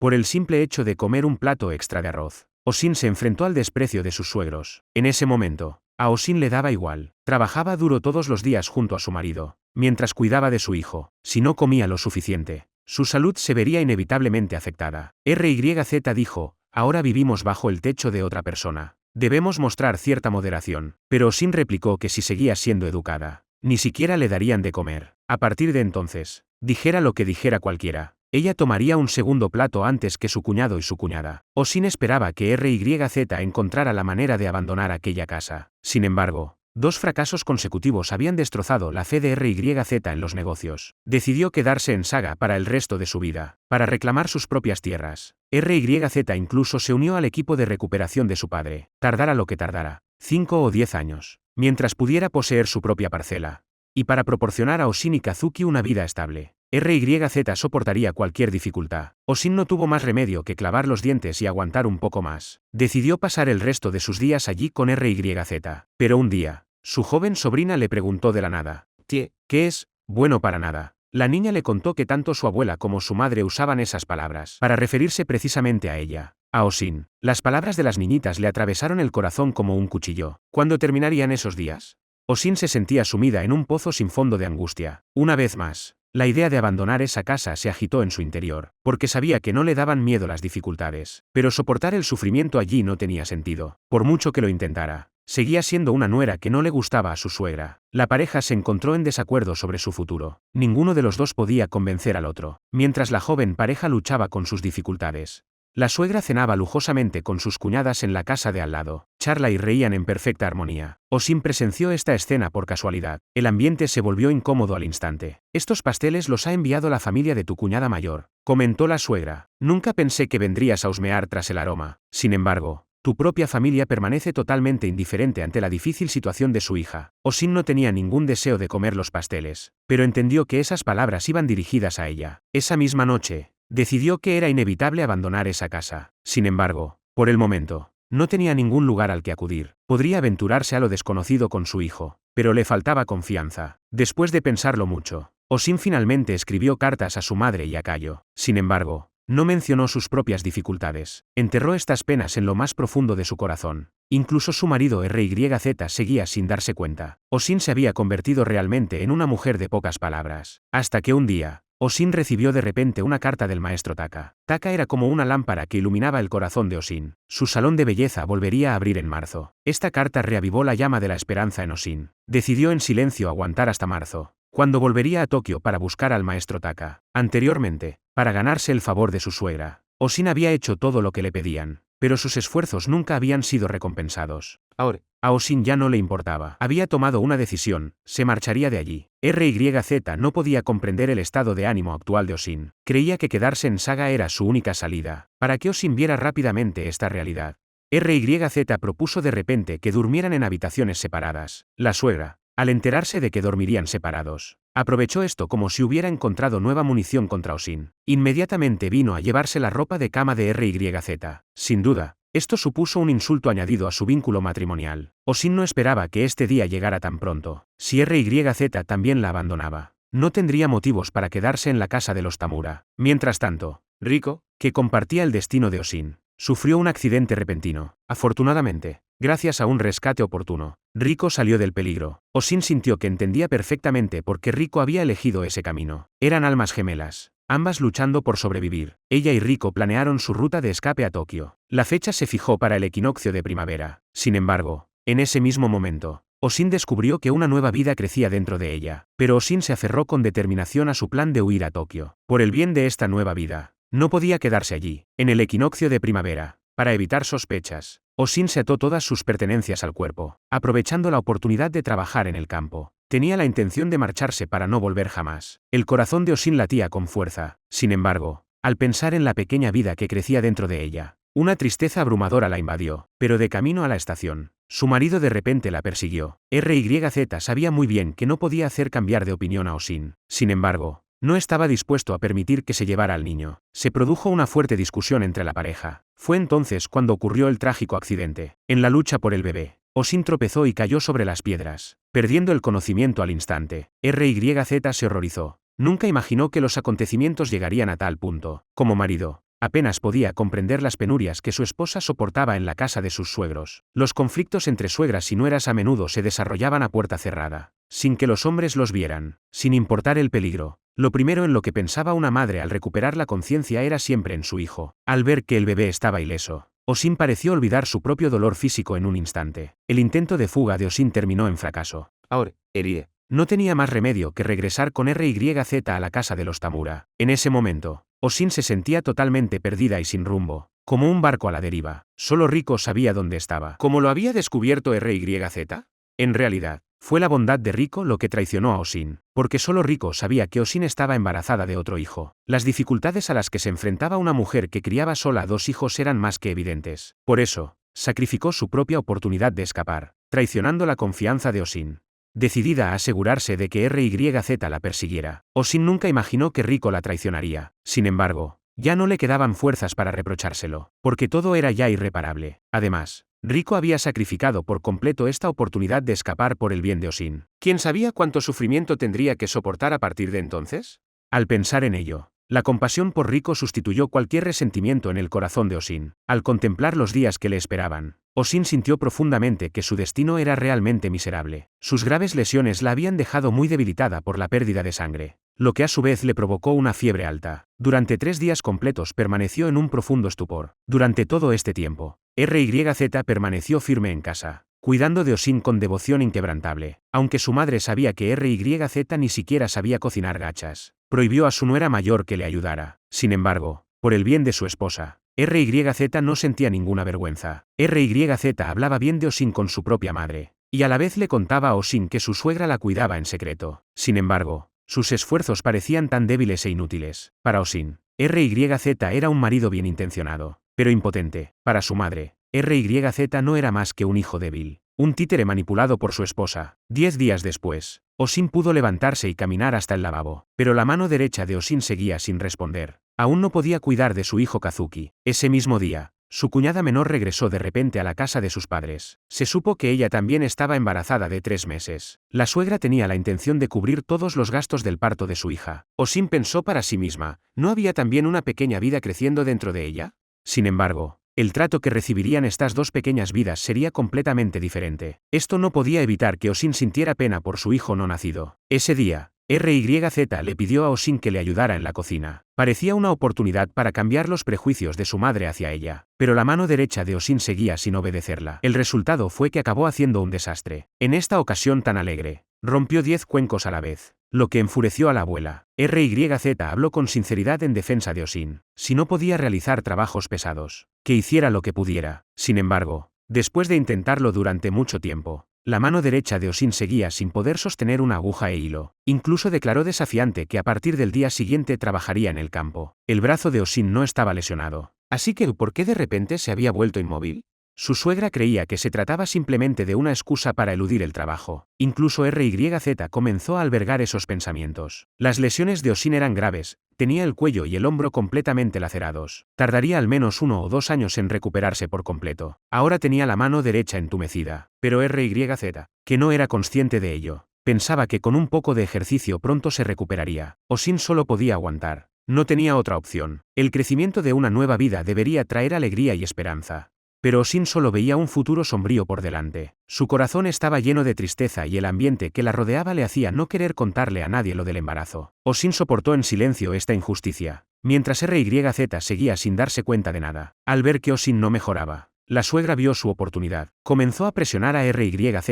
por el simple hecho de comer un plato extra de arroz. Osin se enfrentó al desprecio de sus suegros. En ese momento, a Osin le daba igual. Trabajaba duro todos los días junto a su marido, mientras cuidaba de su hijo. Si no comía lo suficiente, su salud se vería inevitablemente afectada. RYZ dijo, ahora vivimos bajo el techo de otra persona. Debemos mostrar cierta moderación. Pero Osin replicó que si seguía siendo educada, ni siquiera le darían de comer. A partir de entonces, dijera lo que dijera cualquiera, ella tomaría un segundo plato antes que su cuñado y su cuñada. Osin esperaba que RYZ encontrara la manera de abandonar aquella casa. Sin embargo, 2 fracasos consecutivos habían destrozado la fe de RYZ en los negocios. Decidió quedarse en Saga para el resto de su vida, para reclamar sus propias tierras. RYZ incluso se unió al equipo de recuperación de su padre, tardara lo que tardara, 5 o 10 años, mientras pudiera poseer su propia parcela, y para proporcionar a Osin y Kazuki una vida estable. RYZ soportaría cualquier dificultad. Osin no tuvo más remedio que clavar los dientes y aguantar un poco más. Decidió pasar el resto de sus días allí con RYZ. Pero un día, su joven sobrina le preguntó de la nada, ¿qué es? Bueno para nada. La niña le contó que tanto su abuela como su madre usaban esas palabras para referirse precisamente a ella, a Osin. Las palabras de las niñitas le atravesaron el corazón como un cuchillo. ¿Cuándo terminarían esos días? Osin se sentía sumida en un pozo sin fondo de angustia. Una vez más, la idea de abandonar esa casa se agitó en su interior, porque sabía que no le daban miedo las dificultades. Pero soportar el sufrimiento allí no tenía sentido. Por mucho que lo intentara, seguía siendo una nuera que no le gustaba a su suegra. La pareja se encontró en desacuerdo sobre su futuro. Ninguno de los dos podía convencer al otro. Mientras la joven pareja luchaba con sus dificultades, la suegra cenaba lujosamente con sus cuñadas en la casa de al lado. Charla y reían en perfecta armonía. Osin presenció esta escena por casualidad. El ambiente se volvió incómodo al instante. Estos pasteles los ha enviado la familia de tu cuñada mayor, comentó la suegra. Nunca pensé que vendrías a husmear tras el aroma. Sin embargo, tu propia familia permanece totalmente indiferente ante la difícil situación de su hija. Osin no tenía ningún deseo de comer los pasteles, pero entendió que esas palabras iban dirigidas a ella. Esa misma noche, decidió que era inevitable abandonar esa casa. Sin embargo, por el momento, no tenía ningún lugar al que acudir. Podría aventurarse a lo desconocido con su hijo, pero le faltaba confianza. Después de pensarlo mucho, Osin finalmente escribió cartas a su madre y a Kayo. Sin embargo, no mencionó sus propias dificultades. Enterró estas penas en lo más profundo de su corazón. Incluso su marido RYZ seguía sin darse cuenta. Osin se había convertido realmente en una mujer de pocas palabras. Hasta que un día, Osin recibió de repente una carta del maestro Taka. Taka era como una lámpara que iluminaba el corazón de Osin. Su salón de belleza volvería a abrir en marzo. Esta carta reavivó la llama de la esperanza en Osin. Decidió en silencio aguantar hasta marzo, cuando volvería a Tokio para buscar al maestro Taka. Anteriormente, para ganarse el favor de su suegra, Osin había hecho todo lo que le pedían, pero sus esfuerzos nunca habían sido recompensados. Ahora, a Osin ya no le importaba. Había tomado una decisión, se marcharía de allí. RYZ no podía comprender el estado de ánimo actual de Osin. Creía que quedarse en Saga era su única salida, para que Osin viera rápidamente esta realidad. RYZ propuso de repente que durmieran en habitaciones separadas. La suegra, al enterarse de que dormirían separados, aprovechó esto como si hubiera encontrado nueva munición contra Osin. Inmediatamente vino a llevarse la ropa de cama de RYZ. Sin duda, esto supuso un insulto añadido a su vínculo matrimonial. Osin no esperaba que este día llegara tan pronto. Si RYZ también la abandonaba, no tendría motivos para quedarse en la casa de los Tamura. Mientras tanto, Riko, que compartía el destino de Osin, sufrió un accidente repentino. Afortunadamente, gracias a un rescate oportuno, Riko salió del peligro. Osin sintió que entendía perfectamente por qué Riko había elegido ese camino. Eran almas gemelas, ambas luchando por sobrevivir. Ella y Riko planearon su ruta de escape a Tokio. La fecha se fijó para el equinoccio de primavera. Sin embargo, en ese mismo momento, Osin descubrió que una nueva vida crecía dentro de ella. Pero Osin se aferró con determinación a su plan de huir a Tokio. Por el bien de esta nueva vida, no podía quedarse allí. En el equinoccio de primavera, para evitar sospechas, Osin se ató todas sus pertenencias al cuerpo, aprovechando la oportunidad de trabajar en el campo. Tenía la intención de marcharse para no volver jamás. El corazón de Osin latía con fuerza. Sin embargo, al pensar en la pequeña vida que crecía dentro de ella, una tristeza abrumadora la invadió. Pero de camino a la estación, su marido de repente la persiguió. RYZ sabía muy bien que no podía hacer cambiar de opinión a Osin. Sin embargo, no estaba dispuesto a permitir que se llevara al niño. Se produjo una fuerte discusión entre la pareja. Fue entonces cuando ocurrió el trágico accidente. En la lucha por el bebé, Osin tropezó y cayó sobre las piedras, perdiendo el conocimiento al instante. RYZ se horrorizó. Nunca imaginó que los acontecimientos llegarían a tal punto. Como marido, Apenas podía comprender las penurias que su esposa soportaba en la casa de sus suegros. Los conflictos entre suegras y nueras a menudo se desarrollaban a puerta cerrada, sin que los hombres los vieran, sin importar el peligro. Lo primero en lo que pensaba una madre al recuperar la conciencia era siempre en su hijo. Al ver que el bebé estaba ileso, Osin pareció olvidar su propio dolor físico en un instante. El intento de fuga de Osin terminó en fracaso. Ahora, heriré. No tenía más remedio que regresar con RYZ a la casa de los Tamura. En ese momento, Osin se sentía totalmente perdida y sin rumbo, como un barco a la deriva. Solo Riko sabía dónde estaba. ¿Cómo lo había descubierto RYZ? En realidad, fue la bondad de Riko lo que traicionó a Osin, porque solo Riko sabía que Osin estaba embarazada de otro hijo. Las dificultades a las que se enfrentaba una mujer que criaba sola a 2 hijos eran más que evidentes. Por eso, sacrificó su propia oportunidad de escapar, traicionando la confianza de Osin. Decidida a asegurarse de que RYZ la persiguiera, Osin nunca imaginó que Riko la traicionaría. Sin embargo, ya no le quedaban fuerzas para reprochárselo, porque todo era ya irreparable. Además, Riko había sacrificado por completo esta oportunidad de escapar por el bien de Osin. ¿Quién sabía cuánto sufrimiento tendría que soportar a partir de entonces? Al pensar en ello, la compasión por Riko sustituyó cualquier resentimiento en el corazón de Osin. Al contemplar los días que le esperaban, Osin sintió profundamente que su destino era realmente miserable. Sus graves lesiones la habían dejado muy debilitada por la pérdida de sangre, lo que a su vez le provocó una fiebre alta. Durante 3 días completos permaneció en un profundo estupor. Durante todo este tiempo, RYZ permaneció firme en casa, cuidando de Osin con devoción inquebrantable. Aunque su madre sabía que RYZ ni siquiera sabía cocinar gachas, prohibió a su nuera mayor que le ayudara. Sin embargo, por el bien de su esposa, RYZ no sentía ninguna vergüenza. RYZ hablaba bien de Osin con su propia madre, y a la vez le contaba a Osin que su suegra la cuidaba en secreto. Sin embargo, sus esfuerzos parecían tan débiles e inútiles. Para Osin, RYZ era un marido bien intencionado, pero impotente. Para su madre, RYZ no era más que un hijo débil, un títere manipulado por su esposa. 10 días después, Osin pudo levantarse y caminar hasta el lavabo, pero la mano derecha de Osin seguía sin responder. Aún no podía cuidar de su hijo Kazuki. Ese mismo día, su cuñada menor regresó de repente a la casa de sus padres. Se supo que ella también estaba embarazada de 3 meses. La suegra tenía la intención de cubrir todos los gastos del parto de su hija. Osin pensó para sí misma, ¿no había también una pequeña vida creciendo dentro de ella? Sin embargo, el trato que recibirían estas 2 pequeñas vidas sería completamente diferente. Esto no podía evitar que Osin sintiera pena por su hijo no nacido. Ese día, RYZ le pidió a Osin que le ayudara en la cocina. Parecía una oportunidad para cambiar los prejuicios de su madre hacia ella, pero la mano derecha de Osin seguía sin obedecerla. El resultado fue que acabó haciendo un desastre. En esta ocasión tan alegre, rompió 10 cuencos a la vez, lo que enfureció a la abuela. RYZ habló con sinceridad en defensa de Osin. Si no podía realizar trabajos pesados, que hiciera lo que pudiera. Sin embargo, después de intentarlo durante mucho tiempo, la mano derecha de Osin seguía sin poder sostener una aguja e hilo. Incluso declaró desafiante que a partir del día siguiente trabajaría en el campo. El brazo de Osin no estaba lesionado. Así que, ¿por qué de repente se había vuelto inmóvil? Su suegra creía que se trataba simplemente de una excusa para eludir el trabajo. Incluso RYZ comenzó a albergar esos pensamientos. Las lesiones de Osin eran graves, tenía el cuello y el hombro completamente lacerados. Tardaría al menos 1 o 2 años en recuperarse por completo. Ahora tenía la mano derecha entumecida. Pero RYZ, que no era consciente de ello, pensaba que con un poco de ejercicio pronto se recuperaría. Osin solo podía aguantar. No tenía otra opción. El crecimiento de una nueva vida debería traer alegría y esperanza. Pero Osin solo veía un futuro sombrío por delante. Su corazón estaba lleno de tristeza y el ambiente que la rodeaba le hacía no querer contarle a nadie lo del embarazo. Osin soportó en silencio esta injusticia, mientras RYZ seguía sin darse cuenta de nada. Al ver que Osin no mejoraba, la suegra vio su oportunidad. Comenzó a presionar a RYZ.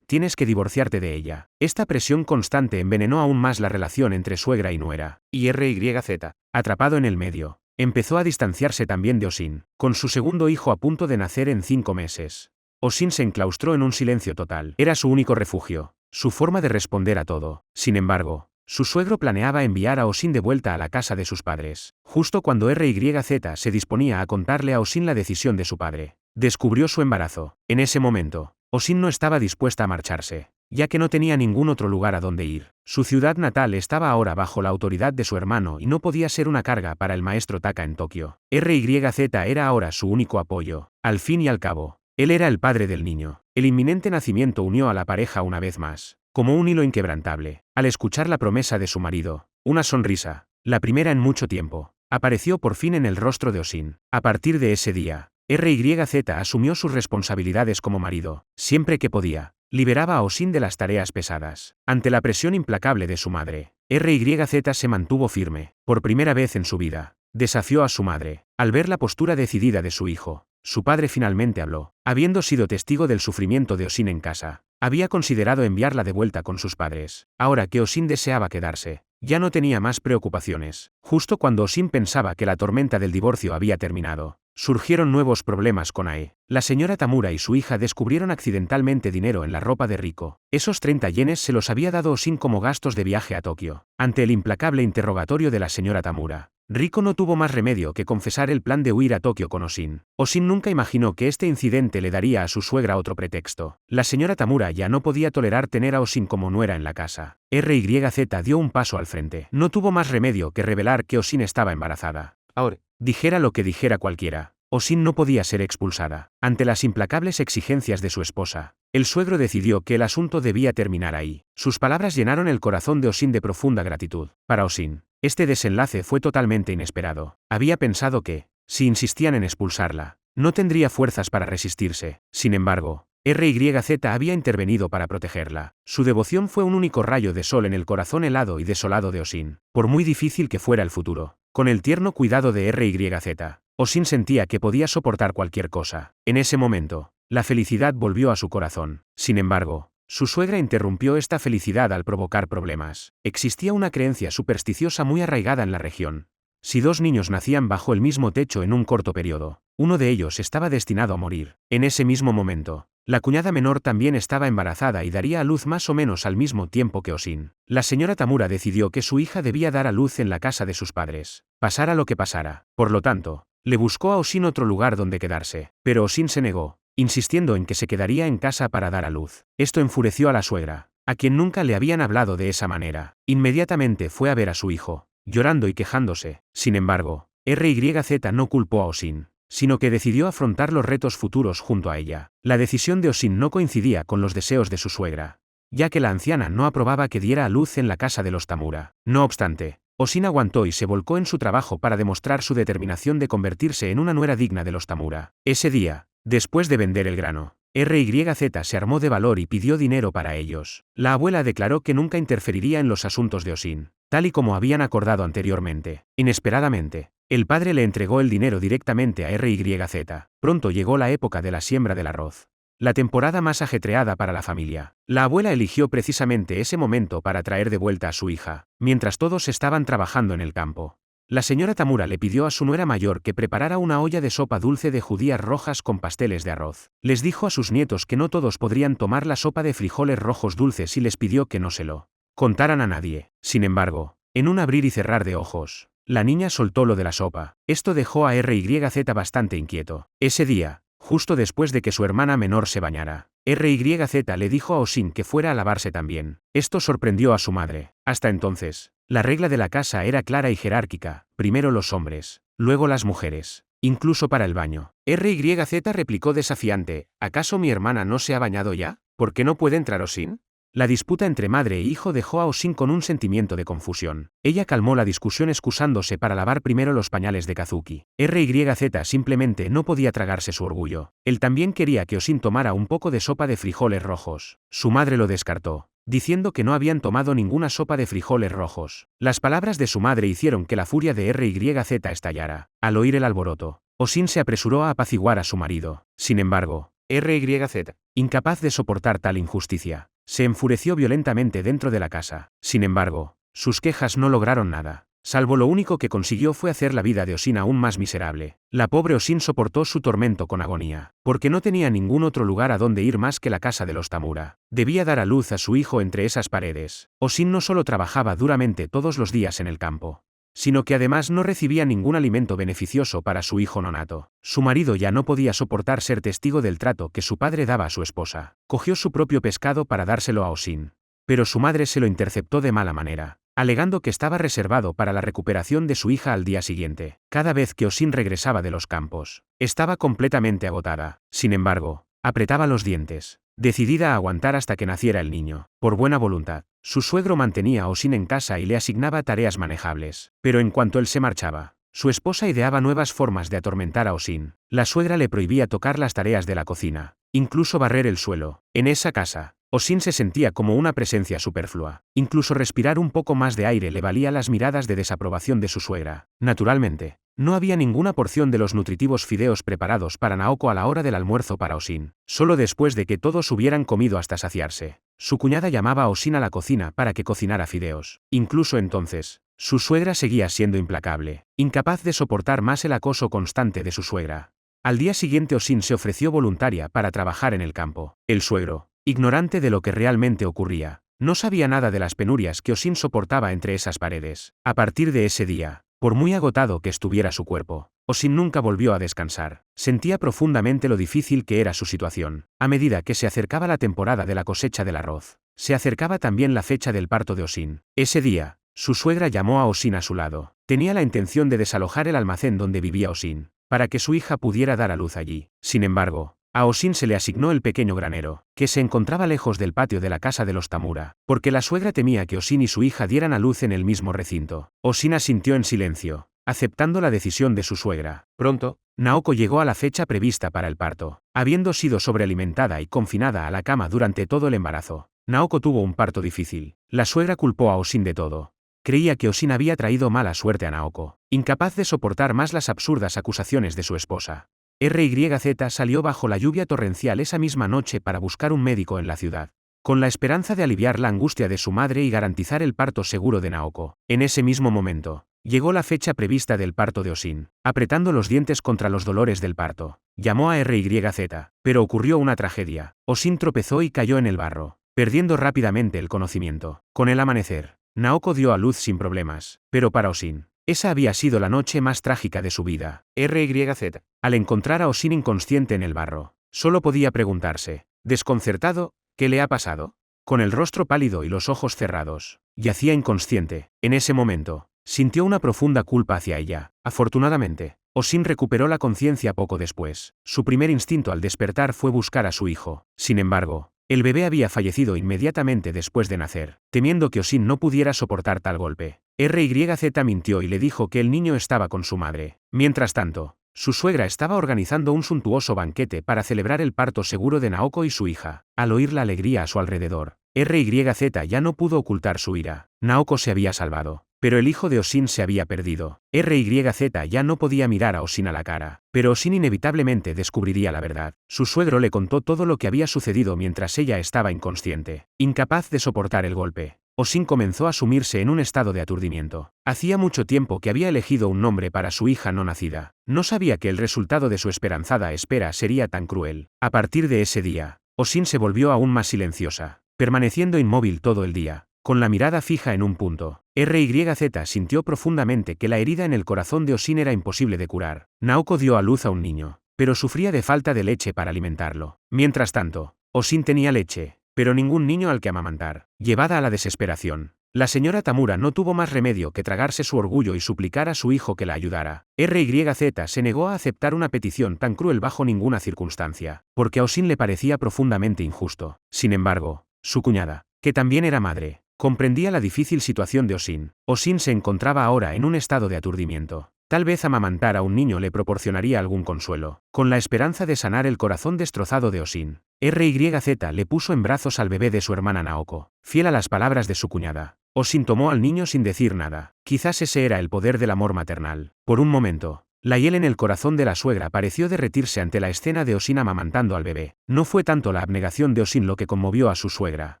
Tienes que divorciarte de ella. Esta presión constante envenenó aún más la relación entre suegra y nuera. Y RYZ, atrapado en el medio, empezó a distanciarse también de Osin, con su segundo hijo a punto de nacer en 5 meses. Osin se enclaustró en un silencio total. Era su único refugio, su forma de responder a todo. Sin embargo, su suegro planeaba enviar a Osin de vuelta a la casa de sus padres. Justo cuando RYZ se disponía a contarle a Osin la decisión de su padre, descubrió su embarazo. En ese momento, Osin no estaba dispuesta a marcharse, ya que no tenía ningún otro lugar a donde ir. Su ciudad natal estaba ahora bajo la autoridad de su hermano y no podía ser una carga para el maestro Taka en Tokio. RYZ era ahora su único apoyo. Al fin y al cabo, él era el padre del niño. El inminente nacimiento unió a la pareja una vez más, como un hilo inquebrantable. Al escuchar la promesa de su marido, una sonrisa, la primera en mucho tiempo, apareció por fin en el rostro de Osin. A partir de ese día, RYZ asumió sus responsabilidades como marido. Siempre que podía, liberaba a Osin de las tareas pesadas. Ante la presión implacable de su madre, RYZ se mantuvo firme. Por primera vez en su vida, desafió a su madre. Al ver la postura decidida de su hijo, su padre finalmente habló. Habiendo sido testigo del sufrimiento de Osin en casa, había considerado enviarla de vuelta con sus padres. Ahora que Osin deseaba quedarse, ya no tenía más preocupaciones. Justo cuando Osin pensaba que la tormenta del divorcio había terminado, surgieron nuevos problemas con Ae. La señora Tamura y su hija descubrieron accidentalmente dinero en la ropa de Riko. Esos 30 yenes se los había dado Osin como gastos de viaje a Tokio. Ante el implacable interrogatorio de la señora Tamura, Riko no tuvo más remedio que confesar el plan de huir a Tokio con Osin. Osin nunca imaginó que este incidente le daría a su suegra otro pretexto. La señora Tamura ya no podía tolerar tener a Osin como nuera en la casa. RYZ dio un paso al frente. No tuvo más remedio que revelar que Osin estaba embarazada. Ahora, dijera lo que dijera cualquiera, Osin no podía ser expulsada. Ante las implacables exigencias de su esposa, el suegro decidió que el asunto debía terminar ahí. Sus palabras llenaron el corazón de Osin de profunda gratitud. Para Osin, este desenlace fue totalmente inesperado. Había pensado que, si insistían en expulsarla, no tendría fuerzas para resistirse. Sin embargo, RYZ había intervenido para protegerla. Su devoción fue un único rayo de sol en el corazón helado y desolado de Osin. Por muy difícil que fuera el futuro, con el tierno cuidado de RYZ, Osin sentía que podía soportar cualquier cosa. En ese momento, la felicidad volvió a su corazón. Sin embargo, su suegra interrumpió esta felicidad al provocar problemas. Existía una creencia supersticiosa muy arraigada en la región. Si dos niños nacían bajo el mismo techo en un corto periodo, uno de ellos estaba destinado a morir. En ese mismo momento, la cuñada menor también estaba embarazada y daría a luz más o menos al mismo tiempo que Osin. La señora Tamura decidió que su hija debía dar a luz en la casa de sus padres, pasara lo que pasara. Por lo tanto, le buscó a Osin otro lugar donde quedarse, pero Osin se negó, insistiendo en que se quedaría en casa para dar a luz. Esto enfureció a la suegra, a quien nunca le habían hablado de esa manera. Inmediatamente fue a ver a su hijo, llorando y quejándose. Sin embargo, RYZ no culpó a Osin, sino que decidió afrontar los retos futuros junto a ella. La decisión de Osin no coincidía con los deseos de su suegra, ya que la anciana no aprobaba que diera a luz en la casa de los Tamura. No obstante, Osin aguantó y se volcó en su trabajo para demostrar su determinación de convertirse en una nuera digna de los Tamura. Ese día, después de vender el grano, RYZ se armó de valor y pidió dinero para ellos. La abuela declaró que nunca interferiría en los asuntos de Osin, tal y como habían acordado anteriormente. Inesperadamente, el padre le entregó el dinero directamente a RYZ. Pronto llegó la época de la siembra del arroz, la temporada más ajetreada para la familia. La abuela eligió precisamente ese momento para traer de vuelta a su hija, mientras todos estaban trabajando en el campo. La señora Tamura le pidió a su nuera mayor que preparara una olla de sopa dulce de judías rojas con pasteles de arroz. Les dijo a sus nietos que no todos podrían tomar la sopa de frijoles rojos dulces y les pidió que no se lo contaran a nadie. Sin embargo, en un abrir y cerrar de ojos, la niña soltó lo de la sopa. Esto dejó a RYZ bastante inquieto. Ese día, justo después de que su hermana menor se bañara, RYZ le dijo a Osin que fuera a lavarse también. Esto sorprendió a su madre. Hasta entonces, la regla de la casa era clara y jerárquica: primero los hombres, luego las mujeres, incluso para el baño. RYZ replicó desafiante: ¿acaso mi hermana no se ha bañado ya? ¿Por qué no puede entrar Osin? La disputa entre madre e hijo dejó a Osin con un sentimiento de confusión. Ella calmó la discusión excusándose para lavar primero los pañales de Kazuki. RYZ simplemente no podía tragarse su orgullo. Él también quería que Osin tomara un poco de sopa de frijoles rojos. Su madre lo descartó, diciendo que no habían tomado ninguna sopa de frijoles rojos. Las palabras de su madre hicieron que la furia de RYZ estallara. Al oír el alboroto, Osin se apresuró a apaciguar a su marido. Sin embargo, RYZ, incapaz de soportar tal injusticia, se enfureció violentamente dentro de la casa. Sin embargo, sus quejas no lograron nada, salvo lo único que consiguió fue hacer la vida de Osin aún más miserable. La pobre Osin soportó su tormento con agonía, porque no tenía ningún otro lugar a donde ir más que la casa de los Tamura. Debía dar a luz a su hijo entre esas paredes. Osin no solo trabajaba duramente todos los días en el campo, sino que además no recibía ningún alimento beneficioso para su hijo nonato. Su marido ya no podía soportar ser testigo del trato que su padre daba a su esposa. Cogió su propio pescado para dárselo a Osin, pero su madre se lo interceptó de mala manera, alegando que estaba reservado para la recuperación de su hija al día siguiente. Cada vez que Osin regresaba de los campos, estaba completamente agotada. Sin embargo, apretaba los dientes, decidida a aguantar hasta que naciera el niño. Por buena voluntad, su suegro mantenía a Osin en casa y le asignaba tareas manejables. Pero en cuanto él se marchaba, Su esposa ideaba nuevas formas de atormentar a Osin. La suegra le prohibía tocar las tareas de la cocina, incluso barrer el suelo. En esa casa, Osin se sentía como una presencia superflua. Incluso respirar un poco más de aire le valía las miradas de desaprobación de su suegra. Naturalmente, no había ninguna porción de los nutritivos fideos preparados para Naoko a la hora del almuerzo para Osin. Solo después de que todos hubieran comido hasta saciarse, su cuñada llamaba a Osin a la cocina para que cocinara fideos. Incluso entonces, su suegra seguía siendo implacable, incapaz de soportar más el acoso constante de su suegra. Al día siguiente Osin se ofreció voluntaria para trabajar en el campo. El suegro, ignorante de lo que realmente ocurría, no sabía nada de las penurias que Osin soportaba entre esas paredes. A partir de ese día, por muy agotado que estuviera su cuerpo, Osin nunca volvió a descansar. Sentía profundamente lo difícil que era su situación. A medida que se acercaba la temporada de la cosecha del arroz, se acercaba también la fecha del parto de Osin. Ese día, su suegra llamó a Osin a su lado. Tenía la intención de desalojar el almacén donde vivía Osin, para que su hija pudiera dar a luz allí. Sin embargo, a Osin se le asignó el pequeño granero, que se encontraba lejos del patio de la casa de los Tamura, porque la suegra temía que Osin y su hija dieran a luz en el mismo recinto. Osin asintió en silencio, aceptando la decisión de su suegra. Pronto, Naoko llegó a la fecha prevista para el parto. Habiendo sido sobrealimentada y confinada a la cama durante todo el embarazo, Naoko tuvo un parto difícil. La suegra culpó a Osin de todo. Creía que Osin había traído mala suerte a Naoko, incapaz de soportar más las absurdas acusaciones de su esposa. RYZ salió bajo la lluvia torrencial esa misma noche para buscar un médico en la ciudad, con la esperanza de aliviar la angustia de su madre y garantizar el parto seguro de Naoko. En ese mismo momento, llegó la fecha prevista del parto de Osin. Apretando los dientes contra los dolores del parto, llamó a RYZ, pero ocurrió una tragedia. Osin tropezó y cayó en el barro, perdiendo rápidamente el conocimiento. Con el amanecer, Naoko dio a luz sin problemas, pero para Osin, esa había sido la noche más trágica de su vida. RYZ, al encontrar a Osin inconsciente en el barro, solo podía preguntarse, desconcertado, ¿qué le ha pasado? Con el rostro pálido y los ojos cerrados, yacía inconsciente. En ese momento, sintió una profunda culpa hacia ella. Afortunadamente, Osin recuperó la conciencia poco después. Su primer instinto al despertar fue buscar a su hijo. Sin embargo, el bebé había fallecido inmediatamente después de nacer. Temiendo que Osin no pudiera soportar tal golpe, RYZ mintió y le dijo que el niño estaba con su madre. Mientras tanto, su suegra estaba organizando un suntuoso banquete para celebrar el parto seguro de Naoko y su hija. Al oír la alegría a su alrededor, RYZ ya no pudo ocultar su ira. Naoko se había salvado, pero el hijo de Osin se había perdido. RYZ ya no podía mirar a Osin a la cara, pero Osin inevitablemente descubriría la verdad. Su suegro le contó todo lo que había sucedido mientras ella estaba inconsciente. Incapaz de soportar el golpe, Osin comenzó a sumirse en un estado de aturdimiento. Hacía mucho tiempo que había elegido un nombre para su hija no nacida. No sabía que el resultado de su esperanzada espera sería tan cruel. A partir de ese día, Osin se volvió aún más silenciosa, permaneciendo inmóvil todo el día, con la mirada fija en un punto. RYZ sintió profundamente que la herida en el corazón de Osin era imposible de curar. Naoko dio a luz a un niño, pero sufría de falta de leche para alimentarlo. Mientras tanto, Osin tenía leche, pero ningún niño al que amamantar. Llevada a la desesperación, la señora Tamura no tuvo más remedio que tragarse su orgullo y suplicar a su hijo que la ayudara. RYZ se negó a aceptar una petición tan cruel bajo ninguna circunstancia, porque a Osin le parecía profundamente injusto. Sin embargo, su cuñada, que también era madre, comprendía la difícil situación de Osin. Osin se encontraba ahora en un estado de aturdimiento. Tal vez amamantar a un niño le proporcionaría algún consuelo, con la esperanza de sanar el corazón destrozado de Osin. RYZ le puso en brazos al bebé de su hermana Naoko, fiel a las palabras de su cuñada. Osin tomó al niño sin decir nada. Quizás ese era el poder del amor maternal. Por un momento, la hiel en el corazón de la suegra pareció derretirse ante la escena de Osin amamantando al bebé. No fue tanto la abnegación de Osin lo que conmovió a su suegra,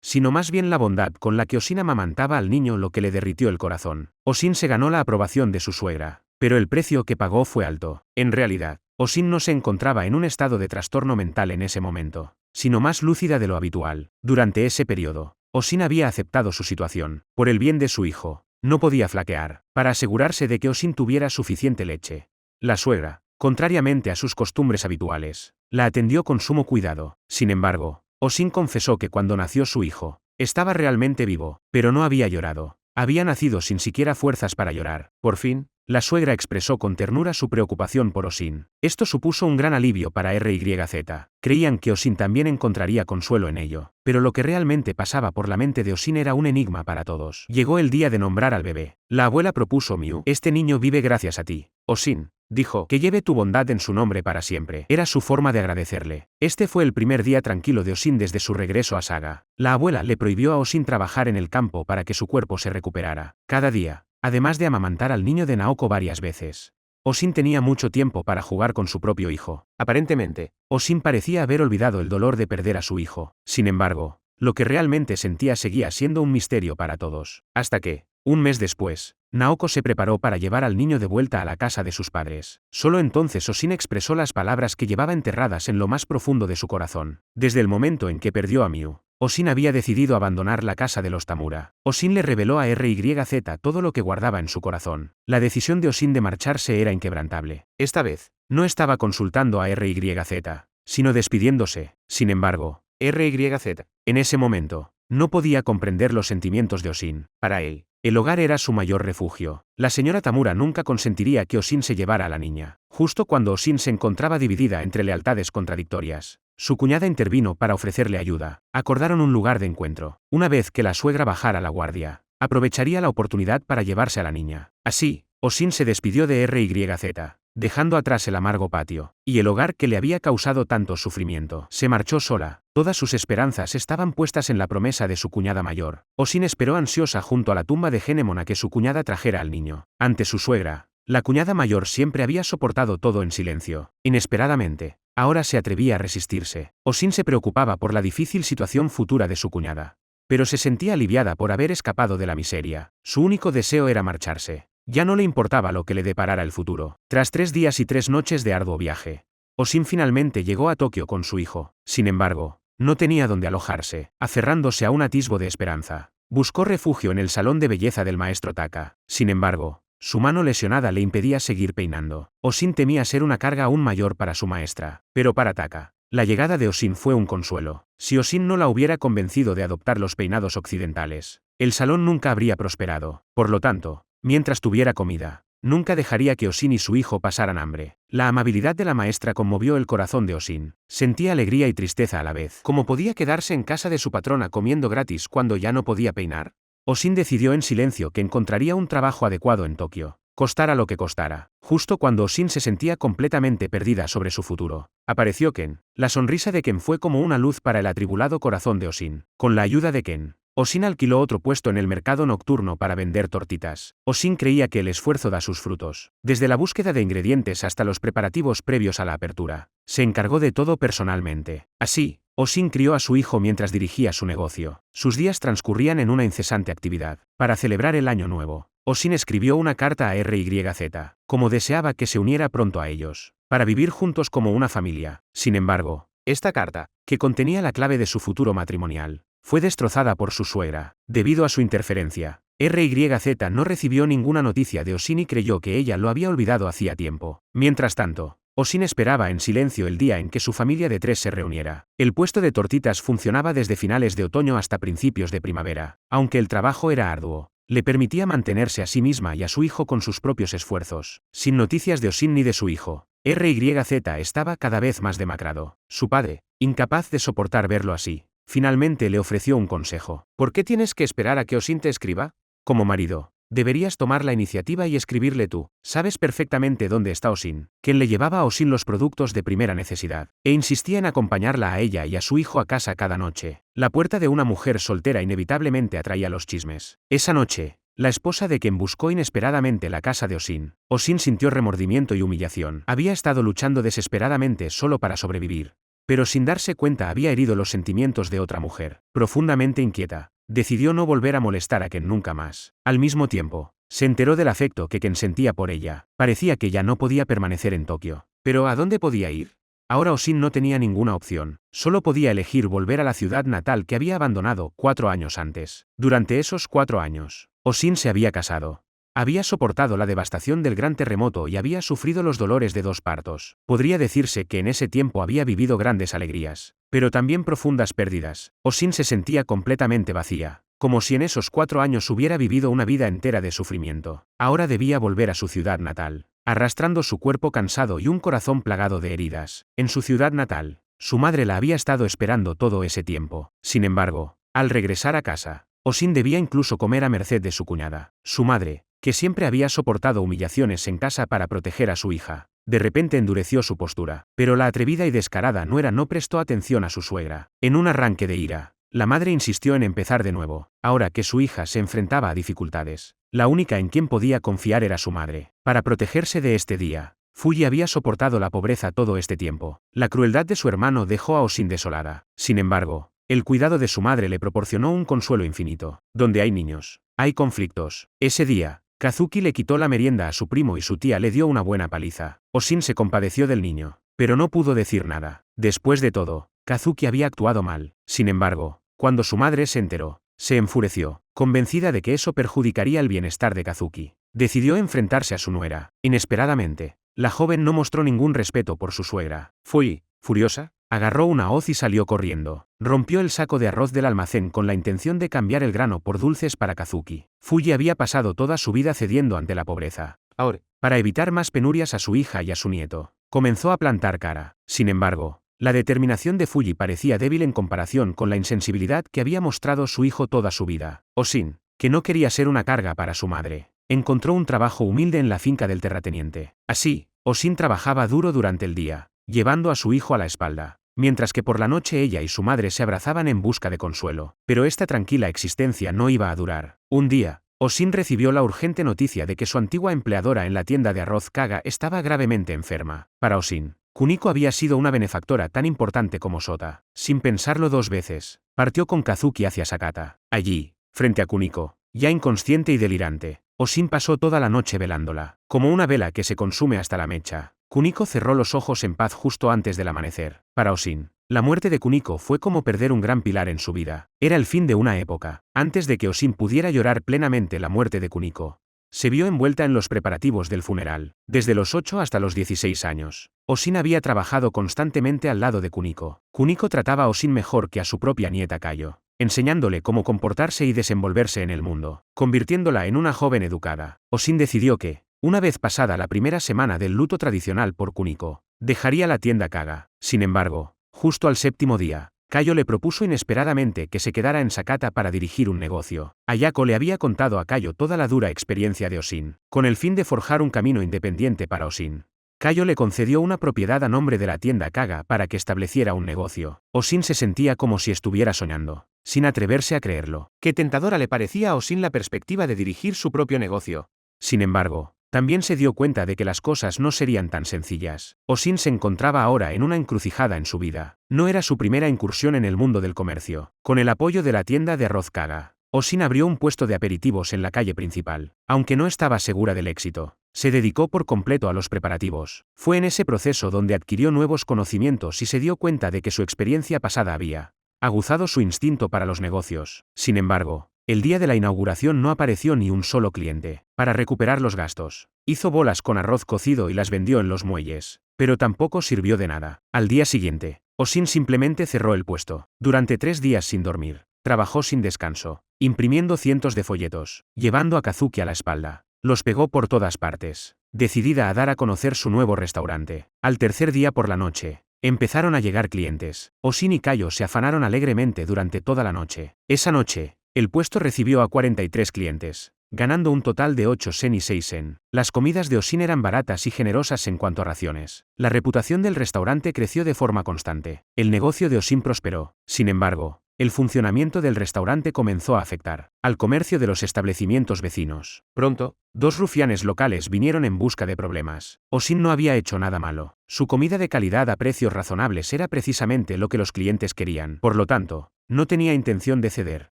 sino más bien la bondad con la que Osin amamantaba al niño lo que le derritió el corazón. Osin se ganó la aprobación de su suegra, pero el precio que pagó fue alto. En realidad, Osin no se encontraba en un estado de trastorno mental en ese momento, sino más lúcida de lo habitual. Durante ese periodo, Osin había aceptado su situación. Por el bien de su hijo, no podía flaquear, para asegurarse de que Osin tuviera suficiente leche. La suegra, contrariamente a sus costumbres habituales, la atendió con sumo cuidado. Sin embargo, Osin confesó que cuando nació su hijo, estaba realmente vivo, pero no había llorado. Había nacido sin siquiera fuerzas para llorar. Por fin, La suegra expresó con ternura su preocupación por Osin. Esto supuso un gran alivio para RYZ. Creían que Osin también encontraría consuelo en ello. Pero lo que realmente pasaba por la mente de Osin era un enigma para todos. Llegó el día de nombrar al bebé. La abuela propuso Miu. Este niño vive gracias a ti. Osin, dijo, que lleve tu bondad en su nombre para siempre. Era su forma de agradecerle. Este fue el primer día tranquilo de Osin desde su regreso a Saga. La abuela le prohibió a Osin trabajar en el campo para que su cuerpo se recuperara. Cada día, además de amamantar al niño de Naoko varias veces, Osin tenía mucho tiempo para jugar con su propio hijo. Aparentemente, Osin parecía haber olvidado el dolor de perder a su hijo. Sin embargo, lo que realmente sentía seguía siendo un misterio para todos. Hasta que, un mes después, Naoko se preparó para llevar al niño de vuelta a la casa de sus padres. Solo entonces Osin expresó las palabras que llevaba enterradas en lo más profundo de su corazón. Desde el momento en que perdió a Miu, Osin había decidido abandonar la casa de los Tamura. Osin le reveló a RYZ todo lo que guardaba en su corazón. La decisión de Osin de marcharse era inquebrantable. Esta vez, no estaba consultando a RYZ, sino despidiéndose. Sin embargo, RYZ, en ese momento, no podía comprender los sentimientos de Osin. Para él, el hogar era su mayor refugio. La señora Tamura nunca consentiría que Osin se llevara a la niña. Justo cuando Osin se encontraba dividida entre lealtades contradictorias, su cuñada intervino para ofrecerle ayuda. Acordaron un lugar de encuentro. Una vez que la suegra bajara la guardia, aprovecharía la oportunidad para llevarse a la niña. Así, Osin se despidió de RYZ, dejando atrás el amargo patio, y el hogar que le había causado tanto sufrimiento. Se marchó sola. Todas sus esperanzas estaban puestas en la promesa de su cuñada mayor. Osin esperó ansiosa junto a la tumba de Genemon a que su cuñada trajera al niño. Ante su suegra, la cuñada mayor siempre había soportado todo en silencio. Inesperadamente, ahora se atrevía a resistirse. Osin se preocupaba por la difícil situación futura de su cuñada. Pero se sentía aliviada por haber escapado de la miseria. Su único deseo era marcharse. Ya no le importaba lo que le deparara el futuro. Tras 3 días y 3 noches de arduo viaje, Osin finalmente llegó a Tokio con su hijo. Sin embargo, no tenía dónde alojarse. Aferrándose a un atisbo de esperanza, buscó refugio en el salón de belleza del maestro Taka. Sin embargo, su mano lesionada le impedía seguir peinando. Osin temía ser una carga aún mayor para su maestra. Pero para Taka, la llegada de Osin fue un consuelo. Si Osin no la hubiera convencido de adoptar los peinados occidentales, el salón nunca habría prosperado. Por lo tanto, mientras tuviera comida, nunca dejaría que Osin y su hijo pasaran hambre. La amabilidad de la maestra conmovió el corazón de Osin. Sentía alegría y tristeza a la vez. ¿Cómo podía quedarse en casa de su patrona comiendo gratis cuando ya no podía peinar? Osin decidió en silencio que encontraría un trabajo adecuado en Tokio, costara lo que costara. Justo cuando Osin se sentía completamente perdida sobre su futuro, apareció Ken. La sonrisa de Ken fue como una luz para el atribulado corazón de Osin. Con la ayuda de Ken, Osin alquiló otro puesto en el mercado nocturno para vender tortitas. Osin creía que el esfuerzo da sus frutos. Desde la búsqueda de ingredientes hasta los preparativos previos a la apertura, se encargó de todo personalmente. Así, Osin crió a su hijo mientras dirigía su negocio. Sus días transcurrían en una incesante actividad. Para celebrar el año nuevo, Osin escribió una carta a RYZ, como deseaba que se uniera pronto a ellos, para vivir juntos como una familia. Sin embargo, esta carta, que contenía la clave de su futuro matrimonial, fue destrozada por su suegra. Debido a su interferencia, RYZ no recibió ninguna noticia de Osin y creyó que ella lo había olvidado hacía tiempo. Mientras tanto, Osin esperaba en silencio el día en que su familia de 3 se reuniera. El puesto de tortitas funcionaba desde finales de otoño hasta principios de primavera. Aunque el trabajo era arduo, le permitía mantenerse a sí misma y a su hijo con sus propios esfuerzos. Sin noticias de Osin ni de su hijo, RYZ estaba cada vez más demacrado. Su padre, incapaz de soportar verlo así, finalmente le ofreció un consejo. ¿Por qué tienes que esperar a que Osin te escriba? Como marido, deberías tomar la iniciativa y escribirle tú. Sabes perfectamente dónde está Osin. Quien le llevaba a Osin los productos de primera necesidad, e insistía en acompañarla a ella y a su hijo a casa cada noche. La puerta de una mujer soltera inevitablemente atraía los chismes. Esa noche, la esposa de Ken buscó inesperadamente la casa de Osin. Osin sintió remordimiento y humillación. Había estado luchando desesperadamente solo para sobrevivir, pero sin darse cuenta había herido los sentimientos de otra mujer. Profundamente inquieta, decidió no volver a molestar a Ken nunca más. Al mismo tiempo, se enteró del afecto que Ken sentía por ella. Parecía que ya no podía permanecer en Tokio. ¿Pero a dónde podía ir? Ahora Osin no tenía ninguna opción. Solo podía elegir volver a la ciudad natal que había abandonado 4 años antes. Durante esos 4 años, Osin se había casado. Había soportado la devastación del gran terremoto y había sufrido los dolores de 2 partos. Podría decirse que en ese tiempo había vivido grandes alegrías, pero también profundas pérdidas. Osin se sentía completamente vacía. como si en esos 4 años hubiera vivido una vida entera de sufrimiento. Ahora debía volver a su ciudad natal, arrastrando su cuerpo cansado y un corazón plagado de heridas. En su ciudad natal, su madre la había estado esperando todo ese tiempo. Sin embargo, al regresar a casa, Osin debía incluso comer a merced de su cuñada. Su madre, que siempre había soportado humillaciones en casa para proteger a su hija, de repente endureció su postura. Pero la atrevida y descarada nuera no prestó atención a su suegra. En un arranque de ira, la madre insistió en empezar de nuevo. Ahora que su hija se enfrentaba a dificultades, la única en quien podía confiar era su madre. Para protegerse de este día, Fuji había soportado la pobreza todo este tiempo. La crueldad de su hermano dejó a Osin desolada. Sin embargo, el cuidado de su madre le proporcionó un consuelo infinito. Donde hay niños, hay conflictos. Ese día, Kazuki le quitó la merienda a su primo y su tía le dio una buena paliza. Osin se compadeció del niño, pero no pudo decir nada. Después de todo, Kazuki había actuado mal. Sin embargo, cuando su madre se enteró, se enfureció, convencida de que eso perjudicaría el bienestar de Kazuki. Decidió enfrentarse a su nuera. Inesperadamente, la joven no mostró ningún respeto por su suegra. Fui, furiosa, agarró una hoz y salió corriendo. Rompió el saco de arroz del almacén con la intención de cambiar el grano por dulces para Kazuki. Fuji había pasado toda su vida cediendo ante la pobreza. Ahora, para evitar más penurias a su hija y a su nieto, comenzó a plantar cara. Sin embargo, la determinación de Fuji parecía débil en comparación con la insensibilidad que había mostrado su hijo toda su vida. Osin, que no quería ser una carga para su madre, encontró un trabajo humilde en la finca del terrateniente. Así, Osin trabajaba duro durante el día, llevando a su hijo a la espalda, mientras que por la noche ella y su madre se abrazaban en busca de consuelo. Pero esta tranquila existencia no iba a durar. Un día, Osin recibió la urgente noticia de que su antigua empleadora en la tienda de arroz Kaga estaba gravemente enferma. Para Osin, Kuniko había sido una benefactora tan importante como Sota. Sin pensarlo 2 veces, partió con Kazuki hacia Sakata. Allí, frente a Kuniko, ya inconsciente y delirante, Osin pasó toda la noche velándola. Como una vela que se consume hasta la mecha, Kuniko cerró los ojos en paz justo antes del amanecer. Para Osin, la muerte de Kuniko fue como perder un gran pilar en su vida. Era el fin de una época. Antes de que Osin pudiera llorar plenamente la muerte de Kuniko, se vio envuelta en los preparativos del funeral. Desde los 8 hasta los 16 años, Osin había trabajado constantemente al lado de Kuniko. Kuniko trataba a Osin mejor que a su propia nieta Kayo, enseñándole cómo comportarse y desenvolverse en el mundo, convirtiéndola en una joven educada. Osin decidió que, una vez pasada la primera semana del luto tradicional por Kuniko, dejaría la tienda Kaga. Sin embargo, justo al 7º día, Kayo le propuso inesperadamente que se quedara en Sakata para dirigir un negocio. Ayako le había contado a Kayo toda la dura experiencia de Osin, con el fin de forjar un camino independiente para Osin. Kayo le concedió una propiedad a nombre de la tienda Kaga para que estableciera un negocio. Osin se sentía como si estuviera soñando, sin atreverse a creerlo. Qué tentadora le parecía a Osin la perspectiva de dirigir su propio negocio. Sin embargo, también se dio cuenta de que las cosas no serían tan sencillas. Osin se encontraba ahora en una encrucijada en su vida. No era su primera incursión en el mundo del comercio. Con el apoyo de la tienda de arroz Kaga, Osin abrió un puesto de aperitivos en la calle principal. Aunque no estaba segura del éxito, se dedicó por completo a los preparativos. Fue en ese proceso donde adquirió nuevos conocimientos y se dio cuenta de que su experiencia pasada había aguzado su instinto para los negocios. Sin embargo, el día de la inauguración no apareció ni un solo cliente. Para recuperar los gastos, hizo bolas con arroz cocido y las vendió en los muelles, pero tampoco sirvió de nada. Al día siguiente, Osin simplemente cerró el puesto. Durante 3 días sin dormir, trabajó sin descanso, imprimiendo cientos de folletos, llevando a Kazuki a la espalda. Los pegó por todas partes, decidida a dar a conocer su nuevo restaurante. Al 3er día por la noche, empezaron a llegar clientes. Osin y Kayo se afanaron alegremente durante toda la noche. Esa noche, el puesto recibió a 43 clientes, ganando un total de 8 sen y 6 sen. Las comidas de Osin eran baratas y generosas en cuanto a raciones. La reputación del restaurante creció de forma constante. El negocio de Osin prosperó. Sin embargo, el funcionamiento del restaurante comenzó a afectar al comercio de los establecimientos vecinos. Pronto, 2 rufianes locales vinieron en busca de problemas. Osin no había hecho nada malo. Su comida de calidad a precios razonables era precisamente lo que los clientes querían. Por lo tanto, no tenía intención de ceder.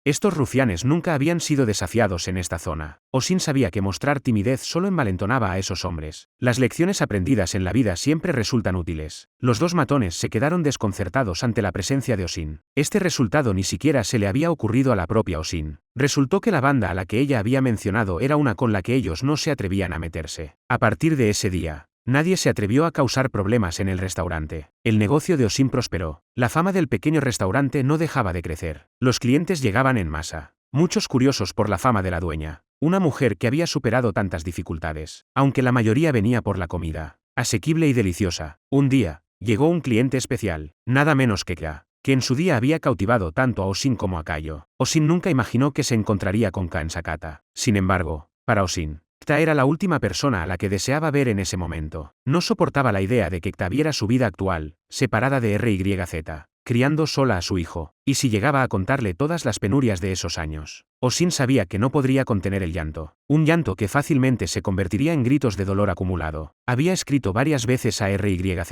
Estos rufianes nunca habían sido desafiados en esta zona. Osin sabía que mostrar timidez solo envalentonaba a esos hombres. Las lecciones aprendidas en la vida siempre resultan útiles. Los 2 matones se quedaron desconcertados ante la presencia de Osin. Este resultado ni siquiera se le había ocurrido a la propia Osin. Resultó que la banda a la que ella había mencionado era una con la que ellos no se atrevían a meterse. A partir de ese día, nadie se atrevió a causar problemas en el restaurante. El negocio de Osin prosperó. La fama del pequeño restaurante no dejaba de crecer. Los clientes llegaban en masa, muchos curiosos por la fama de la dueña, una mujer que había superado tantas dificultades, aunque la mayoría venía por la comida, asequible y deliciosa. Un día, llegó un cliente especial, nada menos que Ka, que en su día había cautivado tanto a Osin como a Cayo. Osin nunca imaginó que se encontraría con Ka en Sakata. Sin embargo, para Osin, Kta era la última persona a la que deseaba ver en ese momento. No soportaba la idea de que Kta viera su vida actual, separada de RYZ, criando sola a su hijo, y si llegaba a contarle todas las penurias de esos años. Osin sabía que no podría contener el llanto, un llanto que fácilmente se convertiría en gritos de dolor acumulado. Había escrito varias veces a RYZ,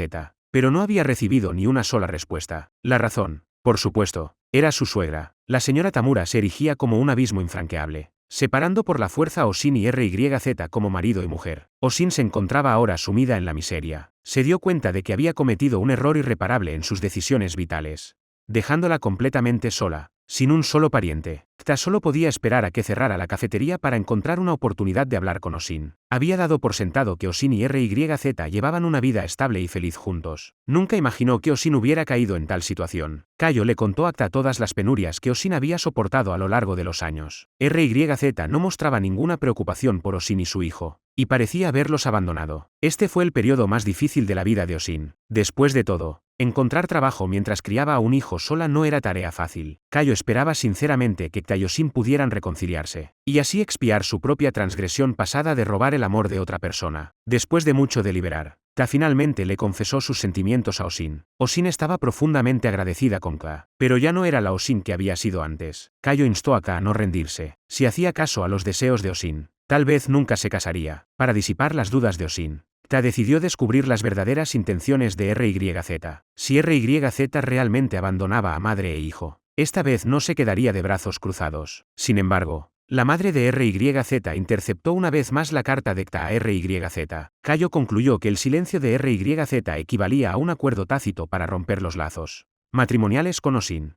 pero no había recibido ni una sola respuesta. La razón, por supuesto, era su suegra. La señora Tamura se erigía como un abismo infranqueable, separando por la fuerza a Osin y RYZ como marido y mujer. Osin se encontraba ahora sumida en la miseria. Se dio cuenta de que había cometido un error irreparable en sus decisiones vitales, dejándola completamente sola, sin un solo pariente. Kta solo podía esperar a que cerrara la cafetería para encontrar una oportunidad de hablar con Osin. Había dado por sentado que Osin y RYZ llevaban una vida estable y feliz juntos. Nunca imaginó que Osin hubiera caído en tal situación. Cayo le contó a Kta todas las penurias que Osin había soportado a lo largo de los años. RYZ no mostraba ninguna preocupación por Osin y su hijo, y parecía haberlos abandonado. Este fue el periodo más difícil de la vida de Osin. Después de todo, encontrar trabajo mientras criaba a un hijo sola no era tarea fácil. Cayo esperaba sinceramente que Kta y Osin pudieran reconciliarse, y así expiar su propia transgresión pasada de robar el amor de otra persona. Después de mucho deliberar, Kta finalmente le confesó sus sentimientos a Osin. Osin estaba profundamente agradecida con Kta, pero ya no era la Osin que había sido antes. Cayo instó a Kta a no rendirse. Si hacía caso a los deseos de Osin, tal vez nunca se casaría. Para disipar las dudas de Osin, Kta decidió descubrir las verdaderas intenciones de RYZ. Si RYZ realmente abandonaba a madre e hijo, esta vez no se quedaría de brazos cruzados. Sin embargo, la madre de RYZ interceptó una vez más la carta de Kta a RYZ. Cayo concluyó que el silencio de RYZ equivalía a un acuerdo tácito para romper los lazos matrimoniales con Osin.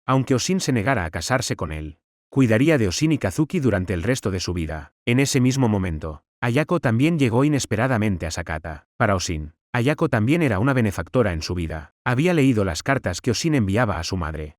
Aunque Osin se negara a casarse con él, cuidaría de Osin y Kazuki durante el resto de su vida. En ese mismo momento, Ayako también llegó inesperadamente a Sakata. Para Osin, Ayako también era una benefactora en su vida. Había leído las cartas que Osin enviaba a su madre.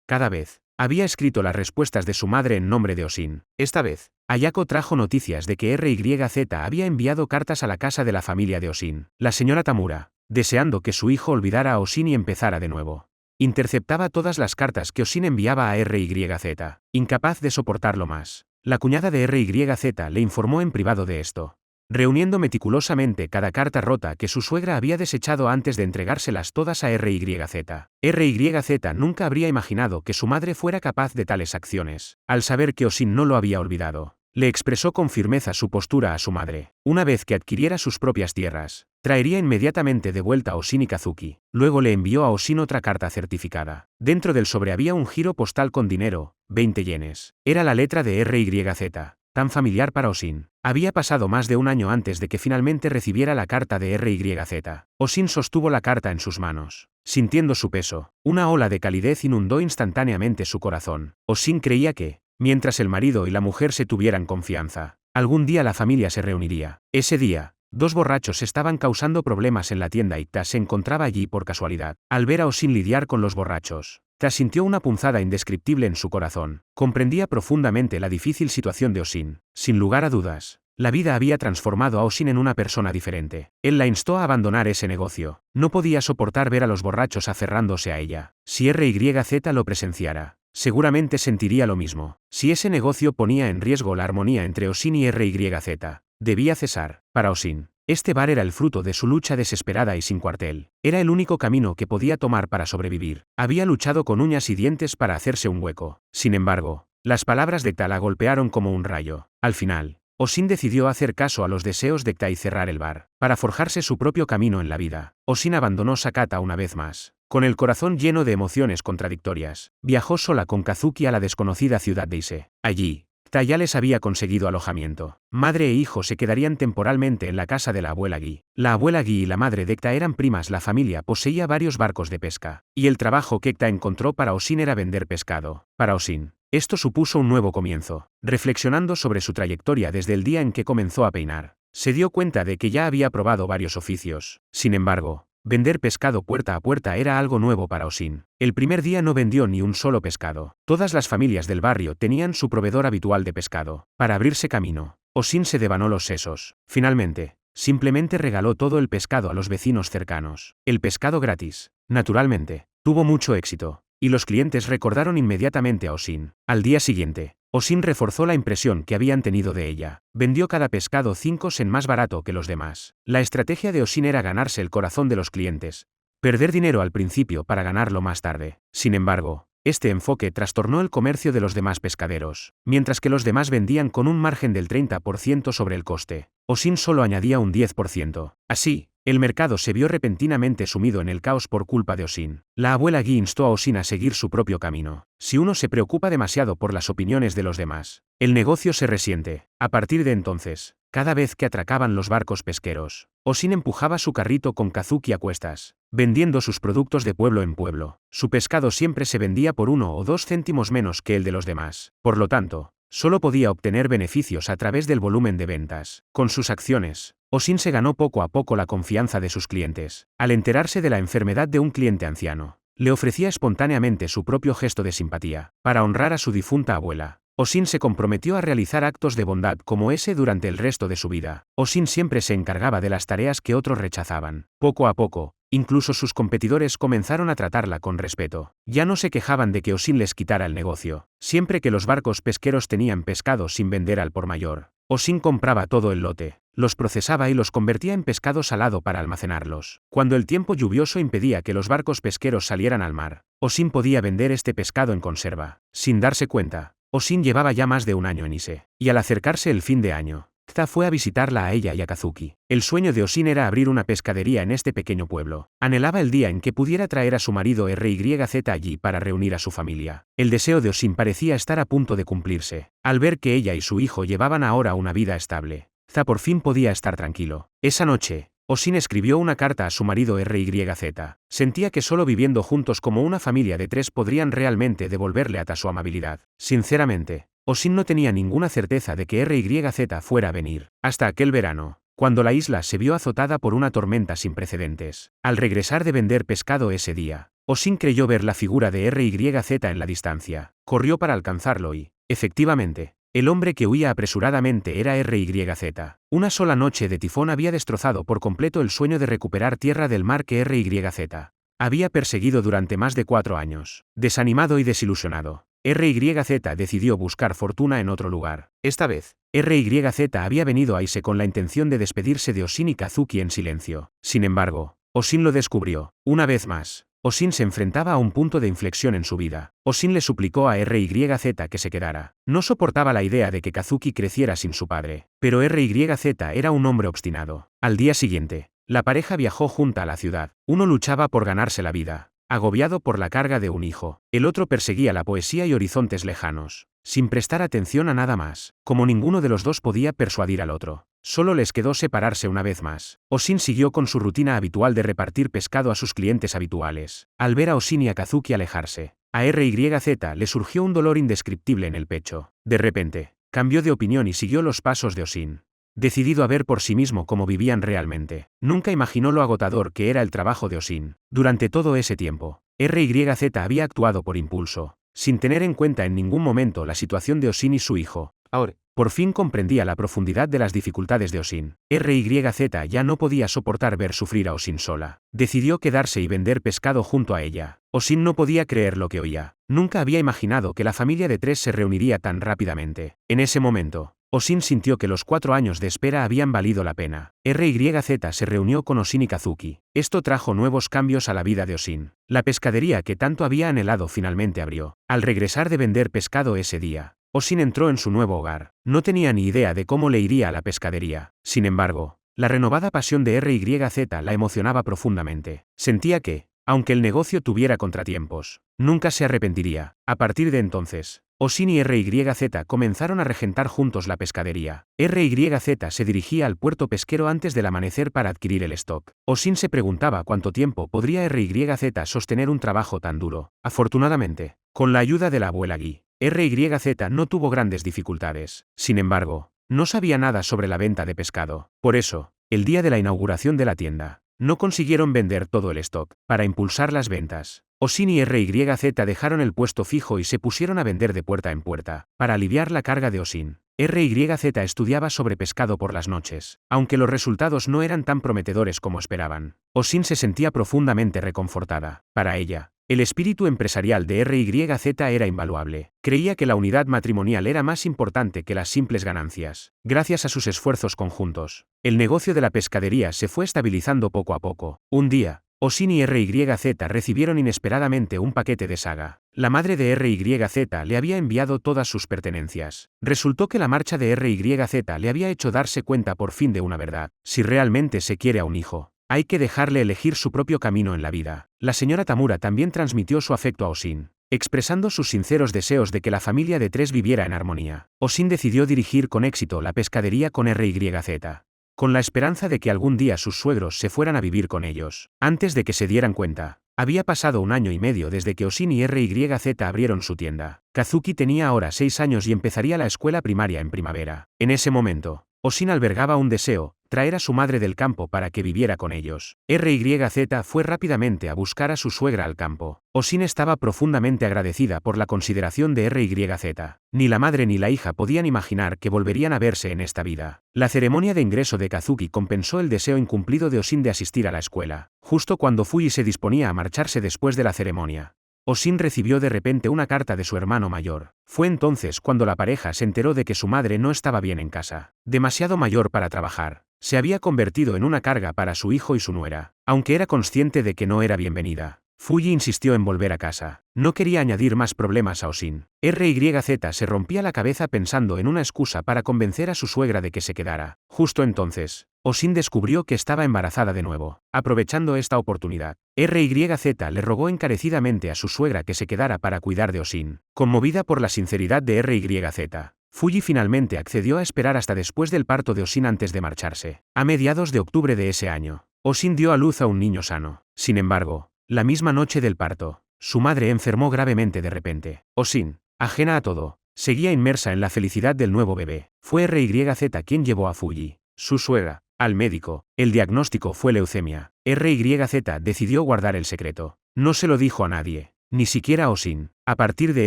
Cada vez, había escrito las respuestas de su madre en nombre de Osin. Esta vez, Ayako trajo noticias de que RYZ había enviado cartas a la casa de la familia de Osin. La señora Tamura, deseando que su hijo olvidara a Osin y empezara de nuevo, interceptaba todas las cartas que Osin enviaba a RYZ. Incapaz de soportarlo más, la cuñada de RYZ le informó en privado de esto, reuniendo meticulosamente cada carta rota que su suegra había desechado antes de entregárselas todas a RYZ. RYZ nunca habría imaginado que su madre fuera capaz de tales acciones. Al saber que Osin no lo había olvidado, le expresó con firmeza su postura a su madre. Una vez que adquiriera sus propias tierras, traería inmediatamente de vuelta a Osin y Kazuki. Luego le envió a Osin otra carta certificada. Dentro del sobre había un giro postal con dinero, 20 yenes. Era la letra de RYZ, tan familiar para Osin. Había pasado más de un año antes de que finalmente recibiera la carta de RYZ. Osin sostuvo la carta en sus manos. Sintiendo su peso, una ola de calidez inundó instantáneamente su corazón. Osin creía que, mientras el marido y la mujer se tuvieran confianza, algún día la familia se reuniría. Ese día, dos borrachos estaban causando problemas en la tienda y Kta se encontraba allí por casualidad. Al ver a Osin lidiar con los borrachos, Kta sintió una punzada indescriptible en su corazón. Comprendía profundamente la difícil situación de Osin. Sin lugar a dudas, la vida había transformado a Osin en una persona diferente. Él la instó a abandonar ese negocio. No podía soportar ver a los borrachos aferrándose a ella. Si RYZ lo presenciara, seguramente sentiría lo mismo. Si ese negocio ponía en riesgo la armonía entre Osin y RYZ, debía cesar. Para Osin, este bar era el fruto de su lucha desesperada y sin cuartel. Era el único camino que podía tomar para sobrevivir. Había luchado con uñas y dientes para hacerse un hueco. Sin embargo, las palabras de Kta la golpearon como un rayo. Al final, Osin decidió hacer caso a los deseos de Kta y cerrar el bar, para forjarse su propio camino en la vida. Osin abandonó Sakata una vez más. Con el corazón lleno de emociones contradictorias, viajó sola con Kazuki a la desconocida ciudad de Ise. Allí, Kta ya les había conseguido alojamiento. Madre e hijo se quedarían temporalmente en la casa de la abuela Gi. La abuela Gi y la madre de Kta eran primas. La familia poseía varios barcos de pesca, y el trabajo que Kta encontró para Osin era vender pescado. Para Osin, esto supuso un nuevo comienzo. Reflexionando sobre su trayectoria desde el día en que comenzó a peinar, se dio cuenta de que ya había probado varios oficios. Sin embargo, Vender pescado puerta a puerta era algo nuevo para Osin. El primer día no vendió ni un solo pescado. Todas las familias del barrio tenían su proveedor habitual de pescado. Para abrirse camino, Osin se devanó los sesos. Finalmente, simplemente regaló todo el pescado a los vecinos cercanos. El pescado gratis, naturalmente, tuvo mucho éxito, y los clientes recordaron inmediatamente a Osin. Al día siguiente, Osin reforzó la impresión que habían tenido de ella. Vendió cada pescado 5 cents más barato que los demás. La estrategia de Osin era ganarse el corazón de los clientes, perder dinero al principio para ganarlo más tarde. Sin embargo, este enfoque trastornó el comercio de los demás pescaderos. Mientras que los demás vendían con un margen del 30% sobre el coste, Osin solo añadía un 10%. Así, el mercado se vio repentinamente sumido en el caos por culpa de Osin. La abuela Guy instó a Osin a seguir su propio camino. Si uno se preocupa demasiado por las opiniones de los demás, el negocio se resiente. A partir de entonces, cada vez que atracaban los barcos pesqueros, Osin empujaba su carrito con Kazuki a cuestas, vendiendo sus productos de pueblo en pueblo. Su pescado siempre se vendía por 1 o 2 céntimos menos que el de los demás. Por lo tanto, solo podía obtener beneficios a través del volumen de ventas. Con sus acciones, Osin se ganó poco a poco la confianza de sus clientes. Al enterarse de la enfermedad de un cliente anciano, le ofrecía espontáneamente su propio gesto de simpatía. Para honrar a su difunta abuela, Osin se comprometió a realizar actos de bondad como ese durante el resto de su vida. Osin siempre se encargaba de las tareas que otros rechazaban. Poco a poco, incluso sus competidores comenzaron a tratarla con respeto. Ya no se quejaban de que Osin les quitara el negocio. Siempre que los barcos pesqueros tenían pescado sin vender al por mayor, Osin compraba todo el lote, los procesaba y los convertía en pescado salado para almacenarlos. Cuando el tiempo lluvioso impedía que los barcos pesqueros salieran al mar, Osin podía vender este pescado en conserva. Sin darse cuenta, Osin llevaba ya más de un año en Ise, y al acercarse el fin de año, Kta fue a visitarla a ella y a Kazuki. El sueño de Osin era abrir una pescadería en este pequeño pueblo. Anhelaba el día en que pudiera traer a su marido RYZ allí para reunir a su familia. El deseo de Osin parecía estar a punto de cumplirse. Al ver que ella y su hijo llevaban ahora una vida estable, Kta por fin podía estar tranquilo. Esa noche, Osin escribió una carta a su marido RYZ. Sentía que solo viviendo juntos como una familia de 3 podrían realmente devolverle a su amabilidad. Sinceramente, Osin no tenía ninguna certeza de que RYZ fuera a venir. Hasta aquel verano, cuando la isla se vio azotada por una tormenta sin precedentes. Al regresar de vender pescado ese día, Osin creyó ver la figura de RYZ en la distancia. Corrió para alcanzarlo y, efectivamente, el hombre que huía apresuradamente era RYZ. Una sola noche de tifón había destrozado por completo el sueño de recuperar tierra del mar que RYZ había perseguido durante más de 4 años. Desanimado y desilusionado, RYZ decidió buscar fortuna en otro lugar. Esta vez, RYZ había venido a Ise con la intención de despedirse de Osin y Kazuki en silencio. Sin embargo, Osin lo descubrió. Una vez más, Osin se enfrentaba a un punto de inflexión en su vida. Osin le suplicó a RYZ que se quedara. No soportaba la idea de que Kazuki creciera sin su padre. Pero RYZ era un hombre obstinado. Al día siguiente, la pareja viajó junta a la ciudad. Uno luchaba por ganarse la vida, agobiado por la carga de un hijo. El otro perseguía la poesía y horizontes lejanos, sin prestar atención a nada más. Como ninguno de los dos podía persuadir al otro, solo les quedó separarse una vez más. Osin siguió con su rutina habitual de repartir pescado a sus clientes habituales. Al ver a Osin y a Kazuki alejarse, a RYZ le surgió un dolor indescriptible en el pecho. De repente, cambió de opinión y siguió los pasos de Osin, decidido a ver por sí mismo cómo vivían realmente. Nunca imaginó lo agotador que era el trabajo de Osin. Durante todo ese tiempo, RYZ había actuado por impulso, sin tener en cuenta en ningún momento la situación de Osin y su hijo. Ahora, por fin comprendía la profundidad de las dificultades de Osin. RYZ ya no podía soportar ver sufrir a Osin sola. Decidió quedarse y vender pescado junto a ella. Osin no podía creer lo que oía. Nunca había imaginado que la familia de 3 se reuniría tan rápidamente. En ese momento, Osin sintió que los 4 años de espera habían valido la pena. RYZ se reunió con Osin y Kazuki. Esto trajo nuevos cambios a la vida de Osin. La pescadería que tanto había anhelado finalmente abrió. Al regresar de vender pescado ese día, Osin entró en su nuevo hogar. No tenía ni idea de cómo le iría a la pescadería. Sin embargo, la renovada pasión de RYZ la emocionaba profundamente. Sentía que, aunque el negocio tuviera contratiempos, nunca se arrepentiría. A partir de entonces, Osin y RYZ comenzaron a regentar juntos la pescadería. RYZ se dirigía al puerto pesquero antes del amanecer para adquirir el stock. Osin se preguntaba cuánto tiempo podría RYZ sostener un trabajo tan duro. Afortunadamente, con la ayuda de la abuela Guy, RYZ no tuvo grandes dificultades. Sin embargo, no sabía nada sobre la venta de pescado. Por eso, el día de la inauguración de la tienda, no consiguieron vender todo el stock. Para impulsar las ventas, Osin y RYZ dejaron el puesto fijo y se pusieron a vender de puerta en puerta. Para aliviar la carga de Osin, RYZ estudiaba sobre pescado por las noches. Aunque los resultados no eran tan prometedores como esperaban, Osin se sentía profundamente reconfortada. Para ella, el espíritu empresarial de RYZ era invaluable. Creía que la unidad matrimonial era más importante que las simples ganancias. Gracias a sus esfuerzos conjuntos, el negocio de la pescadería se fue estabilizando poco a poco. Un día, Osin y RYZ recibieron inesperadamente un paquete de Saga. La madre de RYZ le había enviado todas sus pertenencias. Resultó que la marcha de RYZ le había hecho darse cuenta por fin de una verdad. Si realmente se quiere a un hijo, hay que dejarle elegir su propio camino en la vida. La señora Tamura también transmitió su afecto a Osin, expresando sus sinceros deseos de que la familia de tres viviera en armonía. Osin decidió dirigir con éxito la pescadería con RYZ, con la esperanza de que algún día sus suegros se fueran a vivir con ellos. Antes de que se dieran cuenta, había pasado 1 año y medio desde que Osin y RYZ abrieron su tienda. Kazuki tenía ahora 6 años y empezaría la escuela primaria en primavera. En ese momento, Osin albergaba un deseo: traer a su madre del campo para que viviera con ellos. RYZ fue rápidamente a buscar a su suegra al campo. Osin estaba profundamente agradecida por la consideración de RYZ. Ni la madre ni la hija podían imaginar que volverían a verse en esta vida. La ceremonia de ingreso de Kazuki compensó el deseo incumplido de Osin de asistir a la escuela. Justo cuando Fuji se disponía a marcharse después de la ceremonia, Osin recibió de repente una carta de su hermano mayor. Fue entonces cuando la pareja se enteró de que su madre no estaba bien en casa. Demasiado mayor para trabajar, se había convertido en una carga para su hijo y su nuera. Aunque era consciente de que no era bienvenida, Fuji insistió en volver a casa. No quería añadir más problemas a Osin. RYZ se rompía la cabeza pensando en una excusa para convencer a su suegra de que se quedara. Justo entonces, Osin descubrió que estaba embarazada de nuevo. Aprovechando esta oportunidad, RYZ le rogó encarecidamente a su suegra que se quedara para cuidar de Osin. Conmovida por la sinceridad de RYZ, Fuji finalmente accedió a esperar hasta después del parto de Osin antes de marcharse. A mediados de octubre de ese año, Osin dio a luz a un niño sano. Sin embargo, la misma noche del parto, su madre enfermó gravemente de repente. Osin, ajena a todo, seguía inmersa en la felicidad del nuevo bebé. Fue RYZ quien llevó a Fuji, su suegra, al médico. El diagnóstico fue leucemia. RYZ decidió guardar el secreto. No se lo dijo a nadie, ni siquiera a Osin. A partir de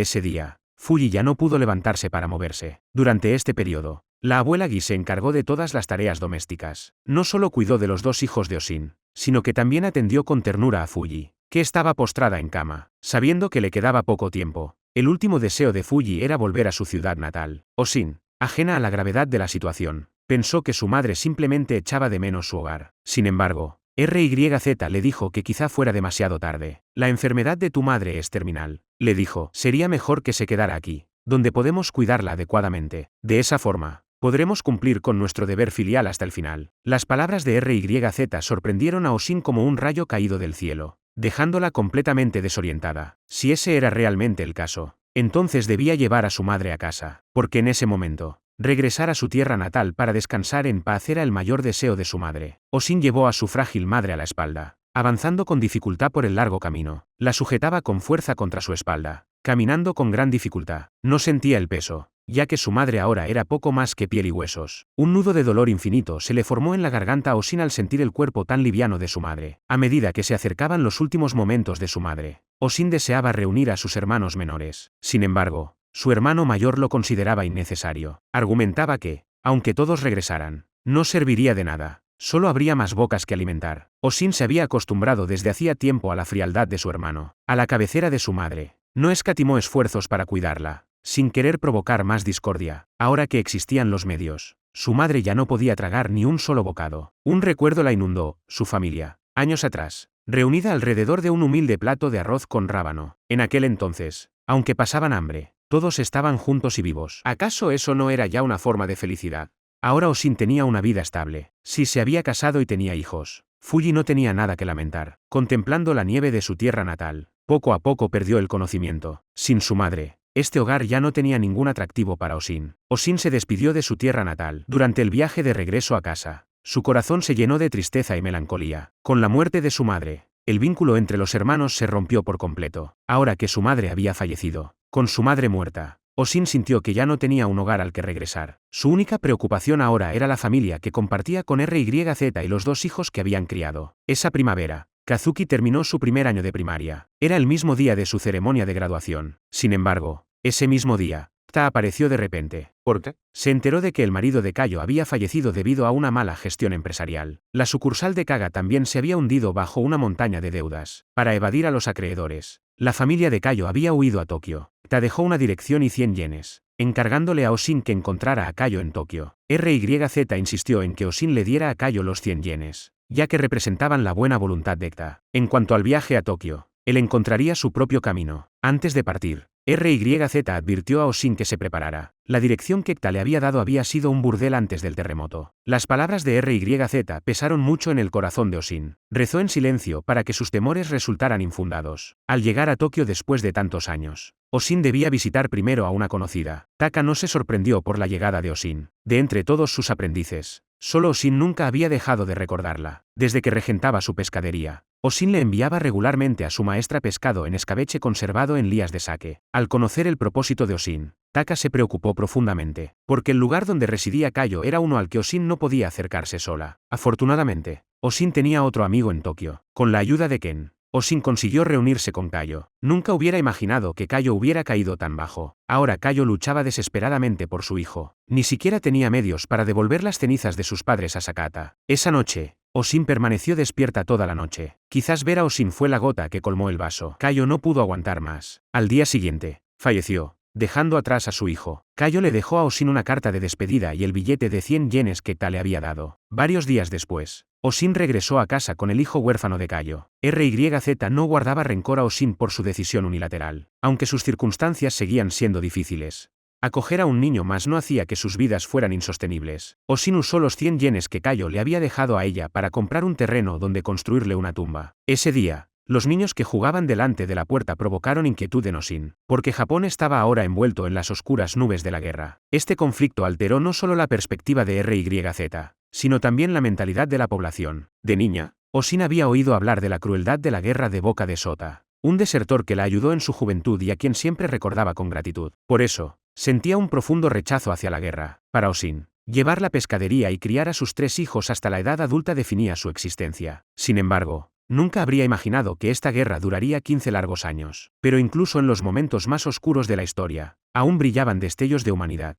ese día, Fuji ya no pudo levantarse para moverse. Durante este periodo, la abuela Gi se encargó de todas las tareas domésticas. No solo cuidó de los 2 hijos de Osin, sino que también atendió con ternura a Fuji, que estaba postrada en cama. Sabiendo que le quedaba poco tiempo, el último deseo de Fuji era volver a su ciudad natal. Osin, ajena a la gravedad de la situación, pensó que su madre simplemente echaba de menos su hogar. Sin embargo, RYZ le dijo que quizá fuera demasiado tarde. La enfermedad de tu madre es terminal, le dijo. Sería mejor que se quedara aquí, donde podemos cuidarla adecuadamente. De esa forma, podremos cumplir con nuestro deber filial hasta el final. Las palabras de RYZ sorprendieron a Osin como un rayo caído del cielo, dejándola completamente desorientada. Si ese era realmente el caso, entonces debía llevar a su madre a casa, porque en ese momento, regresar a su tierra natal para descansar en paz era el mayor deseo de su madre. Osin llevó a su frágil madre a la espalda, avanzando con dificultad por el largo camino. La sujetaba con fuerza contra su espalda, caminando con gran dificultad. No sentía el peso, ya que su madre ahora era poco más que piel y huesos. Un nudo de dolor infinito se le formó en la garganta a Osin al sentir el cuerpo tan liviano de su madre. A medida que se acercaban los últimos momentos de su madre, Osin deseaba reunir a sus hermanos menores. Sin embargo, su hermano mayor lo consideraba innecesario. Argumentaba que, aunque todos regresaran, no serviría de nada. Solo habría más bocas que alimentar. Osin se había acostumbrado desde hacía tiempo a la frialdad de su hermano. A la cabecera de su madre, no escatimó esfuerzos para cuidarla, sin querer provocar más discordia. Ahora que existían los medios, su madre ya no podía tragar ni un solo bocado. Un recuerdo la inundó: su familia, años atrás, reunida alrededor de un humilde plato de arroz con rábano. En aquel entonces, aunque pasaban hambre, todos estaban juntos y vivos. ¿Acaso eso no era ya una forma de felicidad? Ahora Osin tenía una vida estable. Si se había casado y tenía hijos, Fuji no tenía nada que lamentar. Contemplando la nieve de su tierra natal, poco a poco perdió el conocimiento. Sin su madre, este hogar ya no tenía ningún atractivo para Osin. Osin se despidió de su tierra natal. Durante el viaje de regreso a casa, su corazón se llenó de tristeza y melancolía. Con la muerte de su madre, el vínculo entre los hermanos se rompió por completo. Ahora que su madre había fallecido, con su madre muerta, Oshin sintió que ya no tenía un hogar al que regresar. Su única preocupación ahora era la familia que compartía con RYZ y los 2 hijos que habían criado. Esa primavera, Kazuki terminó su primer año de primaria. Era el mismo día de su ceremonia de graduación. Sin embargo, ese mismo día, Ta apareció de repente. ¿Por qué? Se enteró de que el marido de Kayo había fallecido debido a una mala gestión empresarial. La sucursal de Kaga también se había hundido bajo una montaña de deudas. Para evadir a los acreedores, la familia de Kayo había huido a Tokio. Ta dejó una dirección y 100 yenes, encargándole a Oshin que encontrara a Kayo en Tokio. RYZ insistió en que Oshin le diera a Kayo los 100 yenes, ya que representaban la buena voluntad de Ta. En cuanto al viaje a Tokio, él encontraría su propio camino. Antes de partir, RYZ advirtió a Oshin que se preparara. La dirección que Ta le había dado había sido un burdel antes del terremoto. Las palabras de RYZ pesaron mucho en el corazón de Oshin. Rezó en silencio para que sus temores resultaran infundados. Al llegar a Tokio después de tantos años, Oshin debía visitar primero a una conocida. Taka no se sorprendió por la llegada de Oshin. De entre todos sus aprendices, solo Oshin nunca había dejado de recordarla. Desde que regentaba su pescadería, Oshin le enviaba regularmente a su maestra pescado en escabeche conservado en lías de sake. Al conocer el propósito de Oshin, Taka se preocupó profundamente, porque el lugar donde residía Kayo era uno al que Oshin no podía acercarse sola. Afortunadamente, Oshin tenía otro amigo en Tokio. Con la ayuda de Ken, Oshin consiguió reunirse con Kayo. Nunca hubiera imaginado que Kayo hubiera caído tan bajo. Ahora Kayo luchaba desesperadamente por su hijo. Ni siquiera tenía medios para devolver las cenizas de sus padres a Sakata. Esa noche, Oshin permaneció despierta toda la noche. Quizás ver a Oshin fue la gota que colmó el vaso. Kayo no pudo aguantar más. Al día siguiente, falleció, dejando atrás a su hijo. Kayo le dejó a Oshin una carta de despedida y el billete de 100 yenes que Ta le había dado. Varios días después, Oshin regresó a casa con el hijo huérfano de Kayo. RYZ no guardaba rencor a Oshin por su decisión unilateral. Aunque sus circunstancias seguían siendo difíciles, acoger a un niño más no hacía que sus vidas fueran insostenibles. Oshin usó los 100 yenes que Kayo le había dejado a ella para comprar un terreno donde construirle una tumba. Ese día, los niños que jugaban delante de la puerta provocaron inquietud en Oshin, porque Japón estaba ahora envuelto en las oscuras nubes de la guerra. Este conflicto alteró no solo la perspectiva de RYZ, sino también la mentalidad de la población. De niña, Oshin había oído hablar de la crueldad de la guerra de boca de Sota, un desertor que la ayudó en su juventud y a quien siempre recordaba con gratitud. Por eso, sentía un profundo rechazo hacia la guerra. Para Oshin, llevar la pescadería y criar a sus 3 hijos hasta la edad adulta definía su existencia. Sin embargo, nunca habría imaginado que esta guerra duraría 15 largos años. Pero incluso en los momentos más oscuros de la historia, aún brillaban destellos de humanidad.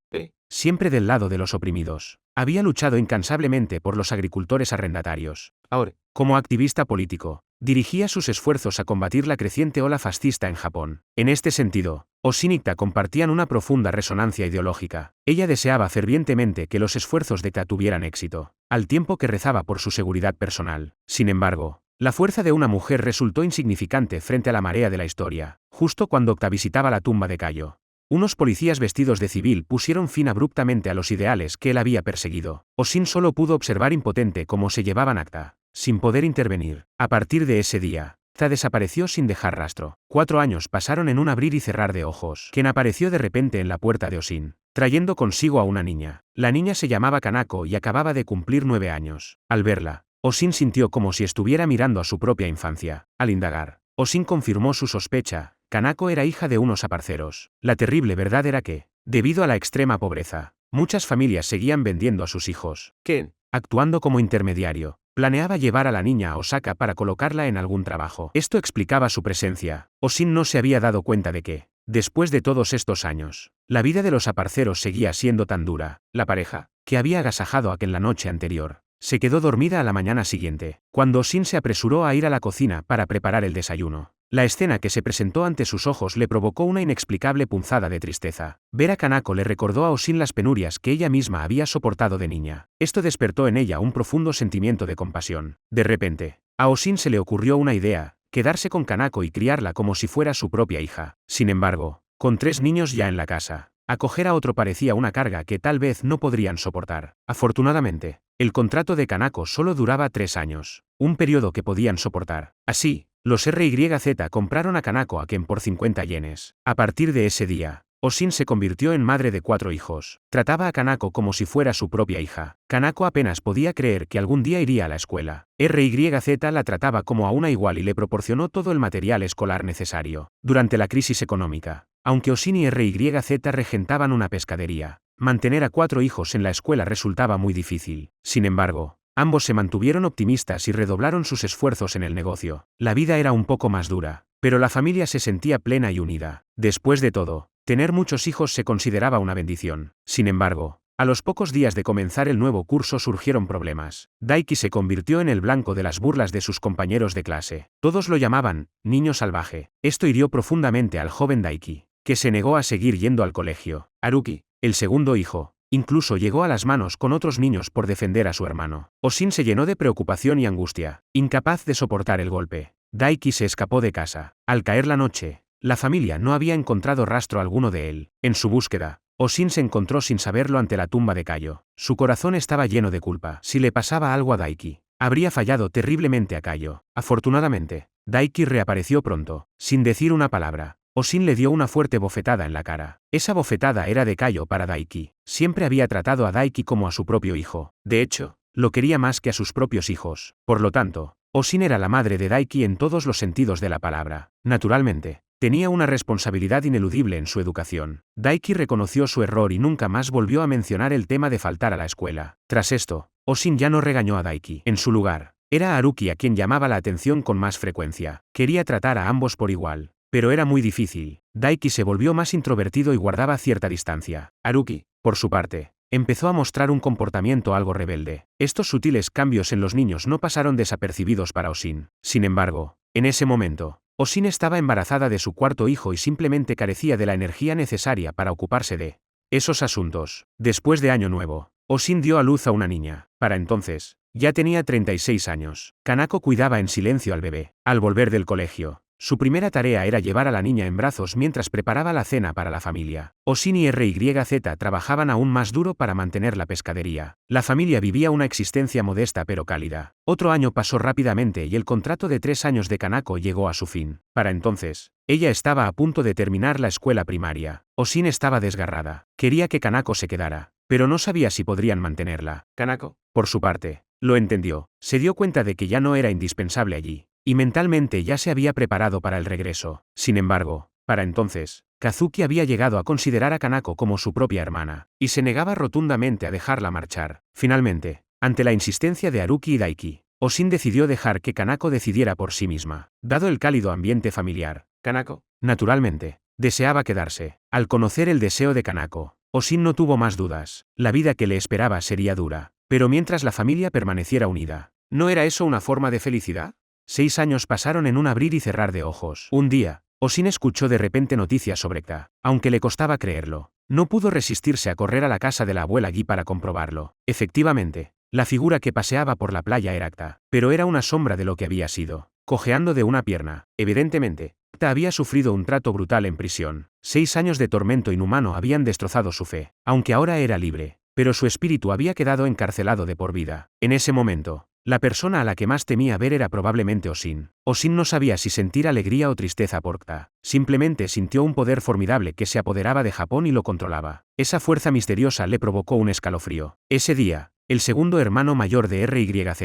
Siempre del lado de los oprimidos. Había luchado incansablemente por los agricultores arrendatarios. Ahora, Como activista político, dirigía sus esfuerzos a combatir la creciente ola fascista en Japón. En este sentido, Oshin y Ta compartían una profunda resonancia ideológica. Ella deseaba fervientemente que los esfuerzos de Ta tuvieran éxito, al tiempo que rezaba por su seguridad personal. Sin embargo, la fuerza de una mujer resultó insignificante frente a la marea de la historia. Justo cuando Ta visitaba la tumba de Kayo, unos policías vestidos de civil pusieron fin abruptamente a los ideales que él había perseguido. Oshin solo pudo observar impotente cómo se llevaban a Ta, sin poder intervenir. A partir de ese día, Ta desapareció sin dejar rastro. 4 años pasaron en un abrir y cerrar de ojos. Quien apareció de repente en la puerta de Oshin, trayendo consigo a una niña. La niña se llamaba Kanako y acababa de cumplir 9 años. Al verla, Oshin sintió como si estuviera mirando a su propia infancia. Al indagar, Oshin confirmó su sospecha. Kanako era hija de unos aparceros. La terrible verdad era que, debido a la extrema pobreza, muchas familias seguían vendiendo a sus hijos. Ken, Actuando como intermediario, planeaba llevar a la niña a Osaka para colocarla en algún trabajo. Esto explicaba su presencia. Oshin no se había dado cuenta de que, después de todos estos años, la vida de los aparceros seguía siendo tan dura. La pareja, que había agasajado a Ken la noche anterior, se quedó dormida a la mañana siguiente, cuando Oshin se apresuró a ir a la cocina para preparar el desayuno. La escena que se presentó ante sus ojos le provocó una inexplicable punzada de tristeza. Ver a Kanako le recordó a Oshin las penurias que ella misma había soportado de niña. Esto despertó en ella un profundo sentimiento de compasión. De repente, a Oshin se le ocurrió una idea: quedarse con Kanako y criarla como si fuera su propia hija. Sin embargo, con 3 niños ya en la casa, acoger a otro parecía una carga que tal vez no podrían soportar. Afortunadamente, el contrato de Kanako solo duraba 3 años, un periodo que podían soportar. Así, los RYZ compraron a Kanako a Ken por 50 yenes. A partir de ese día, Oshin se convirtió en madre de 4 hijos. Trataba a Kanako como si fuera su propia hija. Kanako apenas podía creer que algún día iría a la escuela. RYZ la trataba como a una igual y le proporcionó todo el material escolar necesario. Durante la crisis económica, aunque Oshin y RYZ regentaban una pescadería, mantener a 4 hijos en la escuela resultaba muy difícil. Sin embargo, ambos se mantuvieron optimistas y redoblaron sus esfuerzos en el negocio. La vida era un poco más dura, pero la familia se sentía plena y unida. Después de todo, tener muchos hijos se consideraba una bendición. Sin embargo, a los pocos días de comenzar el nuevo curso surgieron problemas. Daiki se convirtió en el blanco de las burlas de sus compañeros de clase. Todos lo llamaban niño salvaje. Esto hirió profundamente al joven Daiki, que se negó a seguir yendo al colegio. Haruki, el segundo hijo, incluso llegó a las manos con otros niños por defender a su hermano. Oshin se llenó de preocupación y angustia, incapaz de soportar el golpe. Daiki se escapó de casa. Al caer la noche, la familia no había encontrado rastro alguno de él. En su búsqueda, Oshin se encontró sin saberlo ante la tumba de Kayo. Su corazón estaba lleno de culpa. Si le pasaba algo a Daiki, habría fallado terriblemente a Kayo. Afortunadamente, Daiki reapareció pronto. Sin decir una palabra, Oshin le dio una fuerte bofetada en la cara. Esa bofetada era de Kayo para Daiki. Siempre había tratado a Daiki como a su propio hijo. De hecho, lo quería más que a sus propios hijos. Por lo tanto, Oshin era la madre de Daiki en todos los sentidos de la palabra. Naturalmente, tenía una responsabilidad ineludible en su educación. Daiki reconoció su error y nunca más volvió a mencionar el tema de faltar a la escuela. Tras esto, Oshin ya no regañó a Daiki. En su lugar, era Haruki a quien llamaba la atención con más frecuencia. Quería tratar a ambos por igual, pero era muy difícil. Daiki se volvió más introvertido y guardaba cierta distancia. Haruki, por su parte, empezó a mostrar un comportamiento algo rebelde. Estos sutiles cambios en los niños no pasaron desapercibidos para Oshin. Sin embargo, en ese momento, Oshin estaba embarazada de su 4.º hijo y simplemente carecía de la energía necesaria para ocuparse de esos asuntos. Después de Año Nuevo, Oshin dio a luz a una niña. Para entonces, ya tenía 36 años. Kanako cuidaba en silencio al bebé. Al volver del colegio, su primera tarea era llevar a la niña en brazos mientras preparaba la cena para la familia. Oshin y RYZ trabajaban aún más duro para mantener la pescadería. La familia vivía una existencia modesta pero cálida. Otro año pasó rápidamente y el contrato de 3 años de Kanako llegó a su fin. Para entonces, ella estaba a punto de terminar la escuela primaria. Oshin estaba desgarrada. Quería que Kanako se quedara, pero no sabía si podrían mantenerla. Kanako, por su parte, lo entendió. Se dio cuenta de que ya no era indispensable allí, y mentalmente ya se había preparado para el regreso. Sin embargo, para entonces, Kazuki había llegado a considerar a Kanako como su propia hermana, y se negaba rotundamente a dejarla marchar. Finalmente, ante la insistencia de Haruki y Daiki, Oshin decidió dejar que Kanako decidiera por sí misma. Dado el cálido ambiente familiar, Kanako, naturalmente, deseaba quedarse. Al conocer el deseo de Kanako, Oshin no tuvo más dudas. La vida que le esperaba sería dura, pero mientras la familia permaneciera unida, ¿no era eso una forma de felicidad? 6 años pasaron en un abrir y cerrar de ojos. Un día, Oshin escuchó de repente noticias sobre Kta. Aunque le costaba creerlo, no pudo resistirse a correr a la casa de la abuela Gi para comprobarlo. Efectivamente, la figura que paseaba por la playa era Kta, pero era una sombra de lo que había sido. Cojeando de una pierna, evidentemente, Kta había sufrido un trato brutal en prisión. 6 años de tormento inhumano habían destrozado su fe, aunque ahora era libre, pero su espíritu había quedado encarcelado de por vida. En ese momento, la persona a la que más temía ver era probablemente Oshin. Oshin no sabía si sentir alegría o tristeza por Kta. Simplemente sintió un poder formidable que se apoderaba de Japón y lo controlaba. Esa fuerza misteriosa le provocó un escalofrío. Ese día, el segundo hermano mayor de RYZ,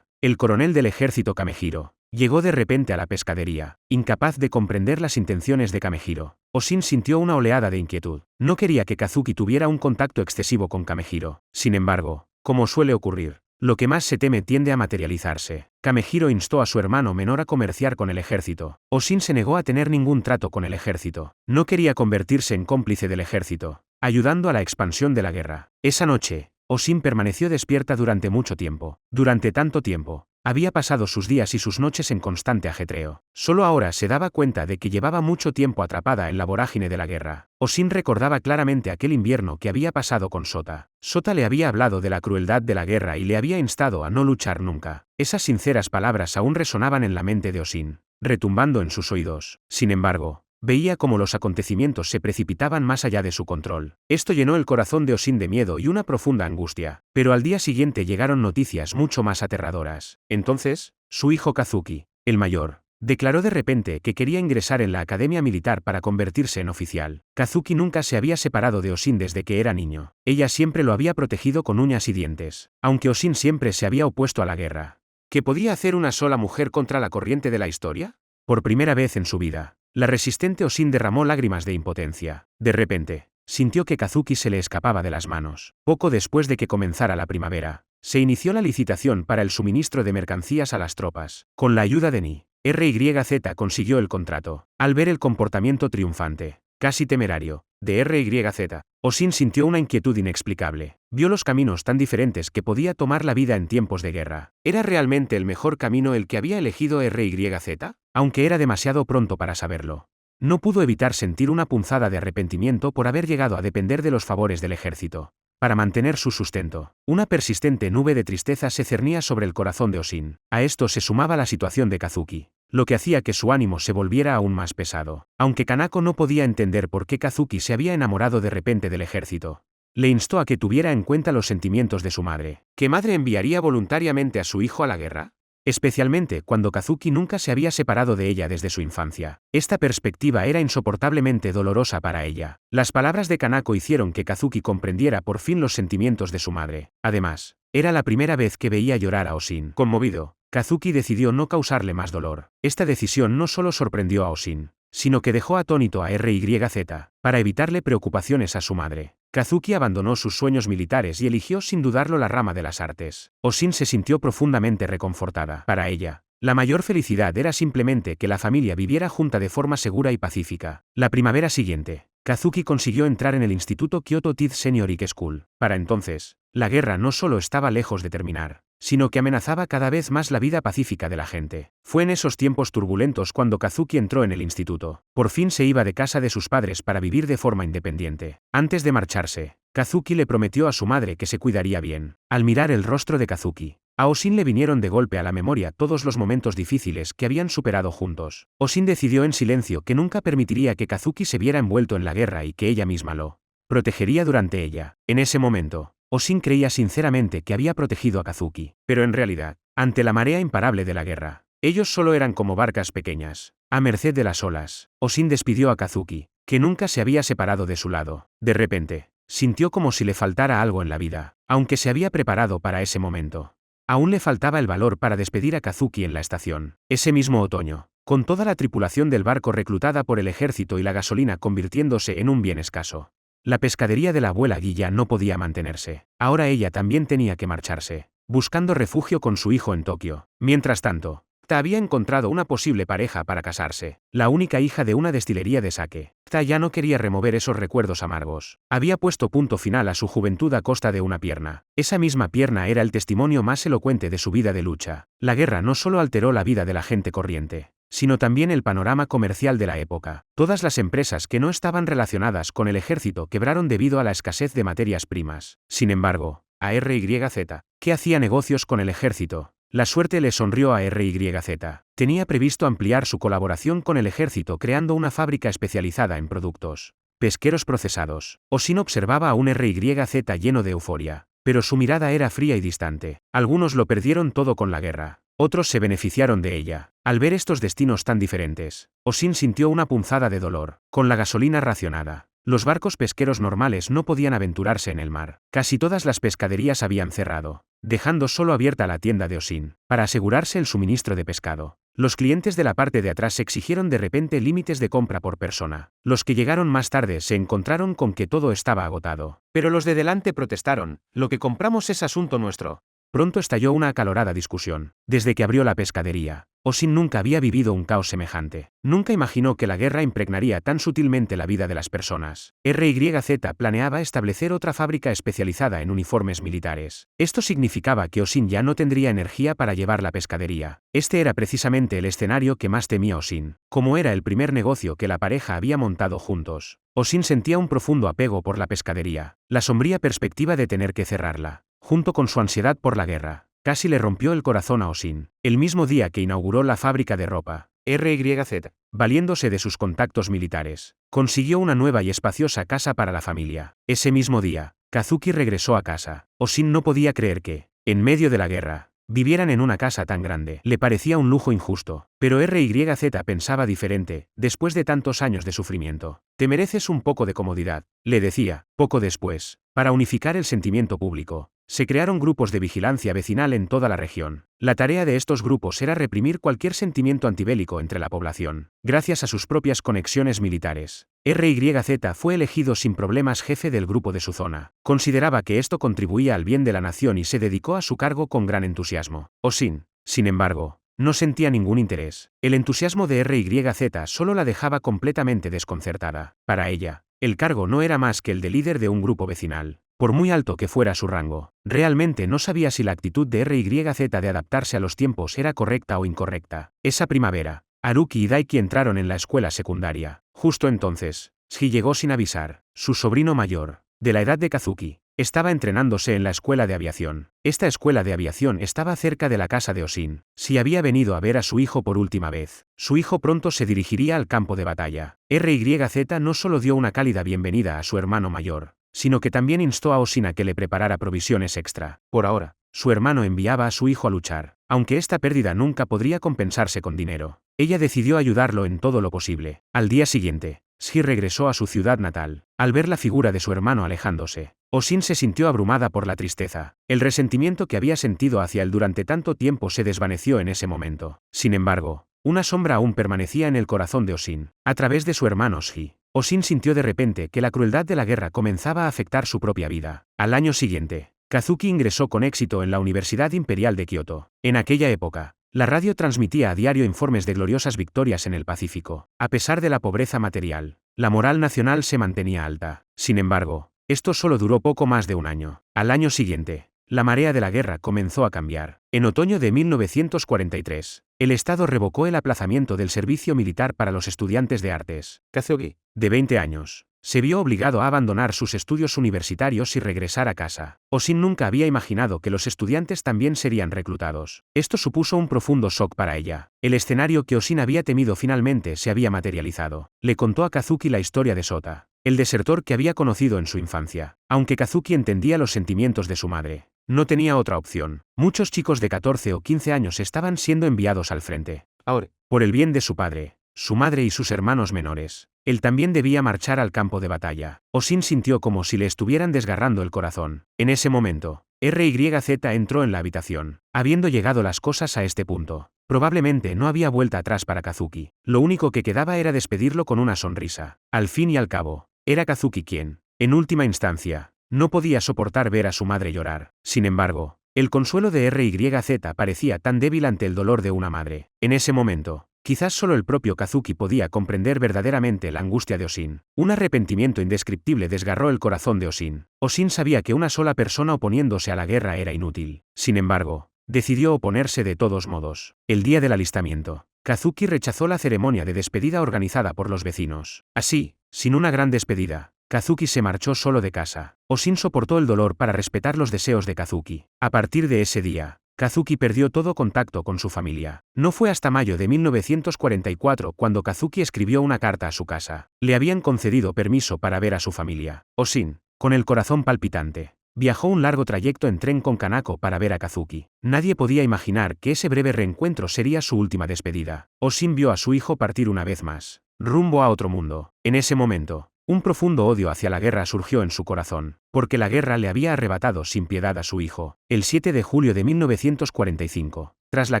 el coronel del ejército Kamehiro, llegó de repente a la pescadería. Incapaz de comprender las intenciones de Kamehiro, Oshin sintió una oleada de inquietud. No quería que Kazuki tuviera un contacto excesivo con Kamehiro. Sin embargo, como suele ocurrir, lo que más se teme tiende a materializarse. Kamehiro instó a su hermano menor a comerciar con el ejército. Oshin se negó a tener ningún trato con el ejército. No quería convertirse en cómplice del ejército, ayudando a la expansión de la guerra. Esa noche, Oshin permaneció despierta durante mucho tiempo. Durante tanto tiempo, había pasado sus días y sus noches en constante ajetreo. Solo ahora se daba cuenta de que llevaba mucho tiempo atrapada en la vorágine de la guerra. Oshin recordaba claramente aquel invierno que había pasado con Sota. Sota le había hablado de la crueldad de la guerra y le había instado a no luchar nunca. Esas sinceras palabras aún resonaban en la mente de Oshin, retumbando en sus oídos. Sin embargo, veía cómo los acontecimientos se precipitaban más allá de su control. Esto llenó el corazón de Oshin de miedo y una profunda angustia. Pero al día siguiente llegaron noticias mucho más aterradoras. Entonces, su hijo Kazuki, el mayor, Declaró de repente que quería ingresar en la academia militar para convertirse en oficial. Kazuki nunca se había separado de Oshin desde que era niño. Ella siempre lo había protegido con uñas y dientes, aunque Oshin siempre se había opuesto a la guerra. ¿Qué podía hacer una sola mujer contra la corriente de la historia? Por primera vez en su vida, la resistente Oshin derramó lágrimas de impotencia. De repente, sintió que Kazuki se le escapaba de las manos. Poco después de que comenzara la primavera, se inició la licitación para el suministro de mercancías a las tropas. Con la ayuda de Ni, RYZ consiguió el contrato. Al ver el comportamiento triunfante, casi temerario, de RYZ, Oshin sintió una inquietud inexplicable. Vio los caminos tan diferentes que podía tomar la vida en tiempos de guerra. ¿Era realmente el mejor camino el que había elegido RYZ? Aunque era demasiado pronto para saberlo. No pudo evitar sentir una punzada de arrepentimiento por haber llegado a depender de los favores del ejército. Para mantener su sustento, una persistente nube de tristeza se cernía sobre el corazón de Oshin. A esto se sumaba la situación de Kazuki, lo que hacía que su ánimo se volviera aún más pesado. Aunque Kanako no podía entender por qué Kazuki se había enamorado de repente del ejército, le instó a que tuviera en cuenta los sentimientos de su madre. ¿Qué madre enviaría voluntariamente a su hijo a la guerra? Especialmente cuando Kazuki nunca se había separado de ella desde su infancia. Esta perspectiva era insoportablemente dolorosa para ella. Las palabras de Kanako hicieron que Kazuki comprendiera por fin los sentimientos de su madre. Además, era la primera vez que veía llorar a Oshin. Conmovido, Kazuki decidió no causarle más dolor. Esta decisión no solo sorprendió a Oshin, sino que dejó atónito a RYZ. Para evitarle preocupaciones a su madre, Kazuki abandonó sus sueños militares y eligió sin dudarlo la rama de las artes. Oshin se sintió profundamente reconfortada. Para ella, la mayor felicidad era simplemente que la familia viviera junta de forma segura y pacífica. La primavera siguiente, Kazuki consiguió entrar en el instituto Kyoto Tide Senioric School. Para entonces, la guerra no solo estaba lejos de terminar, sino que amenazaba cada vez más la vida pacífica de la gente. Fue en esos tiempos turbulentos cuando Kazuki entró en el instituto. Por fin se iba de casa de sus padres para vivir de forma independiente. Antes de marcharse, Kazuki le prometió a su madre que se cuidaría bien. Al mirar el rostro de Kazuki, a Oshin le vinieron de golpe a la memoria todos los momentos difíciles que habían superado juntos. Oshin decidió en silencio que nunca permitiría que Kazuki se viera envuelto en la guerra y que ella misma lo protegería durante ella. En ese momento, Oshin creía sinceramente que había protegido a Kazuki, pero en realidad, ante la marea imparable de la guerra, ellos solo eran como barcas pequeñas, a merced de las olas. Oshin despidió a Kazuki, que nunca se había separado de su lado. De repente, sintió como si le faltara algo en la vida, aunque se había preparado para ese momento. Aún le faltaba el valor para despedir a Kazuki en la estación. Ese mismo otoño, con toda la tripulación del barco reclutada por el ejército y la gasolina convirtiéndose en un bien escaso, la pescadería de la abuela Guilla no podía mantenerse. Ahora ella también tenía que marcharse, buscando refugio con su hijo en Tokio. Mientras tanto, Ta había encontrado una posible pareja para casarse, la única hija de una destilería de sake. Ta ya no quería remover esos recuerdos amargos. Había puesto punto final a su juventud a costa de una pierna. Esa misma pierna era el testimonio más elocuente de su vida de lucha. La guerra no solo alteró la vida de la gente corriente, sino también el panorama comercial de la época. Todas las empresas que no estaban relacionadas con el ejército quebraron debido a la escasez de materias primas. Sin embargo, a RYZ, que hacía negocios con el ejército, la suerte le sonrió a RYZ. Tenía previsto ampliar su colaboración con el ejército creando una fábrica especializada en productos pesqueros procesados. Oshin observaba a un RYZ lleno de euforia, pero su mirada era fría y distante. Algunos lo perdieron todo con la guerra. Otros se beneficiaron de ella. Al ver estos destinos tan diferentes, Oshin sintió una punzada de dolor. Con la gasolina racionada, los barcos pesqueros normales no podían aventurarse en el mar. Casi todas las pescaderías habían cerrado, dejando solo abierta la tienda de Oshin. Para asegurarse el suministro de pescado, los clientes de la parte de atrás exigieron de repente límites de compra por persona. Los que llegaron más tarde se encontraron con que todo estaba agotado. Pero los de delante protestaron: lo que compramos es asunto nuestro. Pronto estalló una acalorada discusión. Desde que abrió la pescadería, Oshin nunca había vivido un caos semejante. Nunca imaginó que la guerra impregnaría tan sutilmente la vida de las personas. RYZ planeaba establecer otra fábrica especializada en uniformes militares. Esto significaba que Oshin ya no tendría energía para llevar la pescadería. Este era precisamente el escenario que más temía Oshin. Como era el primer negocio que la pareja había montado juntos, Oshin sentía un profundo apego por la pescadería. La sombría perspectiva de tener que cerrarla, junto con su ansiedad por la guerra, casi le rompió el corazón a Oshin. El mismo día que inauguró la fábrica de ropa, RYZ, valiéndose de sus contactos militares, consiguió una nueva y espaciosa casa para la familia. Ese mismo día, Kazuki regresó a casa. Oshin no podía creer que, en medio de la guerra, vivieran en una casa tan grande. Le parecía un lujo injusto. Pero RYZ pensaba diferente, después de tantos años de sufrimiento. Te mereces un poco de comodidad, le decía. Poco después, para unificar el sentimiento público, se crearon grupos de vigilancia vecinal en toda la región. La tarea de estos grupos era reprimir cualquier sentimiento antibélico entre la población. Gracias a sus propias conexiones militares, RYZ fue elegido sin problemas jefe del grupo de su zona. Consideraba que esto contribuía al bien de la nación y se dedicó a su cargo con gran entusiasmo. Osin, sin embargo, no sentía ningún interés. El entusiasmo de RYZ solo la dejaba completamente desconcertada. Para ella, el cargo no era más que el de líder de un grupo vecinal. Por muy alto que fuera su rango, realmente no sabía si la actitud de RYZ de adaptarse a los tiempos era correcta o incorrecta. Esa primavera, Haruki y Daiki entraron en la escuela secundaria. Justo entonces, Shi llegó sin avisar. Su sobrino mayor, de la edad de Kazuki, estaba entrenándose en la escuela de aviación. Esta escuela de aviación estaba cerca de la casa de Osin. Shi había venido a ver a su hijo por última vez. Su hijo pronto se dirigiría al campo de batalla. RYZ no solo dio una cálida bienvenida a su hermano mayor, sino que también instó a Osin a que le preparara provisiones extra. Por ahora, su hermano enviaba a su hijo a luchar. Aunque esta pérdida nunca podría compensarse con dinero, ella decidió ayudarlo en todo lo posible. Al día siguiente, Shi regresó a su ciudad natal. Al ver la figura de su hermano alejándose, Osin se sintió abrumada por la tristeza. El resentimiento que había sentido hacia él durante tanto tiempo se desvaneció en ese momento. Sin embargo, una sombra aún permanecía en el corazón de Osin. A través de su hermano Shi, Osin sintió de repente que la crueldad de la guerra comenzaba a afectar su propia vida. Al año siguiente, Kazuki ingresó con éxito en la Universidad Imperial de Kioto. En aquella época, la radio transmitía a diario informes de gloriosas victorias en el Pacífico. A pesar de la pobreza material, la moral nacional se mantenía alta. Sin embargo, esto solo duró poco más de un año. Al año siguiente, la marea de la guerra comenzó a cambiar. En otoño de 1943, el Estado revocó el aplazamiento del servicio militar para los estudiantes de artes. Kazuki, de 20 años, se vio obligado a abandonar sus estudios universitarios y regresar a casa. Osin nunca había imaginado que los estudiantes también serían reclutados. Esto supuso un profundo shock para ella. El escenario que Osin había temido finalmente se había materializado. Le contó a Kazuki la historia de Sota, el desertor que había conocido en su infancia. Aunque Kazuki entendía los sentimientos de su madre, no tenía otra opción. Muchos chicos de 14 o 15 años estaban siendo enviados al frente. Ahora, por el bien de su padre, su madre y sus hermanos menores, él también debía marchar al campo de batalla. Osin sintió como si le estuvieran desgarrando el corazón. En ese momento, RYZ entró en la habitación. Habiendo llegado las cosas a este punto, probablemente no había vuelta atrás para Kazuki. Lo único que quedaba era despedirlo con una sonrisa. Al fin y al cabo, era Kazuki quien, en última instancia, no podía soportar ver a su madre llorar. Sin embargo, el consuelo de RYZ parecía tan débil ante el dolor de una madre. En ese momento, quizás solo el propio Kazuki podía comprender verdaderamente la angustia de Osin. Un arrepentimiento indescriptible desgarró el corazón de Osin. Osin sabía que una sola persona oponiéndose a la guerra era inútil. Sin embargo, decidió oponerse de todos modos. El día del alistamiento, Kazuki rechazó la ceremonia de despedida organizada por los vecinos. Así, sin una gran despedida, Kazuki se marchó solo de casa. Osin soportó el dolor para respetar los deseos de Kazuki. A partir de ese día, Kazuki perdió todo contacto con su familia. No fue hasta mayo de 1944 cuando Kazuki escribió una carta a su casa. Le habían concedido permiso para ver a su familia. Osin, con el corazón palpitante, viajó un largo trayecto en tren con Kanako para ver a Kazuki. Nadie podía imaginar que ese breve reencuentro sería su última despedida. Osin vio a su hijo partir una vez más, rumbo a otro mundo. En ese momento, un profundo odio hacia la guerra surgió en su corazón, porque la guerra le había arrebatado sin piedad a su hijo. El 7 de julio de 1945, tras la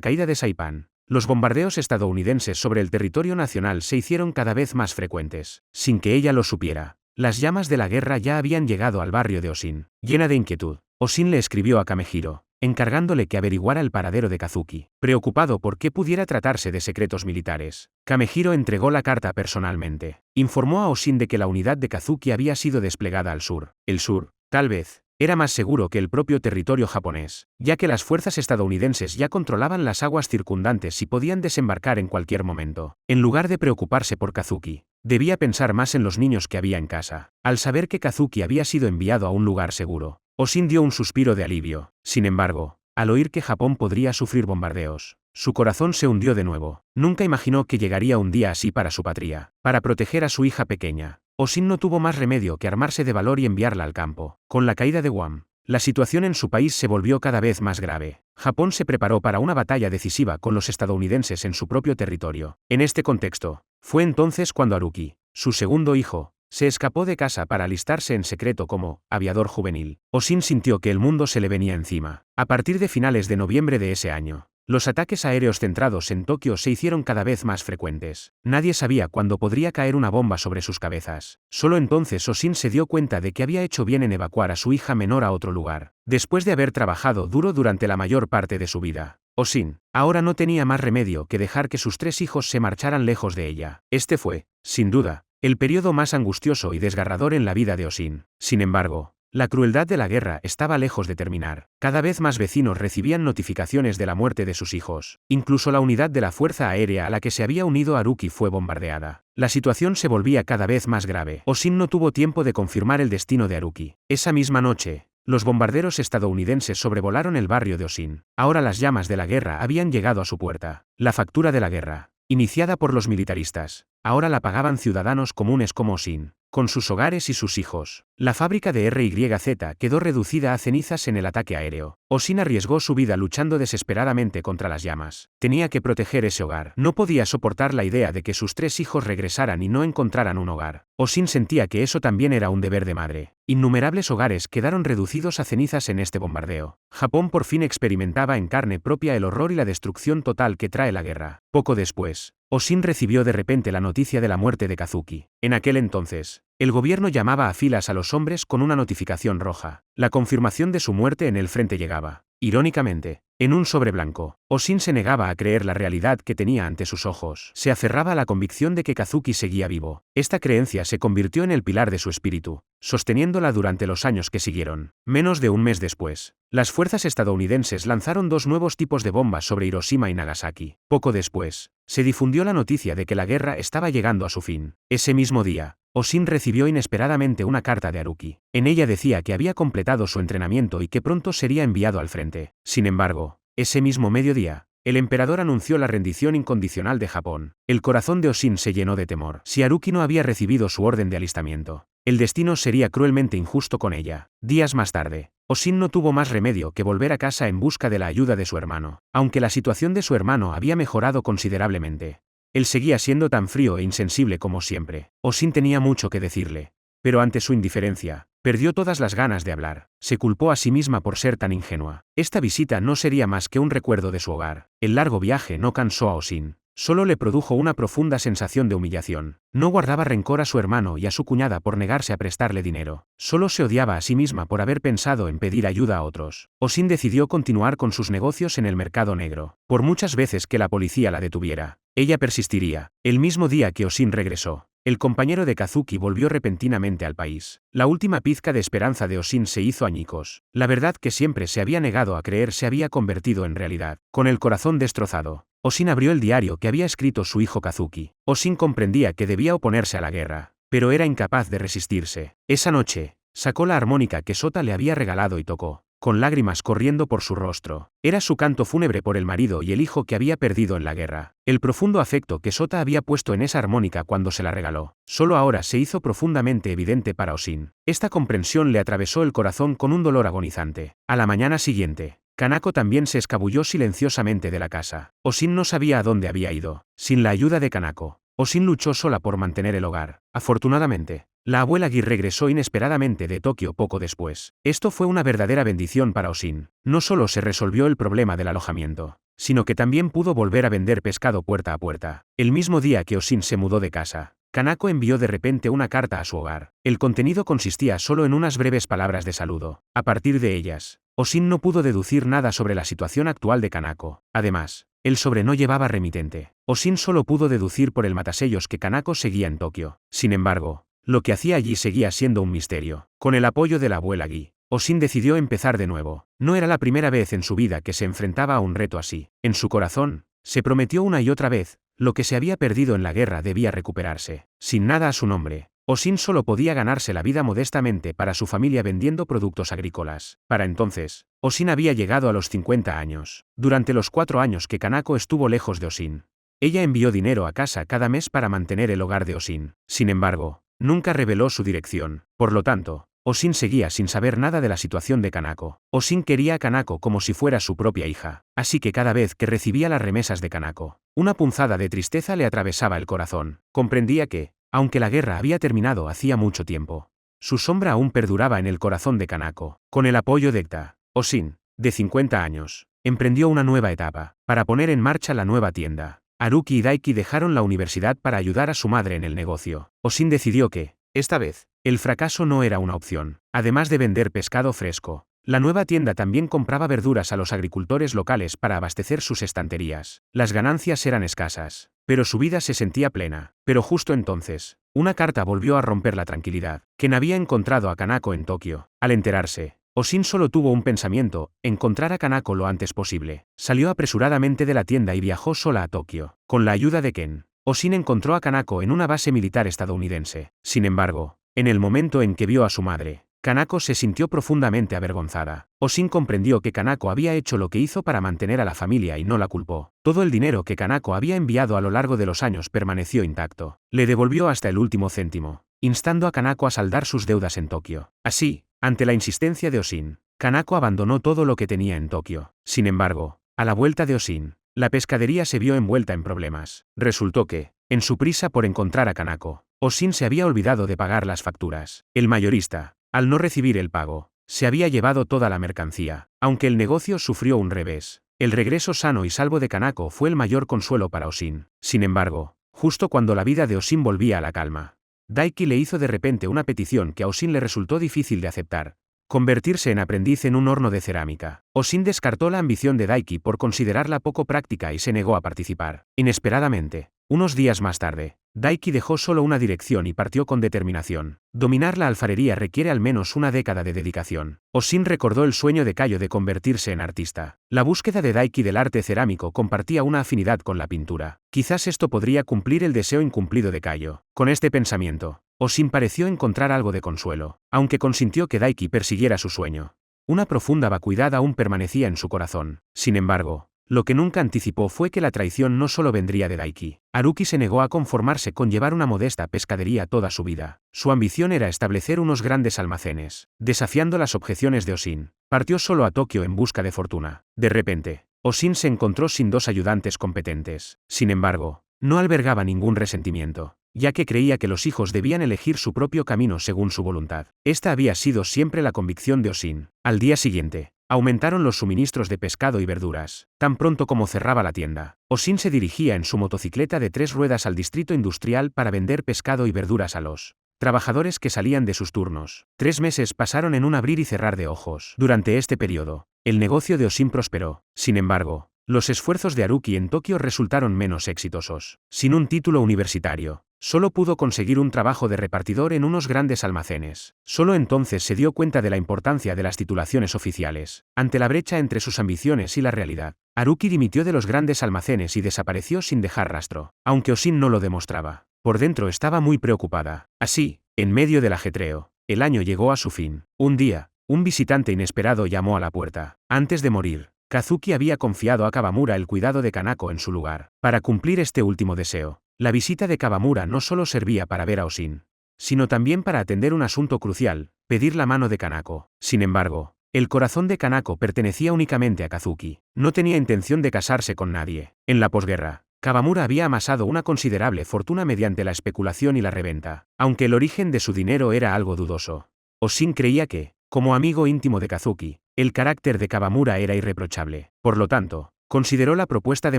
caída de Saipan, los bombardeos estadounidenses sobre el territorio nacional se hicieron cada vez más frecuentes. Sin que ella lo supiera, las llamas de la guerra ya habían llegado al barrio de Osin. Llena de inquietud, Osin le escribió a Kamehiro, encargándole que averiguara el paradero de Kazuki. Preocupado por qué pudiera tratarse de secretos militares, Kamehiro entregó la carta personalmente. Informó a Osin de que la unidad de Kazuki había sido desplegada al sur. El sur, tal vez, era más seguro que el propio territorio japonés, ya que las fuerzas estadounidenses ya controlaban las aguas circundantes y podían desembarcar en cualquier momento. En lugar de preocuparse por Kazuki, debía pensar más en los niños que había en casa. Al saber que Kazuki había sido enviado a un lugar seguro, Osin dio un suspiro de alivio. Sin embargo, al oír que Japón podría sufrir bombardeos, su corazón se hundió de nuevo. Nunca imaginó que llegaría un día así para su patria. Para proteger a su hija pequeña, Osin no tuvo más remedio que armarse de valor y enviarla al campo. Con la caída de Guam, La situación en su país se volvió cada vez más grave. Japón se preparó para una batalla decisiva con los estadounidenses en su propio territorio. En este contexto, fue entonces cuando Haruki, su segundo hijo, se escapó de casa para alistarse en secreto como aviador juvenil. Osin sintió que el mundo se le venía encima. A partir de finales de noviembre de ese año, los ataques aéreos centrados en Tokio se hicieron cada vez más frecuentes. Nadie sabía cuándo podría caer una bomba sobre sus cabezas. Solo entonces Osin se dio cuenta de que había hecho bien en evacuar a su hija menor a otro lugar. Después de haber trabajado duro durante la mayor parte de su vida, Osin ahora no tenía más remedio que dejar que sus 3 hijos se marcharan lejos de ella. Este fue, sin duda, el periodo más angustioso y desgarrador en la vida de Osin. Sin embargo, la crueldad de la guerra estaba lejos de terminar. Cada vez más vecinos recibían notificaciones de la muerte de sus hijos. Incluso la unidad de la Fuerza Aérea a la que se había unido Haruki fue bombardeada. La situación se volvía cada vez más grave. Osin no tuvo tiempo de confirmar el destino de Haruki. Esa misma noche, los bombarderos estadounidenses sobrevolaron el barrio de Osin. Ahora las llamas de la guerra habían llegado a su puerta. La factura de la guerra, iniciada por los militaristas, ahora la pagaban ciudadanos comunes como Osin, con sus hogares y sus hijos. La fábrica de RYZ quedó reducida a cenizas en el ataque aéreo. Osin arriesgó su vida luchando desesperadamente contra las llamas. Tenía que proteger ese hogar. No podía soportar la idea de que sus 3 hijos regresaran y no encontraran un hogar. Osin sentía que eso también era un deber de madre. Innumerables hogares quedaron reducidos a cenizas en este bombardeo. Japón por fin experimentaba en carne propia el horror y la destrucción total que trae la guerra. Poco después, Osin recibió de repente la noticia de la muerte de Kazuki. En aquel entonces, el gobierno llamaba a filas a los hombres con una notificación roja. La confirmación de su muerte en el frente llegaba, irónicamente, en un sobre blanco. Osin se negaba a creer la realidad que tenía ante sus ojos. Se aferraba a la convicción de que Kazuki seguía vivo. Esta creencia se convirtió en el pilar de su espíritu, sosteniéndola durante los años que siguieron. Menos de un mes después, las fuerzas estadounidenses lanzaron 2 nuevos tipos de bombas sobre Hiroshima y Nagasaki. Poco después, se difundió la noticia de que la guerra estaba llegando a su fin. Ese mismo día, Osin recibió inesperadamente una carta de Haruki. En ella decía que había completado su entrenamiento y que pronto sería enviado al frente. Sin embargo, ese mismo mediodía, el emperador anunció la rendición incondicional de Japón. El corazón de Osin se llenó de temor. Si Haruki no había recibido su orden de alistamiento, el destino sería cruelmente injusto con ella. Días más tarde, Osin no tuvo más remedio que volver a casa en busca de la ayuda de su hermano. Aunque la situación de su hermano había mejorado considerablemente, él seguía siendo tan frío e insensible como siempre. Osin tenía mucho que decirle, pero ante su indiferencia, perdió todas las ganas de hablar. Se culpó a sí misma por ser tan ingenua. Esta visita no sería más que un recuerdo de su hogar. El largo viaje no cansó a Osin. Solo le produjo una profunda sensación de humillación. No guardaba rencor a su hermano y a su cuñada por negarse a prestarle dinero. Solo se odiaba a sí misma por haber pensado en pedir ayuda a otros. Osin decidió continuar con sus negocios en el mercado negro. Por muchas veces que la policía la detuviera, ella persistiría. El mismo día que Osin regresó, el compañero de Kazuki volvió repentinamente al país. La última pizca de esperanza de Osin se hizo añicos. La verdad que siempre se había negado a creer se había convertido en realidad. Con el corazón destrozado, Osin abrió el diario que había escrito su hijo Kazuki. Osin comprendía que debía oponerse a la guerra, pero era incapaz de resistirse. Esa noche, sacó la armónica que Sota le había regalado y tocó, con lágrimas corriendo por su rostro. Era su canto fúnebre por el marido y el hijo que había perdido en la guerra. El profundo afecto que Sota había puesto en esa armónica cuando se la regaló, solo ahora se hizo profundamente evidente para Osin. Esta comprensión le atravesó el corazón con un dolor agonizante. A la mañana siguiente, Kanako también se escabulló silenciosamente de la casa. Osin no sabía a dónde había ido. Sin la ayuda de Kanako, Osin luchó sola por mantener el hogar. Afortunadamente, la abuela Gi regresó inesperadamente de Tokio poco después. Esto fue una verdadera bendición para Osin. No solo se resolvió el problema del alojamiento, sino que también pudo volver a vender pescado puerta a puerta. El mismo día que Osin se mudó de casa, Kanako envió de repente una carta a su hogar. El contenido consistía solo en unas breves palabras de saludo. A partir de ellas, Osin no pudo deducir nada sobre la situación actual de Kanako. Además, el sobre no llevaba remitente. Osin solo pudo deducir por el matasellos que Kanako seguía en Tokio. Sin embargo, lo que hacía allí seguía siendo un misterio. Con el apoyo de la abuela Gi, Osin decidió empezar de nuevo. No era la primera vez en su vida que se enfrentaba a un reto así. En su corazón, se prometió una y otra vez, lo que se había perdido en la guerra debía recuperarse. Sin nada a su nombre, Osin solo podía ganarse la vida modestamente para su familia vendiendo productos agrícolas. Para entonces, Osin había llegado a los 50 años. Durante los 4 años que Kanako estuvo lejos de Osin, ella envió dinero a casa cada mes para mantener el hogar de Osin. Sin embargo, nunca reveló su dirección. Por lo tanto, Oshin seguía sin saber nada de la situación de Kanako. Oshin quería a Kanako como si fuera su propia hija, así que cada vez que recibía las remesas de Kanako, una punzada de tristeza le atravesaba el corazón. Comprendía que, aunque la guerra había terminado hacía mucho tiempo, su sombra aún perduraba en el corazón de Kanako. Con el apoyo de Ekta, Oshin, de 50 años, emprendió una nueva etapa, para poner en marcha la nueva tienda. Haruki y Daiki dejaron la universidad para ayudar a su madre en el negocio. Oshin decidió que, esta vez, el fracaso no era una opción. Además de vender pescado fresco, la nueva tienda también compraba verduras a los agricultores locales para abastecer sus estanterías. Las ganancias eran escasas, pero su vida se sentía plena. Pero justo entonces, una carta volvió a romper la tranquilidad. Ken había encontrado a Kanako en Tokio. Al enterarse, Oshin solo tuvo un pensamiento: encontrar a Kanako lo antes posible. Salió apresuradamente de la tienda y viajó sola a Tokio. Con la ayuda de Ken, Oshin encontró a Kanako en una base militar estadounidense. Sin embargo, en el momento en que vio a su madre, Kanako se sintió profundamente avergonzada. Oshin comprendió que Kanako había hecho lo que hizo para mantener a la familia y no la culpó. Todo el dinero que Kanako había enviado a lo largo de los años permaneció intacto. Le devolvió hasta el último céntimo, instando a Kanako a saldar sus deudas en Tokio. Así, ante la insistencia de Oshin, Kanako abandonó todo lo que tenía en Tokio. Sin embargo, a la vuelta de Oshin, la pescadería se vio envuelta en problemas. Resultó que, en su prisa por encontrar a Kanako, Oshin se había olvidado de pagar las facturas. El mayorista, al no recibir el pago, se había llevado toda la mercancía. Aunque el negocio sufrió un revés, el regreso sano y salvo de Kanako fue el mayor consuelo para Oshin. Sin embargo, justo cuando la vida de Oshin volvía a la calma, Daiki le hizo de repente una petición que a Oshin le resultó difícil de aceptar: convertirse en aprendiz en un horno de cerámica. Oshin descartó la ambición de Daiki por considerarla poco práctica y se negó a participar. Inesperadamente, unos días más tarde, Daiki dejó solo una dirección y partió con determinación. Dominar la alfarería requiere al menos una década de dedicación. Oshin recordó el sueño de Kayo de convertirse en artista. La búsqueda de Daiki del arte cerámico compartía una afinidad con la pintura. Quizás esto podría cumplir el deseo incumplido de Kayo. Con este pensamiento, Oshin pareció encontrar algo de consuelo, aunque consintió que Daiki persiguiera su sueño. Una profunda vacuidad aún permanecía en su corazón. Sin embargo, lo que nunca anticipó fue que la traición no solo vendría de Daiki. Haruki se negó a conformarse con llevar una modesta pescadería toda su vida. Su ambición era establecer unos grandes almacenes. Desafiando las objeciones de Oshin, partió solo a Tokio en busca de fortuna. De repente, Oshin se encontró sin dos ayudantes competentes. Sin embargo, no albergaba ningún resentimiento, ya que creía que los hijos debían elegir su propio camino según su voluntad. Esta había sido siempre la convicción de Oshin. Al día siguiente, aumentaron los suministros de pescado y verduras. Tan pronto como cerraba la tienda, Oshin se dirigía en su motocicleta de 3 ruedas al distrito industrial para vender pescado y verduras a los trabajadores que salían de sus turnos. 3 meses pasaron en un abrir y cerrar de ojos. Durante este periodo, el negocio de Oshin prosperó. Sin embargo, los esfuerzos de Haruki en Tokio resultaron menos exitosos. Sin un título universitario, solo pudo conseguir un trabajo de repartidor en unos grandes almacenes. Solo entonces se dio cuenta de la importancia de las titulaciones oficiales. Ante la brecha entre sus ambiciones y la realidad, Haruki dimitió de los grandes almacenes y desapareció sin dejar rastro. Aunque Oshin no lo demostraba, por dentro estaba muy preocupada. Así, en medio del ajetreo, el año llegó a su fin. Un día, un visitante inesperado llamó a la puerta. Antes de morir, Kazuki había confiado a Kawamura el cuidado de Kanako en su lugar. Para cumplir este último deseo, la visita de Kawamura no solo servía para ver a Oshin, sino también para atender un asunto crucial: pedir la mano de Kanako. Sin embargo, el corazón de Kanako pertenecía únicamente a Kazuki. No tenía intención de casarse con nadie. En la posguerra, Kawamura había amasado una considerable fortuna mediante la especulación y la reventa. Aunque el origen de su dinero era algo dudoso, Oshin creía que, como amigo íntimo de Kazuki, el carácter de Kawamura era irreprochable. Por lo tanto, consideró la propuesta de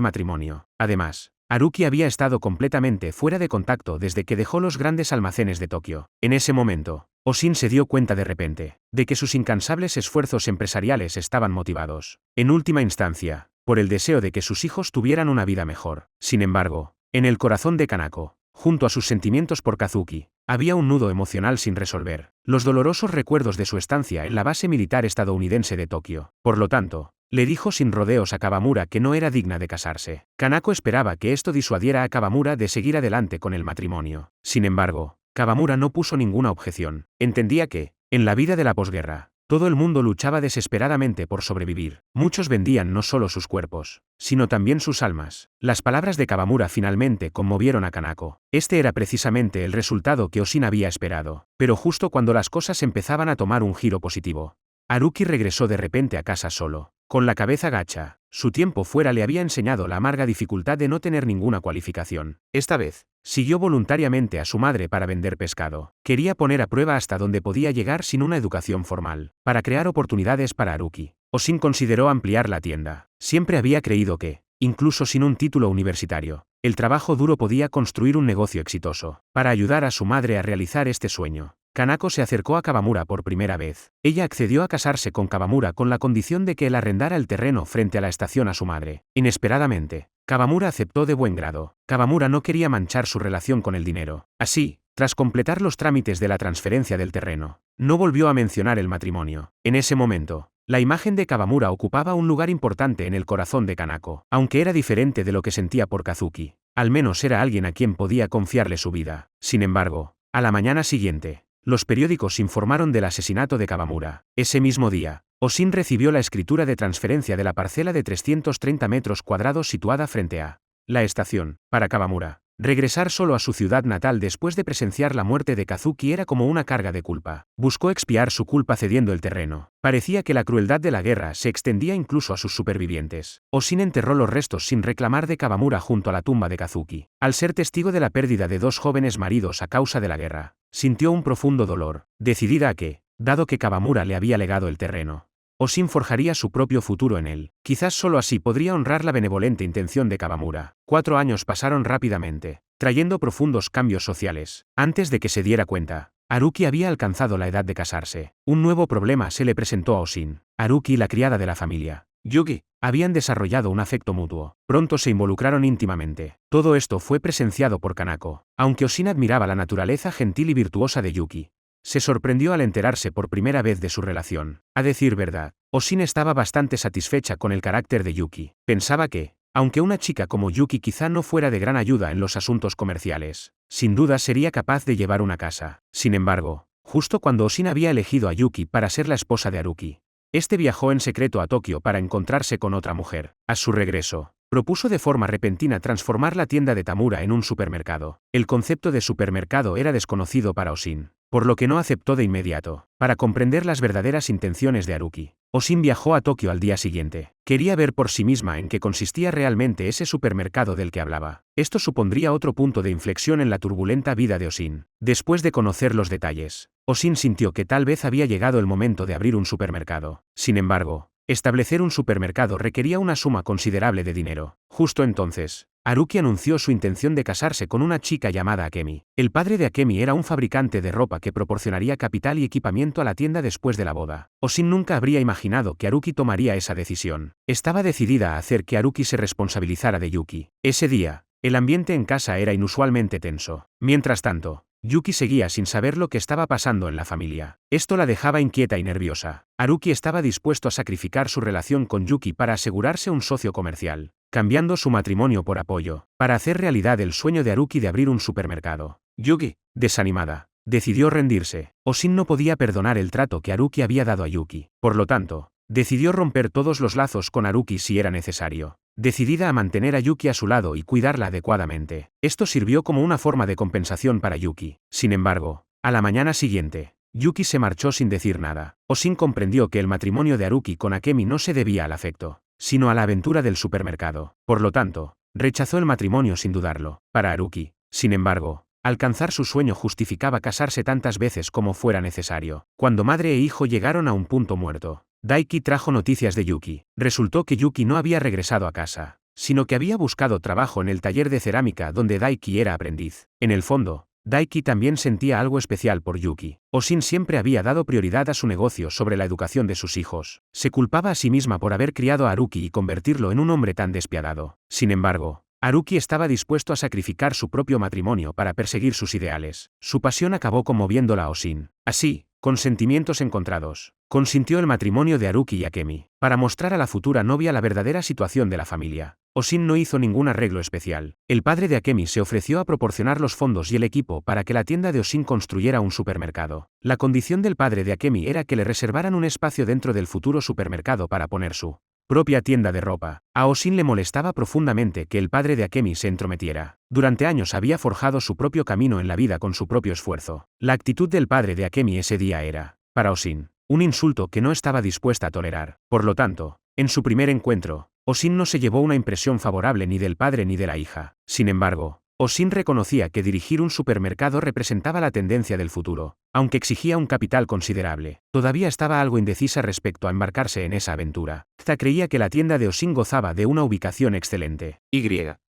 matrimonio. Además, Haruki había estado completamente fuera de contacto desde que dejó los grandes almacenes de Tokio. En ese momento, Oshin se dio cuenta de repente de que sus incansables esfuerzos empresariales estaban motivados, en última instancia, por el deseo de que sus hijos tuvieran una vida mejor. Sin embargo, en el corazón de Kanako, junto a sus sentimientos por Kazuki, había un nudo emocional sin resolver: los dolorosos recuerdos de su estancia en la base militar estadounidense de Tokio. Por lo tanto, le dijo sin rodeos a Kawamura que no era digna de casarse. Kanako esperaba que esto disuadiera a Kawamura de seguir adelante con el matrimonio. Sin embargo, Kawamura no puso ninguna objeción. Entendía que, en la vida de la posguerra, Todo el mundo luchaba desesperadamente por sobrevivir. Muchos vendían no solo sus cuerpos, sino también sus almas. Las palabras de Kawamura finalmente conmovieron a Kanako. Este era precisamente el resultado que Oshin había esperado. Pero justo cuando las cosas empezaban a tomar un giro positivo, Haruki regresó de repente a casa solo, con la cabeza gacha. Su tiempo fuera le había enseñado la amarga dificultad de no tener ninguna cualificación. Esta vez, siguió voluntariamente a su madre para vender pescado. Quería poner a prueba hasta dónde podía llegar sin una educación formal, para crear oportunidades para Haruki. Oshin consideró ampliar la tienda. Siempre había creído que, incluso sin un título universitario, el trabajo duro podía construir un negocio exitoso. Para ayudar a su madre a realizar este sueño, Kanako se acercó a Kawamura por primera vez. Ella accedió a casarse con Kawamura con la condición de que él arrendara el terreno frente a la estación a su madre. Inesperadamente, Kawamura aceptó de buen grado. Kawamura no quería manchar su relación con el dinero. Así, tras completar los trámites de la transferencia del terreno, no volvió a mencionar el matrimonio. En ese momento, la imagen de Kawamura ocupaba un lugar importante en el corazón de Kanako. Aunque era diferente de lo que sentía por Kazuki, al menos era alguien a quien podía confiarle su vida. Sin embargo, a la mañana siguiente, los periódicos informaron del asesinato de Kawamura. Ese mismo día, Oshin recibió la escritura de transferencia de la parcela de 330 metros cuadrados situada frente a la estación. Para Kawamura, regresar solo a su ciudad natal después de presenciar la muerte de Kazuki era como una carga de culpa. Buscó expiar su culpa cediendo el terreno. Parecía que la crueldad de la guerra se extendía incluso a sus supervivientes. Oshin enterró los restos sin reclamar de Kawamura junto a la tumba de Kazuki. Al ser testigo de la pérdida de dos jóvenes maridos a causa de la guerra, sintió un profundo dolor, decidida a que, dado que Kawamura le había legado el terreno, Oshin forjaría su propio futuro en él. Quizás solo así podría honrar la benevolente intención de Kawamura. 4 años pasaron rápidamente, trayendo profundos cambios sociales. Antes de que se diera cuenta, Haruki había alcanzado la edad de casarse. Un nuevo problema se le presentó a Oshin. Haruki y la criada de la familia, Yuki, habían desarrollado un afecto mutuo. Pronto se involucraron íntimamente. Todo esto fue presenciado por Kanako. Aunque Oshin admiraba la naturaleza gentil y virtuosa de Yuki, se sorprendió al enterarse por primera vez de su relación. A decir verdad, Oshin estaba bastante satisfecha con el carácter de Yuki. Pensaba que, aunque una chica como Yuki quizá no fuera de gran ayuda en los asuntos comerciales, sin duda sería capaz de llevar una casa. Sin embargo, justo cuando Oshin había elegido a Yuki para ser la esposa de Haruki, este viajó en secreto a Tokio para encontrarse con otra mujer. A su regreso, propuso de forma repentina transformar la tienda de Tamura en un supermercado. El concepto de supermercado era desconocido para Oshin, por lo que no aceptó de inmediato. Para comprender las verdaderas intenciones de Haruki, Oshin viajó a Tokio al día siguiente. Quería ver por sí misma en qué consistía realmente ese supermercado del que hablaba. Esto supondría otro punto de inflexión en la turbulenta vida de Oshin. Después de conocer los detalles, Oshin sintió que tal vez había llegado el momento de abrir un supermercado. Sin embargo, establecer un supermercado requería una suma considerable de dinero. Justo entonces, Haruki anunció su intención de casarse con una chica llamada Akemi. El padre de Akemi era un fabricante de ropa que proporcionaría capital y equipamiento a la tienda después de la boda. Oshin nunca habría imaginado que Haruki tomaría esa decisión. Estaba decidida a hacer que Haruki se responsabilizara de Yuki. Ese día, el ambiente en casa era inusualmente tenso. Mientras tanto, Yuki seguía sin saber lo que estaba pasando en la familia. Esto la dejaba inquieta y nerviosa. Haruki estaba dispuesto a sacrificar su relación con Yuki para asegurarse un socio comercial, cambiando su matrimonio por apoyo, para hacer realidad el sueño de Haruki de abrir un supermercado. Yuki, desanimada, decidió rendirse. Oshin no podía perdonar el trato que Haruki había dado a Yuki. Por lo tanto, decidió romper todos los lazos con Haruki si era necesario, decidida a mantener a Yuki a su lado y cuidarla adecuadamente. Esto sirvió como una forma de compensación para Yuki. Sin embargo, a la mañana siguiente, Yuki se marchó sin decir nada. Oshin comprendió que el matrimonio de Haruki con Akemi no se debía al afecto, sino a la aventura del supermercado. Por lo tanto, rechazó el matrimonio sin dudarlo. Para Haruki, sin embargo, alcanzar su sueño justificaba casarse tantas veces como fuera necesario. Cuando madre e hijo llegaron a un punto muerto, Daiki trajo noticias de Yuki. Resultó que Yuki no había regresado a casa, sino que había buscado trabajo en el taller de cerámica donde Daiki era aprendiz. En el fondo, Daiki también sentía algo especial por Yuki. Oshin siempre había dado prioridad a su negocio sobre la educación de sus hijos. Se culpaba a sí misma por haber criado a Haruki y convertirlo en un hombre tan despiadado. Sin embargo, Haruki estaba dispuesto a sacrificar su propio matrimonio para perseguir sus ideales. Su pasión acabó conmoviéndola a Oshin. Así, con sentimientos encontrados, consintió el matrimonio de Haruki y Akemi. Para mostrar a la futura novia la verdadera situación de la familia, Oshin no hizo ningún arreglo especial. El padre de Akemi se ofreció a proporcionar los fondos y el equipo para que la tienda de Oshin construyera un supermercado. La condición del padre de Akemi era que le reservaran un espacio dentro del futuro supermercado para poner su propia tienda de ropa. A Oshin le molestaba profundamente que el padre de Akemi se entrometiera. Durante años había forjado su propio camino en la vida con su propio esfuerzo. La actitud del padre de Akemi ese día era, para Oshin, un insulto que no estaba dispuesta a tolerar. Por lo tanto, en su primer encuentro, Oshin no se llevó una impresión favorable ni del padre ni de la hija. Sin embargo, Oshin reconocía que dirigir un supermercado representaba la tendencia del futuro, aunque exigía un capital considerable. Todavía estaba algo indecisa respecto a embarcarse en esa aventura. Esta creía que la tienda de Oshin gozaba de una ubicación excelente.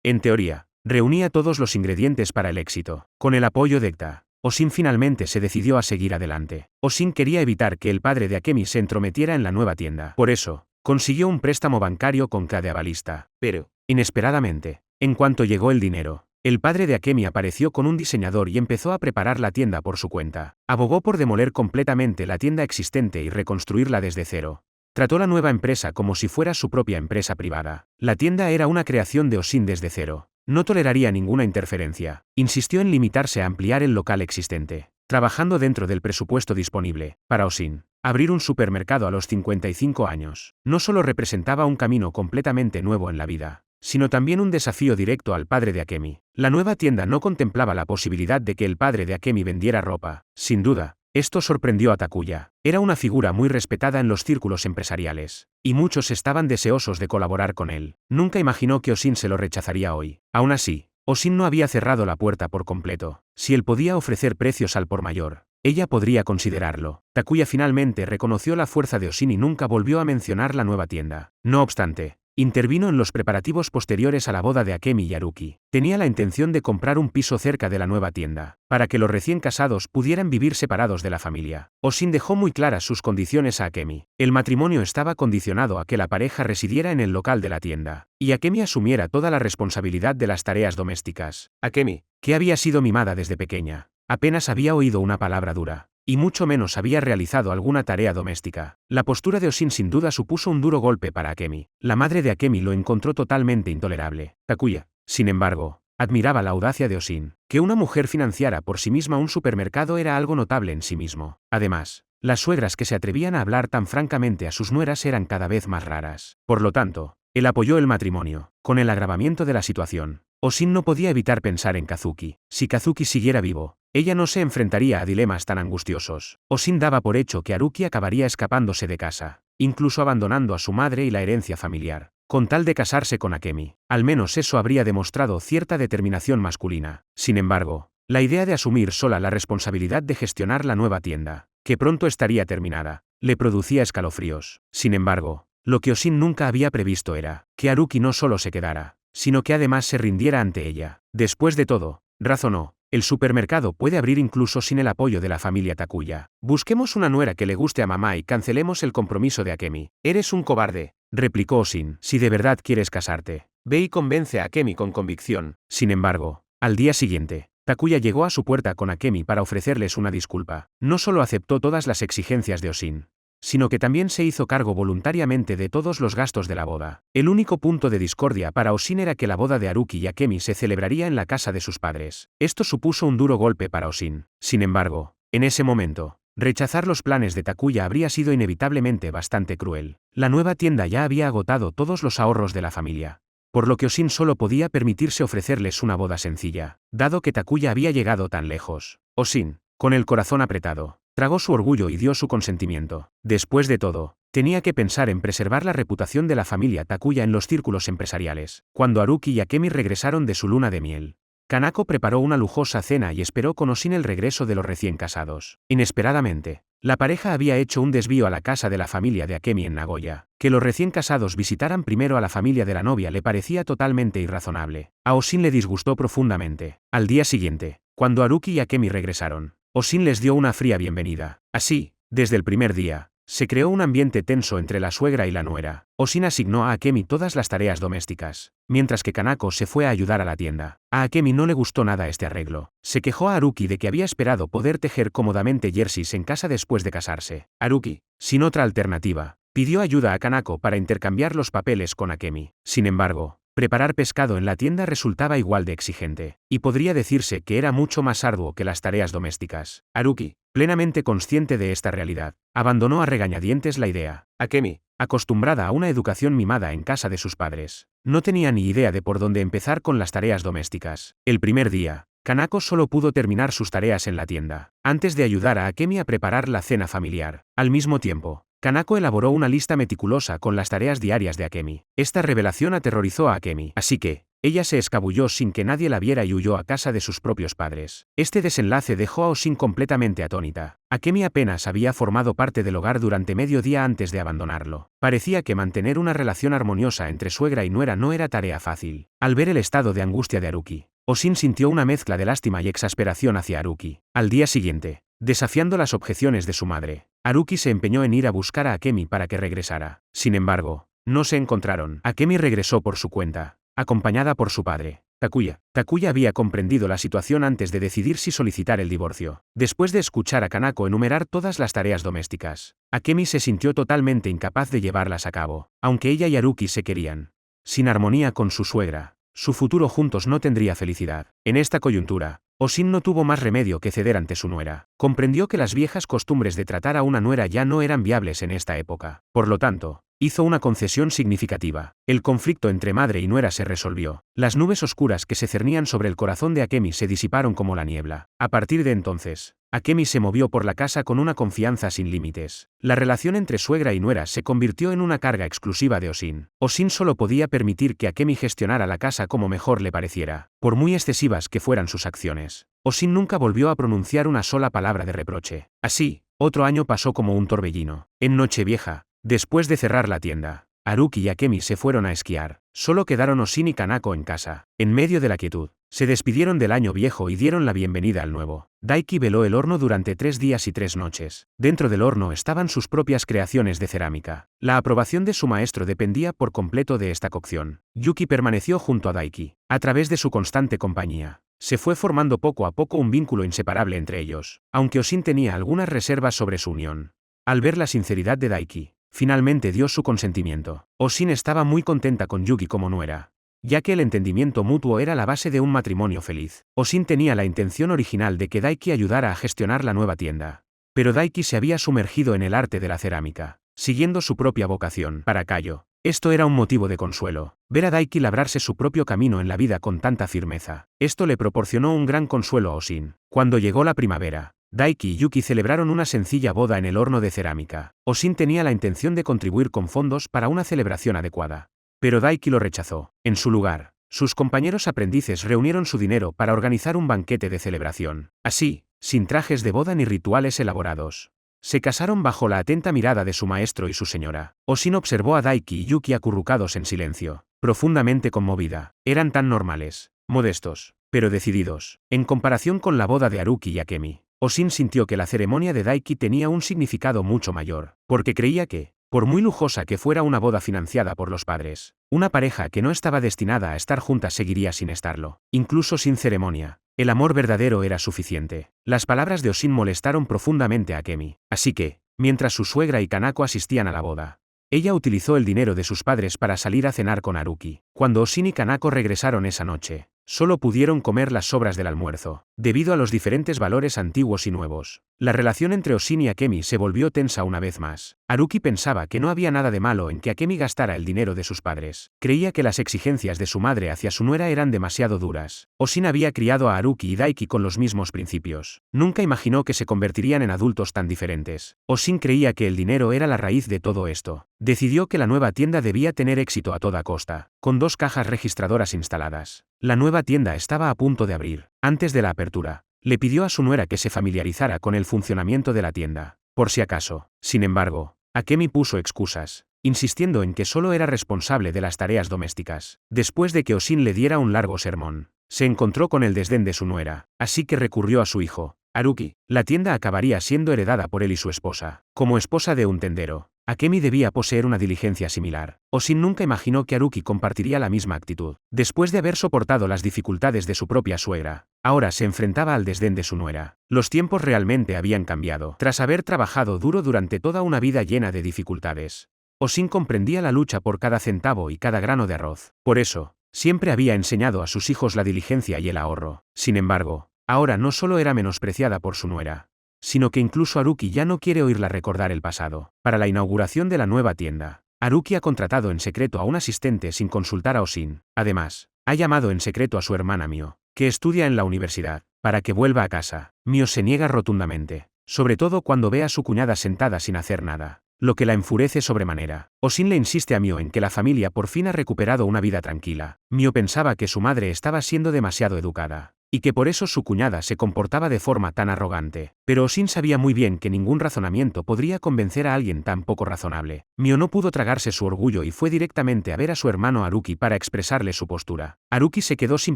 En teoría, reunía todos los ingredientes para el éxito. Con el apoyo de Ekta, Oshin finalmente se decidió a seguir adelante. Oshin quería evitar que el padre de Akemi se entrometiera en la nueva tienda. Por eso, consiguió un préstamo bancario con K de avalista. Pero, inesperadamente, en cuanto llegó el dinero, el padre de Akemi apareció con un diseñador y empezó a preparar la tienda por su cuenta. Abogó por demoler completamente la tienda existente y reconstruirla desde cero. Trató la nueva empresa como si fuera su propia empresa privada. La tienda era una creación de Oshin desde cero. No toleraría ninguna interferencia. Insistió en limitarse a ampliar el local existente, trabajando dentro del presupuesto disponible. Para Oshin, abrir un supermercado a los 55 años no solo representaba un camino completamente nuevo en la vida, sino también un desafío directo al padre de Akemi. La nueva tienda no contemplaba la posibilidad de que el padre de Akemi vendiera ropa. Sin duda, esto sorprendió a Takuya. Era una figura muy respetada en los círculos empresariales, y muchos estaban deseosos de colaborar con él. Nunca imaginó que Oshin se lo rechazaría hoy. Aún así, Oshin no había cerrado la puerta por completo. Si él podía ofrecer precios al por mayor, ella podría considerarlo. Takuya finalmente reconoció la fuerza de Oshin y nunca volvió a mencionar la nueva tienda. No obstante, intervino en los preparativos posteriores a la boda de Akemi y Haruki. Tenía la intención de comprar un piso cerca de la nueva tienda, para que los recién casados pudieran vivir separados de la familia. Oshin dejó muy claras sus condiciones a Akemi. El matrimonio estaba condicionado a que la pareja residiera en el local de la tienda, y Akemi asumiera toda la responsabilidad de las tareas domésticas. Akemi, que había sido mimada desde pequeña, apenas había oído una palabra dura, y mucho menos había realizado alguna tarea doméstica. La postura de Oshin sin duda supuso un duro golpe para Akemi. La madre de Akemi lo encontró totalmente intolerable. Takuya, sin embargo, admiraba la audacia de Oshin. Que una mujer financiara por sí misma un supermercado era algo notable en sí mismo. Además, las suegras que se atrevían a hablar tan francamente a sus nueras eran cada vez más raras. Por lo tanto, él apoyó el matrimonio. Con el agravamiento de la situación, Oshin no podía evitar pensar en Kazuki. Si Kazuki siguiera vivo, ella no se enfrentaría a dilemas tan angustiosos. Oshin daba por hecho que Haruki acabaría escapándose de casa, incluso abandonando a su madre y la herencia familiar, con tal de casarse con Akemi. Al menos eso habría demostrado cierta determinación masculina. Sin embargo, la idea de asumir sola la responsabilidad de gestionar la nueva tienda, que pronto estaría terminada, le producía escalofríos. Sin embargo, lo que Oshin nunca había previsto era que Haruki no solo se quedara, sino que además se rindiera ante ella. Después de todo, razonó, el supermercado puede abrir incluso sin el apoyo de la familia Takuya. Busquemos una nuera que le guste a mamá y cancelemos el compromiso de Akemi. Eres un cobarde, replicó Oshin. Si de verdad quieres casarte, ve y convence a Akemi con convicción. Sin embargo, al día siguiente, Takuya llegó a su puerta con Akemi para ofrecerles una disculpa. No solo aceptó todas las exigencias de Oshin, sino que también se hizo cargo voluntariamente de todos los gastos de la boda. El único punto de discordia para Oshin era que la boda de Haruki y Akemi se celebraría en la casa de sus padres. Esto supuso un duro golpe para Oshin. Sin embargo, en ese momento, rechazar los planes de Takuya habría sido inevitablemente bastante cruel. La nueva tienda ya había agotado todos los ahorros de la familia, por lo que Oshin solo podía permitirse ofrecerles una boda sencilla, dado que Takuya había llegado tan lejos. Oshin, con el corazón apretado, tragó su orgullo y dio su consentimiento. Después de todo, tenía que pensar en preservar la reputación de la familia Takuya en los círculos empresariales. Cuando Haruki y Akemi regresaron de su luna de miel, Kanako preparó una lujosa cena y esperó con Oshin el regreso de los recién casados. Inesperadamente, la pareja había hecho un desvío a la casa de la familia de Akemi en Nagoya. Que los recién casados visitaran primero a la familia de la novia le parecía totalmente irrazonable. A Oshin le disgustó profundamente. Al día siguiente, cuando Haruki y Akemi regresaron, Oshin les dio una fría bienvenida. Así, desde el primer día, Se creó un ambiente tenso entre la suegra y la nuera. Osin asignó a Akemi todas las tareas domésticas, mientras que Kanako se fue a ayudar a la tienda. A Akemi no le gustó nada este arreglo. Se quejó a Haruki de que había esperado poder tejer cómodamente jerseys en casa después de casarse. Haruki, sin otra alternativa, pidió ayuda a Kanako para intercambiar los papeles con Akemi. Sin embargo, preparar pescado en la tienda resultaba igual de exigente, y podría decirse que era mucho más arduo que las tareas domésticas. Haruki, plenamente consciente de esta realidad, abandonó a regañadientes la idea. Akemi, acostumbrada a una educación mimada en casa de sus padres, no tenía ni idea de por dónde empezar con las tareas domésticas. El primer día, Kanako solo pudo terminar sus tareas en la tienda, antes de ayudar a Akemi a preparar la cena familiar. Al mismo tiempo, Kanako elaboró una lista meticulosa con las tareas diarias de Akemi. Esta revelación aterrorizó a Akemi, así que, ella se escabulló sin que nadie la viera y huyó a casa de sus propios padres. Este desenlace dejó a Osin completamente atónita. Akemi apenas había formado parte del hogar durante medio día antes de abandonarlo. Parecía que mantener una relación armoniosa entre suegra y nuera no era tarea fácil. Al ver el estado de angustia de Haruki, Osin sintió una mezcla de lástima y exasperación hacia Haruki. Al día siguiente, desafiando las objeciones de su madre, Haruki se empeñó en ir a buscar a Akemi para que regresara. Sin embargo, no se encontraron. Akemi regresó por su cuenta, acompañada por su padre, Takuya. Takuya había comprendido la situación antes de decidir si solicitar el divorcio. Después de escuchar a Kanako enumerar todas las tareas domésticas, Akemi se sintió totalmente incapaz de llevarlas a cabo. Aunque ella y Haruki se querían, sin armonía con su suegra, su futuro juntos no tendría felicidad. En esta coyuntura, Osin no tuvo más remedio que ceder ante su nuera. Comprendió que las viejas costumbres de tratar a una nuera ya no eran viables en esta época. Por lo tanto, hizo una concesión significativa. El conflicto entre madre y nuera se resolvió. Las nubes oscuras que se cernían sobre el corazón de Akemi se disiparon como la niebla. A partir de entonces, Akemi se movió por la casa con una confianza sin límites. La relación entre suegra y nuera se convirtió en una carga exclusiva de Osin. Osin solo podía permitir que Akemi gestionara la casa como mejor le pareciera, por muy excesivas que fueran sus acciones. Osin nunca volvió a pronunciar una sola palabra de reproche. Así, otro año pasó como un torbellino. En Nochevieja, después de cerrar la tienda, Haruki y Akemi se fueron a esquiar. Solo quedaron Osin y Kanako en casa. En medio de la quietud, se despidieron del año viejo y dieron la bienvenida al nuevo. Daiki veló el horno durante 3 días y 3 noches. Dentro del horno estaban sus propias creaciones de cerámica. La aprobación de su maestro dependía por completo de esta cocción. Yuki permaneció junto a Daiki. A través de su constante compañía, se fue formando poco a poco un vínculo inseparable entre ellos, aunque Osin tenía algunas reservas sobre su unión. Al ver la sinceridad de Daiki, finalmente dio su consentimiento. Osin estaba muy contenta con Yuki como nuera, ya que el entendimiento mutuo era la base de un matrimonio feliz. Osin tenía la intención original de que Daiki ayudara a gestionar la nueva tienda, pero Daiki se había sumergido en el arte de la cerámica, siguiendo su propia vocación. Para Kayo, esto era un motivo de consuelo. Ver a Daiki labrarse su propio camino en la vida con tanta firmeza. Esto le proporcionó un gran consuelo a Osin. Cuando llegó la primavera, Daiki y Yuki celebraron una sencilla boda en el horno de cerámica. Osin tenía la intención de contribuir con fondos para una celebración adecuada, pero Daiki lo rechazó. En su lugar, sus compañeros aprendices reunieron su dinero para organizar un banquete de celebración. Así, sin trajes de boda ni rituales elaborados, se casaron bajo la atenta mirada de su maestro y su señora. Osin observó a Daiki y Yuki acurrucados en silencio, profundamente conmovida. Eran tan normales, modestos, pero decididos. En comparación con la boda de Haruki y Akemi, Osin sintió que la ceremonia de Daiki tenía un significado mucho mayor, porque creía que, por muy lujosa que fuera una boda financiada por los padres, una pareja que no estaba destinada a estar juntas seguiría sin estarlo. Incluso sin ceremonia, el amor verdadero era suficiente. Las palabras de Osin molestaron profundamente a Akemi. Así que, mientras su suegra y Kanako asistían a la boda, ella utilizó el dinero de sus padres para salir a cenar con Haruki. Cuando Osin y Kanako regresaron esa noche, solo pudieron comer las sobras del almuerzo. Debido a los diferentes valores antiguos y nuevos, la relación entre Osin y Akemi se volvió tensa una vez más. Haruki pensaba que no había nada de malo en que Akemi gastara el dinero de sus padres. Creía que las exigencias de su madre hacia su nuera eran demasiado duras. Osin había criado a Haruki y Daiki con los mismos principios. Nunca imaginó que se convertirían en adultos tan diferentes. Osin creía que el dinero era la raíz de todo esto. Decidió que la nueva tienda debía tener éxito a toda costa. Con 2 cajas registradoras instaladas, la nueva tienda estaba a punto de abrir. Antes de la apertura, le pidió a su nuera que se familiarizara con el funcionamiento de la tienda, por si acaso. Sin embargo, Akemi puso excusas, insistiendo en que solo era responsable de las tareas domésticas. Después de que Osin le diera un largo sermón, se encontró con el desdén de su nuera, así que recurrió a su hijo, Haruki. La tienda acabaría siendo heredada por él y su esposa. Como esposa de un tendero, Akemi debía poseer una diligencia similar. Osin nunca imaginó que Haruki compartiría la misma actitud. Después de haber soportado las dificultades de su propia suegra, ahora se enfrentaba al desdén de su nuera. Los tiempos realmente habían cambiado. Tras haber trabajado duro durante toda una vida llena de dificultades, Osin comprendía la lucha por cada centavo y cada grano de arroz. Por eso, siempre había enseñado a sus hijos la diligencia y el ahorro. Sin embargo, ahora no solo era menospreciada por su nuera, sino que incluso Haruki ya no quiere oírla recordar el pasado. Para la inauguración de la nueva tienda, Haruki ha contratado en secreto a un asistente sin consultar a Osin. Además, ha llamado en secreto a su hermana Mio, que estudia en la universidad, para que vuelva a casa. Mio se niega rotundamente, sobre todo cuando ve a su cuñada sentada sin hacer nada, lo que la enfurece sobremanera. Osin le insiste a Mio en que la familia por fin ha recuperado una vida tranquila. Mio pensaba que su madre estaba siendo demasiado educada, y que por eso su cuñada se comportaba de forma tan arrogante. Pero Osin sabía muy bien que ningún razonamiento podría convencer a alguien tan poco razonable. Mio no pudo tragarse su orgullo y fue directamente a ver a su hermano Haruki para expresarle su postura. Haruki se quedó sin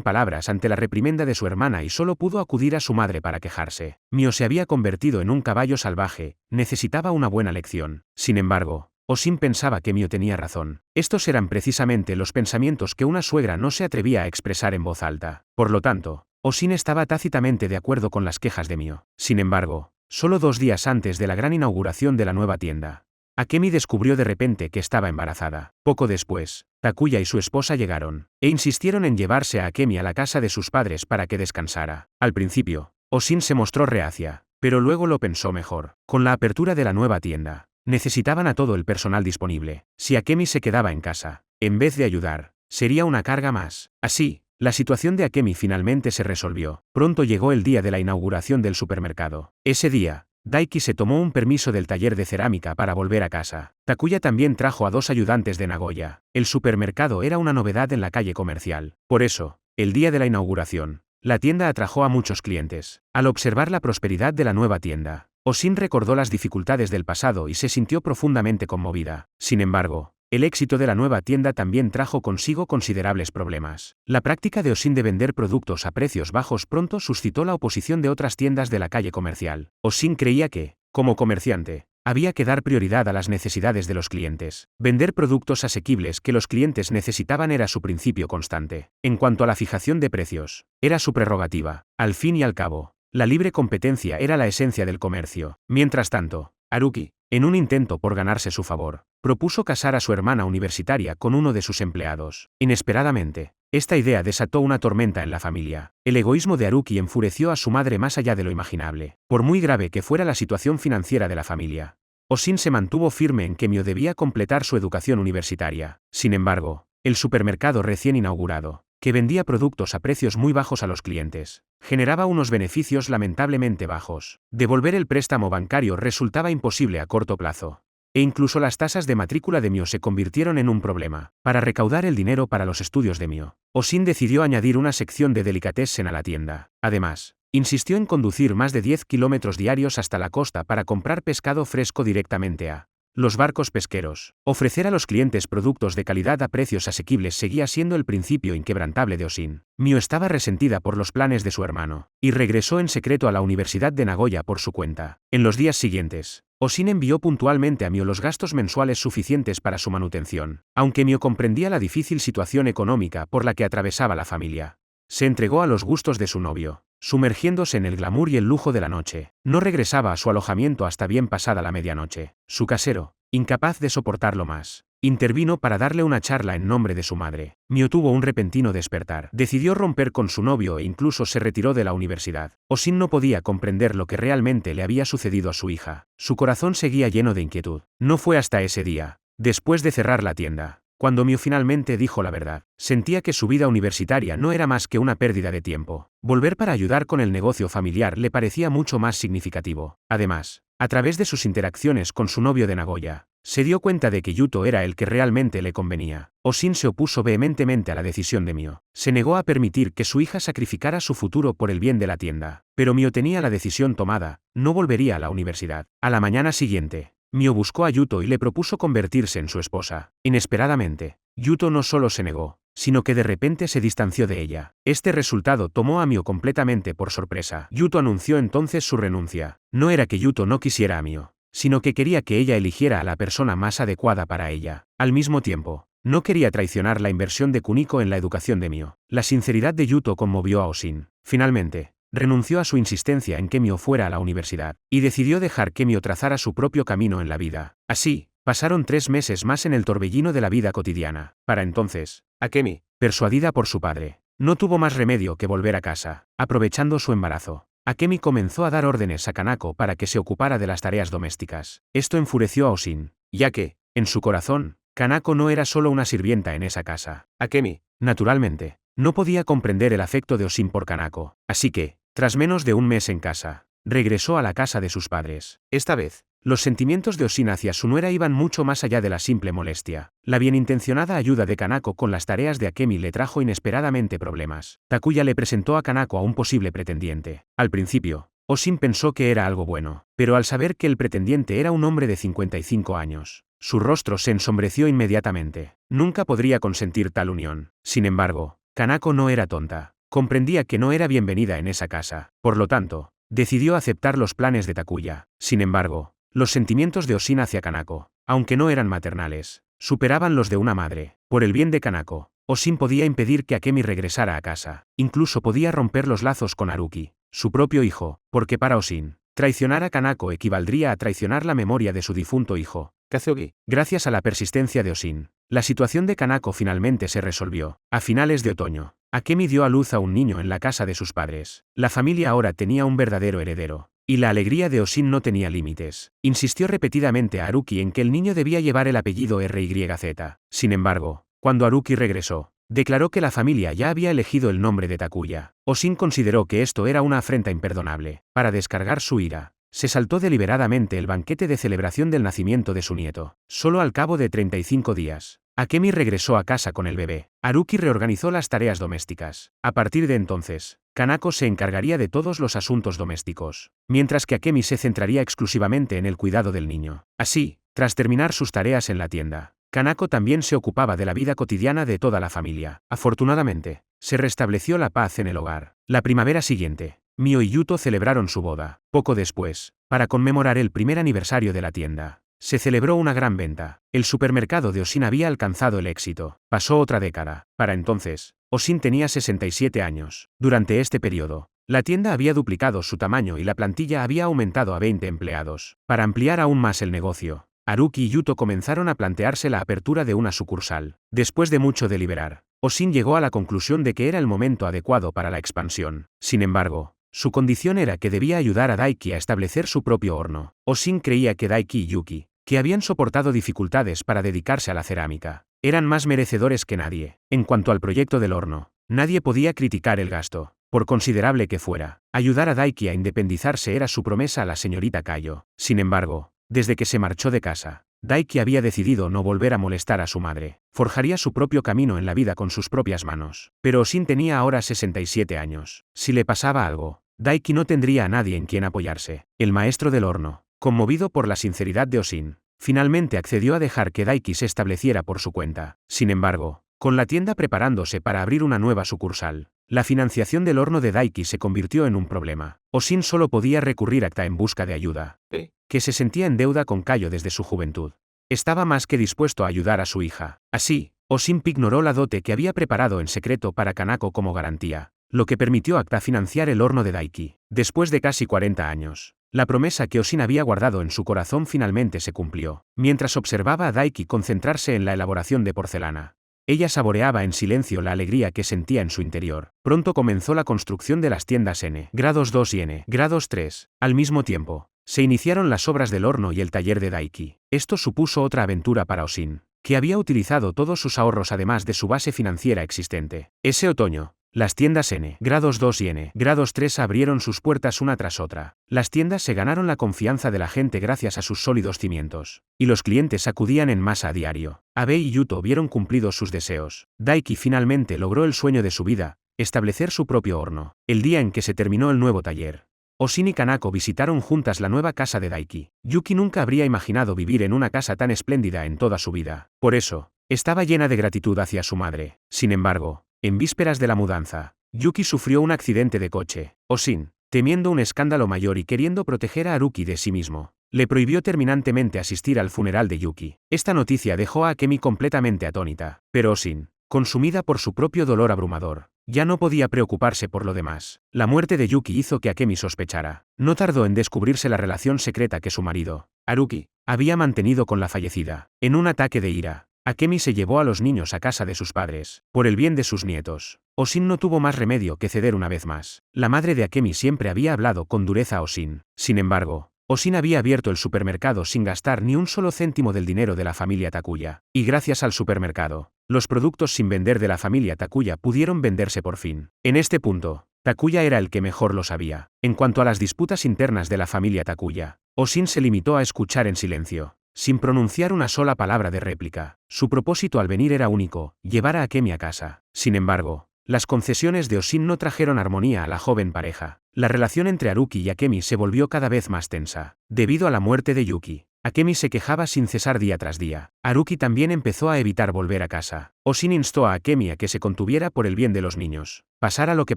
palabras ante la reprimenda de su hermana y solo pudo acudir a su madre para quejarse. Mio se había convertido en un caballo salvaje, necesitaba una buena lección. Sin embargo, Osin pensaba que Mio tenía razón. Estos eran precisamente los pensamientos que una suegra no se atrevía a expresar en voz alta. Por lo tanto, Osin estaba tácitamente de acuerdo con las quejas de Mio. Sin embargo, solo 2 días antes de la gran inauguración de la nueva tienda, Akemi descubrió de repente que estaba embarazada. Poco después, Takuya y su esposa llegaron, e insistieron en llevarse a Akemi a la casa de sus padres para que descansara. Al principio, Osin se mostró reacia, pero luego lo pensó mejor. Con la apertura de la nueva tienda, necesitaban a todo el personal disponible. Si Akemi se quedaba en casa, en vez de ayudar, sería una carga más. Así, la situación de Akemi finalmente se resolvió. Pronto llegó el día de la inauguración del supermercado. Ese día, Daiki se tomó un permiso del taller de cerámica para volver a casa. Takuya también trajo a 2 ayudantes de Nagoya. El supermercado era una novedad en la calle comercial. Por eso, el día de la inauguración, la tienda atrajo a muchos clientes. Al observar la prosperidad de la nueva tienda, Osin recordó las dificultades del pasado y se sintió profundamente conmovida. Sin embargo, el éxito de la nueva tienda también trajo consigo considerables problemas. La práctica de Osin de vender productos a precios bajos pronto suscitó la oposición de otras tiendas de la calle comercial. Osin creía que, como comerciante, había que dar prioridad a las necesidades de los clientes. Vender productos asequibles que los clientes necesitaban era su principio constante. En cuanto a la fijación de precios, era su prerrogativa. Al fin y al cabo, la libre competencia era la esencia del comercio. Mientras tanto, Haruki, en un intento por ganarse su favor, propuso casar a su hermana universitaria con uno de sus empleados. Inesperadamente, esta idea desató una tormenta en la familia. El egoísmo de Haruki enfureció a su madre más allá de lo imaginable. Por muy grave que fuera la situación financiera de la familia, Osin se mantuvo firme en que Mio debía completar su educación universitaria. Sin embargo, el supermercado recién inaugurado, que vendía productos a precios muy bajos a los clientes, generaba unos beneficios lamentablemente bajos. Devolver el préstamo bancario resultaba imposible a corto plazo, e incluso las tasas de matrícula de Mio se convirtieron en un problema. Para recaudar el dinero para los estudios de Mio, Osin decidió añadir una sección de delicatessen a la tienda. Además, insistió en conducir más de 10 kilómetros diarios hasta la costa para comprar pescado fresco directamente a los barcos pesqueros. Ofrecer a los clientes productos de calidad a precios asequibles seguía siendo el principio inquebrantable de Osin. Mio estaba resentida por los planes de su hermano, y regresó en secreto a la Universidad de Nagoya por su cuenta. En los días siguientes, Osin envió puntualmente a Mio los gastos mensuales suficientes para su manutención. Aunque Mio comprendía la difícil situación económica por la que atravesaba la familia, se entregó a los gustos de su novio, sumergiéndose en el glamour y el lujo de la noche. No regresaba a su alojamiento hasta bien pasada la medianoche. Su casero, incapaz de soportarlo más, intervino para darle una charla en nombre de su madre. Mio tuvo un repentino despertar. Decidió romper con su novio e incluso se retiró de la universidad. Osin no podía comprender lo que realmente le había sucedido a su hija. Su corazón seguía lleno de inquietud. No fue hasta ese día, después de cerrar la tienda, cuando Mio finalmente dijo la verdad. Sentía que su vida universitaria no era más que una pérdida de tiempo. Volver para ayudar con el negocio familiar le parecía mucho más significativo. Además, a través de sus interacciones con su novio de Nagoya, se dio cuenta de que Yuto era el que realmente le convenía. Osin se opuso vehementemente a la decisión de Mio. Se negó a permitir que su hija sacrificara su futuro por el bien de la tienda. Pero Mio tenía la decisión tomada, no volvería a la universidad. A la mañana siguiente, Mio buscó a Yuto y le propuso convertirse en su esposa. Inesperadamente, Yuto no solo se negó, sino que de repente se distanció de ella. Este resultado tomó a Mio completamente por sorpresa. Yuto anunció entonces su renuncia. No era que Yuto no quisiera a Mio, sino que quería que ella eligiera a la persona más adecuada para ella. Al mismo tiempo, no quería traicionar la inversión de Kuniko en la educación de Mio. La sinceridad de Yuto conmovió a Oshin. Finalmente, renunció a su insistencia en que Mio fuera a la universidad, y decidió dejar que Mio trazara su propio camino en la vida. Así, pasaron 3 meses más en el torbellino de la vida cotidiana. Para entonces, Akemi, persuadida por su padre, no tuvo más remedio que volver a casa. Aprovechando su embarazo, Akemi comenzó a dar órdenes a Kanako para que se ocupara de las tareas domésticas. Esto enfureció a Oshin, ya que, en su corazón, Kanako no era solo una sirvienta en esa casa. Akemi, naturalmente, no podía comprender el afecto de Oshin por Kanako, así que, tras menos de un mes en casa, regresó a la casa de sus padres. Esta vez, los sentimientos de Oshin hacia su nuera iban mucho más allá de la simple molestia. La bienintencionada ayuda de Kanako con las tareas de Akemi le trajo inesperadamente problemas. Takuya le presentó a Kanako a un posible pretendiente. Al principio, Oshin pensó que era algo bueno, pero al saber que el pretendiente era un hombre de 55 años, su rostro se ensombreció inmediatamente. Nunca podría consentir tal unión. Sin embargo, Kanako no era tonta. Comprendía que no era bienvenida en esa casa. Por lo tanto, decidió aceptar los planes de Takuya. Sin embargo, los sentimientos de Oshin hacia Kanako, aunque no eran maternales, superaban los de una madre. Por el bien de Kanako, Oshin podía impedir que Akemi regresara a casa. Incluso podía romper los lazos con Haruki, su propio hijo, porque para Oshin, traicionar a Kanako equivaldría a traicionar la memoria de su difunto hijo, Kazugi. Gracias a la persistencia de Oshin, la situación de Kanako finalmente se resolvió. A finales de otoño, Akemi dio a luz a un niño en la casa de sus padres. La familia ahora tenía un verdadero heredero, y la alegría de Oshin no tenía límites. Insistió repetidamente a Haruki en que el niño debía llevar el apellido RYZ. Sin embargo, cuando Haruki regresó, declaró que la familia ya había elegido el nombre de Takuya. Oshin consideró que esto era una afrenta imperdonable. Para descargar su ira, se saltó deliberadamente el banquete de celebración del nacimiento de su nieto. Solo al cabo de 35 días, Akemi regresó a casa con el bebé. Haruki reorganizó las tareas domésticas. A partir de entonces, Kanako se encargaría de todos los asuntos domésticos, mientras que Akemi se centraría exclusivamente en el cuidado del niño. Así, tras terminar sus tareas en la tienda, Kanako también se ocupaba de la vida cotidiana de toda la familia. Afortunadamente, se restableció la paz en el hogar. La primavera siguiente, Mio y Yuto celebraron su boda. Poco después, para conmemorar el primer aniversario de la tienda, se celebró una gran venta. El supermercado de Oshin había alcanzado el éxito. Pasó otra década. Para entonces, Oshin tenía 67 años. Durante este periodo, la tienda había duplicado su tamaño y la plantilla había aumentado a 20 empleados. Para ampliar aún más el negocio, Haruki y Yuto comenzaron a plantearse la apertura de una sucursal. Después de mucho deliberar, Oshin llegó a la conclusión de que era el momento adecuado para la expansión. Sin embargo, su condición era que debía ayudar a Daiki a establecer su propio horno. Oshin creía que Daiki y Yuki, que habían soportado dificultades para dedicarse a la cerámica, eran más merecedores que nadie. En cuanto al proyecto del horno, nadie podía criticar el gasto, por considerable que fuera. Ayudar a Daiki a independizarse era su promesa a la señorita Kayo. Sin embargo, desde que se marchó de casa, Daiki había decidido no volver a molestar a su madre. Forjaría su propio camino en la vida con sus propias manos. Pero Oshin tenía ahora 67 años. Si le pasaba algo, Daiki no tendría a nadie en quien apoyarse. El maestro del horno, conmovido por la sinceridad de Oshin, finalmente accedió a dejar que Daiki se estableciera por su cuenta. Sin embargo, con la tienda preparándose para abrir una nueva sucursal, la financiación del horno de Daiki se convirtió en un problema. Oshin solo podía recurrir a Akta en busca de ayuda, que se sentía en deuda con Kayo desde su juventud. Estaba más que dispuesto a ayudar a su hija. Así, Oshin ignoró la dote que había preparado en secreto para Kanako como garantía, lo que permitió a Akta financiar el horno de Daiki. Después de casi 40 años, la promesa que Oshin había guardado en su corazón finalmente se cumplió. Mientras observaba a Daiki concentrarse en la elaboración de porcelana, ella saboreaba en silencio la alegría que sentía en su interior. Pronto comenzó la construcción de las tiendas N, grados 2 y N, grados 3. Al mismo tiempo, se iniciaron las obras del horno y el taller de Daiki. Esto supuso otra aventura para Oshin, que había utilizado todos sus ahorros además de su base financiera existente. Ese otoño, las tiendas N, grados 2 y N, grados 3 abrieron sus puertas una tras otra. Las tiendas se ganaron la confianza de la gente gracias a sus sólidos cimientos, y los clientes acudían en masa a diario. Abe y Yuto vieron cumplidos sus deseos. Daiki finalmente logró el sueño de su vida, establecer su propio horno. El día en que se terminó el nuevo taller, Oshin y Kanako visitaron juntas la nueva casa de Daiki. Yuki nunca habría imaginado vivir en una casa tan espléndida en toda su vida. Por eso, Estaba llena de gratitud hacia su madre. Sin embargo, en vísperas de la mudanza, Yuki sufrió un accidente de coche. Oshin, temiendo un escándalo mayor y queriendo proteger a Haruki de sí mismo, le prohibió terminantemente asistir al funeral de Yuki. Esta noticia dejó a Akemi completamente atónita. Pero Oshin, consumida por su propio dolor abrumador, ya no podía preocuparse por lo demás. La muerte de Yuki hizo que Akemi sospechara. No tardó en descubrirse la relación secreta que su marido, Haruki, había mantenido con la fallecida. En un ataque de ira, Akemi se llevó a los niños a casa de sus padres, por el bien de sus nietos. Oshin no tuvo más remedio que ceder una vez más. La madre de Akemi siempre había hablado con dureza a Oshin. Sin embargo, Oshin había abierto el supermercado sin gastar ni un solo céntimo del dinero de la familia Takuya. Y gracias al supermercado, los productos sin vender de la familia Takuya pudieron venderse por fin. En este punto, Takuya era el que mejor lo sabía. En cuanto a las disputas internas de la familia Takuya, Oshin se limitó a escuchar en silencio, sin pronunciar una sola palabra de réplica. Su propósito al venir era único: llevar a Akemi a casa. Sin embargo, las concesiones de Oshin no trajeron armonía a la joven pareja. La relación entre Haruki y Akemi se volvió cada vez más tensa. Debido a la muerte de Yuki, Akemi se quejaba sin cesar día tras día. Haruki también empezó a evitar volver a casa. Oshin instó a Akemi a que se contuviera por el bien de los niños, pasara lo que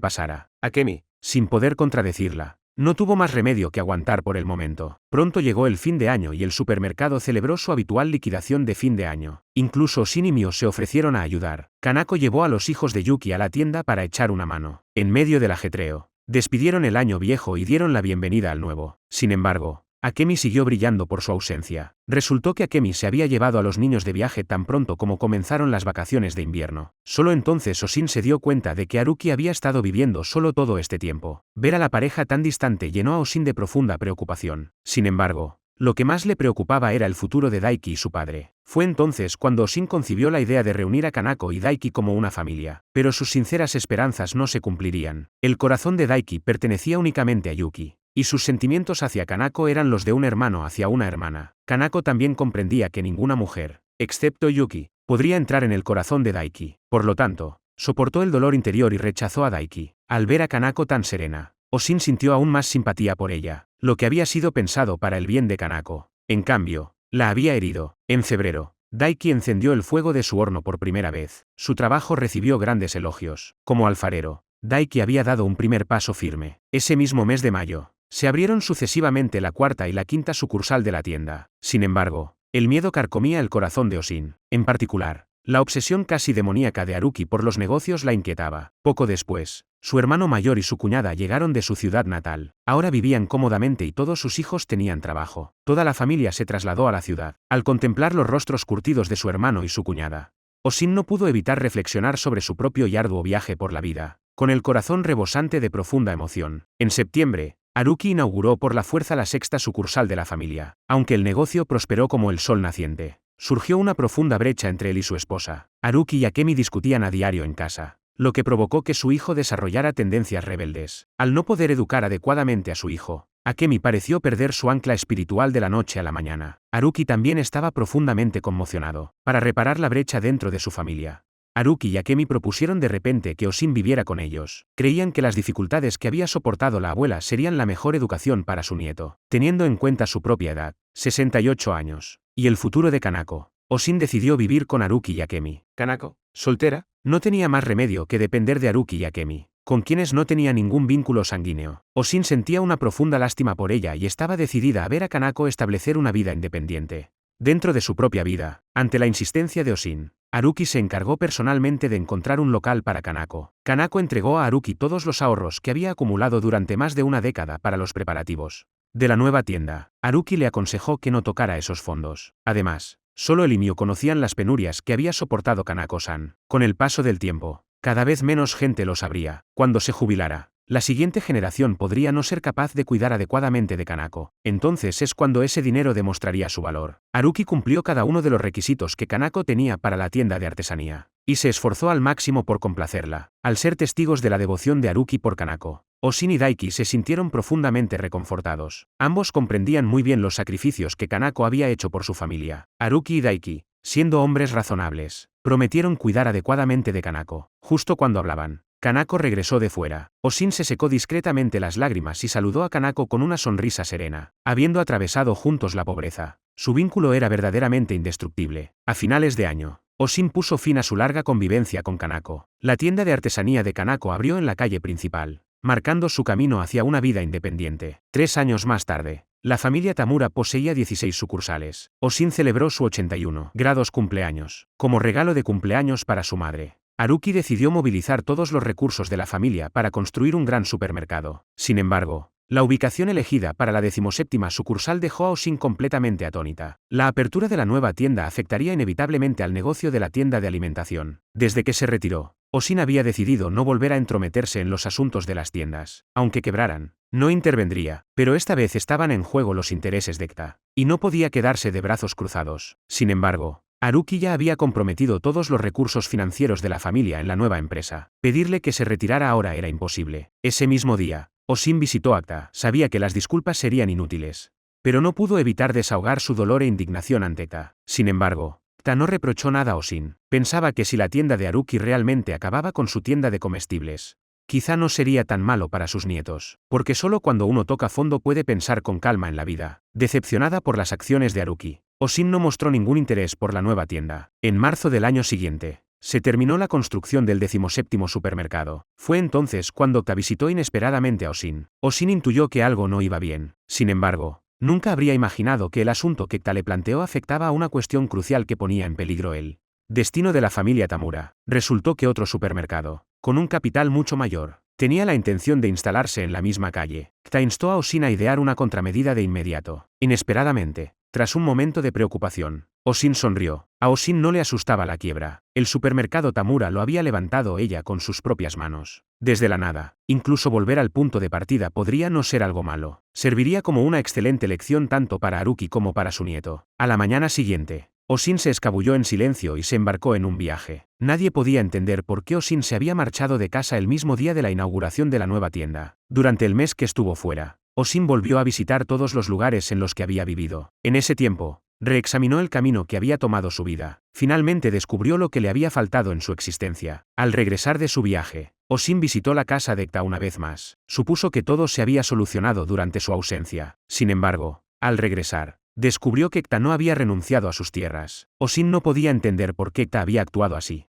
pasara. Akemi, sin poder contradecirla, no tuvo más remedio que aguantar por el momento. Pronto llegó el fin de año y el supermercado celebró su habitual liquidación de fin de año. Incluso Oshin y Mio se ofrecieron a ayudar. Kanako llevó a los hijos de Yuki a la tienda para echar una mano. En medio del ajetreo, despidieron el año viejo y dieron la bienvenida al nuevo. Sin embargo, Akemi siguió brillando por su ausencia. Resultó que Akemi se había llevado a los niños de viaje tan pronto como comenzaron las vacaciones de invierno. Solo entonces Oshin se dio cuenta de que Haruki había estado viviendo solo todo este tiempo. Ver a la pareja tan distante llenó a Oshin de profunda preocupación. Sin embargo, lo que más le preocupaba era el futuro de Daiki y su padre. Fue entonces cuando Oshin concibió la idea de reunir a Kanako y Daiki como una familia. Pero sus sinceras esperanzas no se cumplirían. El corazón de Daiki pertenecía únicamente a Yuki, y sus sentimientos hacia Kanako eran los de un hermano hacia una hermana. Kanako también comprendía que ninguna mujer, excepto Yuki, podría entrar en el corazón de Daiki. Por lo tanto, soportó el dolor interior y rechazó a Daiki. Al ver a Kanako tan serena, Oshin sintió aún más simpatía por ella, lo que había sido pensado para el bien de Kanako. En cambio, la había herido. En febrero, Daiki encendió el fuego de su horno por primera vez. Su trabajo recibió grandes elogios. Como alfarero, Daiki había dado un primer paso firme. Ese mismo mes de mayo, se abrieron sucesivamente la cuarta y la quinta sucursal de la tienda. Sin embargo, el miedo carcomía el corazón de Oshin. En particular, la obsesión casi demoníaca de Haruki por los negocios la inquietaba. Poco después, su hermano mayor y su cuñada llegaron de su ciudad natal. Ahora vivían cómodamente y todos sus hijos tenían trabajo. Toda la familia se trasladó a la ciudad. Al contemplar los rostros curtidos de su hermano y su cuñada, Oshin no pudo evitar reflexionar sobre su propio y arduo viaje por la vida, con el corazón rebosante de profunda emoción. En septiembre, Haruki inauguró por la fuerza la sexta sucursal de la familia. Aunque el negocio prosperó como el sol naciente, surgió una profunda brecha entre él y su esposa. Haruki y Akemi discutían a diario en casa, lo que provocó que su hijo desarrollara tendencias rebeldes. Al no poder educar adecuadamente a su hijo, Akemi pareció perder su ancla espiritual de la noche a la mañana. Haruki también estaba profundamente conmocionado. Para reparar la brecha dentro de su familia, Haruki y Akemi propusieron de repente que Oshin viviera con ellos. Creían que las dificultades que había soportado la abuela serían la mejor educación para su nieto. Teniendo en cuenta su propia edad, 68 años, y el futuro de Kanako, Oshin decidió vivir con Haruki y Akemi. Kanako, soltera, no tenía más remedio que depender de Haruki y Akemi, con quienes no tenía ningún vínculo sanguíneo. Oshin sentía una profunda lástima por ella y estaba decidida a ver a Kanako establecer una vida independiente dentro de su propia vida. Ante la insistencia de Oshin, Haruki se encargó personalmente de encontrar un local para Kanako. Kanako entregó a Haruki todos los ahorros que había acumulado durante más de una década para los preparativos de la nueva tienda. Haruki le aconsejó que no tocara esos fondos. Además, solo él y Mio conocían las penurias que había soportado Kanako-san. Con el paso del tiempo, cada vez menos gente lo sabría. Cuando se jubilara, la siguiente generación podría no ser capaz de cuidar adecuadamente de Kanako. Entonces es cuando ese dinero demostraría su valor. Haruki cumplió cada uno de los requisitos que Kanako tenía para la tienda de artesanía, y se esforzó al máximo por complacerla. Al ser testigos de la devoción de Haruki por Kanako, Oshin y Daiki se sintieron profundamente reconfortados. Ambos comprendían muy bien los sacrificios que Kanako había hecho por su familia. Haruki y Daiki, siendo hombres razonables, prometieron cuidar adecuadamente de Kanako. Justo cuando hablaban, Kanako regresó de fuera. Oshin se secó discretamente las lágrimas y saludó a Kanako con una sonrisa serena. Habiendo atravesado juntos la pobreza, su vínculo era verdaderamente indestructible. A finales de año, Oshin puso fin a su larga convivencia con Kanako. La tienda de artesanía de Kanako abrió en la calle principal, marcando su camino hacia una vida independiente. 3 años más tarde, la familia Tamura poseía 16 sucursales. Oshin celebró su 81 grados cumpleaños. Como regalo de cumpleaños para su madre, Haruki decidió movilizar todos los recursos de la familia para construir un gran supermercado. Sin embargo, la ubicación elegida para la 17ª sucursal dejó a Oshin completamente atónita. La apertura de la nueva tienda afectaría inevitablemente al negocio de la tienda de alimentación. Desde que se retiró, Oshin había decidido no volver a entrometerse en los asuntos de las tiendas. Aunque quebraran, no intervendría, pero esta vez estaban en juego los intereses de Kta, y no podía quedarse de brazos cruzados. Sin embargo, Haruki ya había comprometido todos los recursos financieros de la familia en la nueva empresa. Pedirle que se retirara ahora era imposible. Ese mismo día, Oshin visitó a Kta. Sabía que las disculpas serían inútiles, pero no pudo evitar desahogar su dolor e indignación ante Kta. Sin embargo, Kta no reprochó nada a Oshin. Pensaba que si la tienda de Haruki realmente acababa con su tienda de comestibles, quizá no sería tan malo para sus nietos, porque solo cuando uno toca fondo puede pensar con calma en la vida. Decepcionada por las acciones de Haruki, Oshin no mostró ningún interés por la nueva tienda. En marzo del año siguiente, se terminó la construcción del 17º supermercado. Fue entonces cuando Kta visitó inesperadamente a Oshin. Oshin intuyó que algo no iba bien. Sin embargo, nunca habría imaginado que el asunto que Kta le planteó afectaba a una cuestión crucial que ponía en peligro el destino de la familia Tamura. Resultó que otro supermercado, con un capital mucho mayor, tenía la intención de instalarse en la misma calle. Kta instó a Oshin a idear una contramedida de inmediato. Inesperadamente, tras un momento de preocupación, Oshin sonrió. A Oshin no le asustaba la quiebra. El supermercado Tamura lo había levantado ella con sus propias manos. Desde la nada, incluso volver al punto de partida podría no ser algo malo. Serviría como una excelente lección tanto para Haruki como para su nieto. A la mañana siguiente, Oshin se escabulló en silencio y se embarcó en un viaje. Nadie podía entender por qué Oshin se había marchado de casa el mismo día de la inauguración de la nueva tienda. Durante el mes que estuvo fuera, Oshin volvió a visitar todos los lugares en los que había vivido. En ese tiempo, reexaminó el camino que había tomado su vida. Finalmente descubrió lo que le había faltado en su existencia. Al regresar de su viaje, Oshin visitó la casa de Kta una vez más. Supuso que todo se había solucionado durante su ausencia. Sin embargo, al regresar, descubrió que Kta no había renunciado a sus tierras. Oshin no podía entender por qué Kta había actuado así.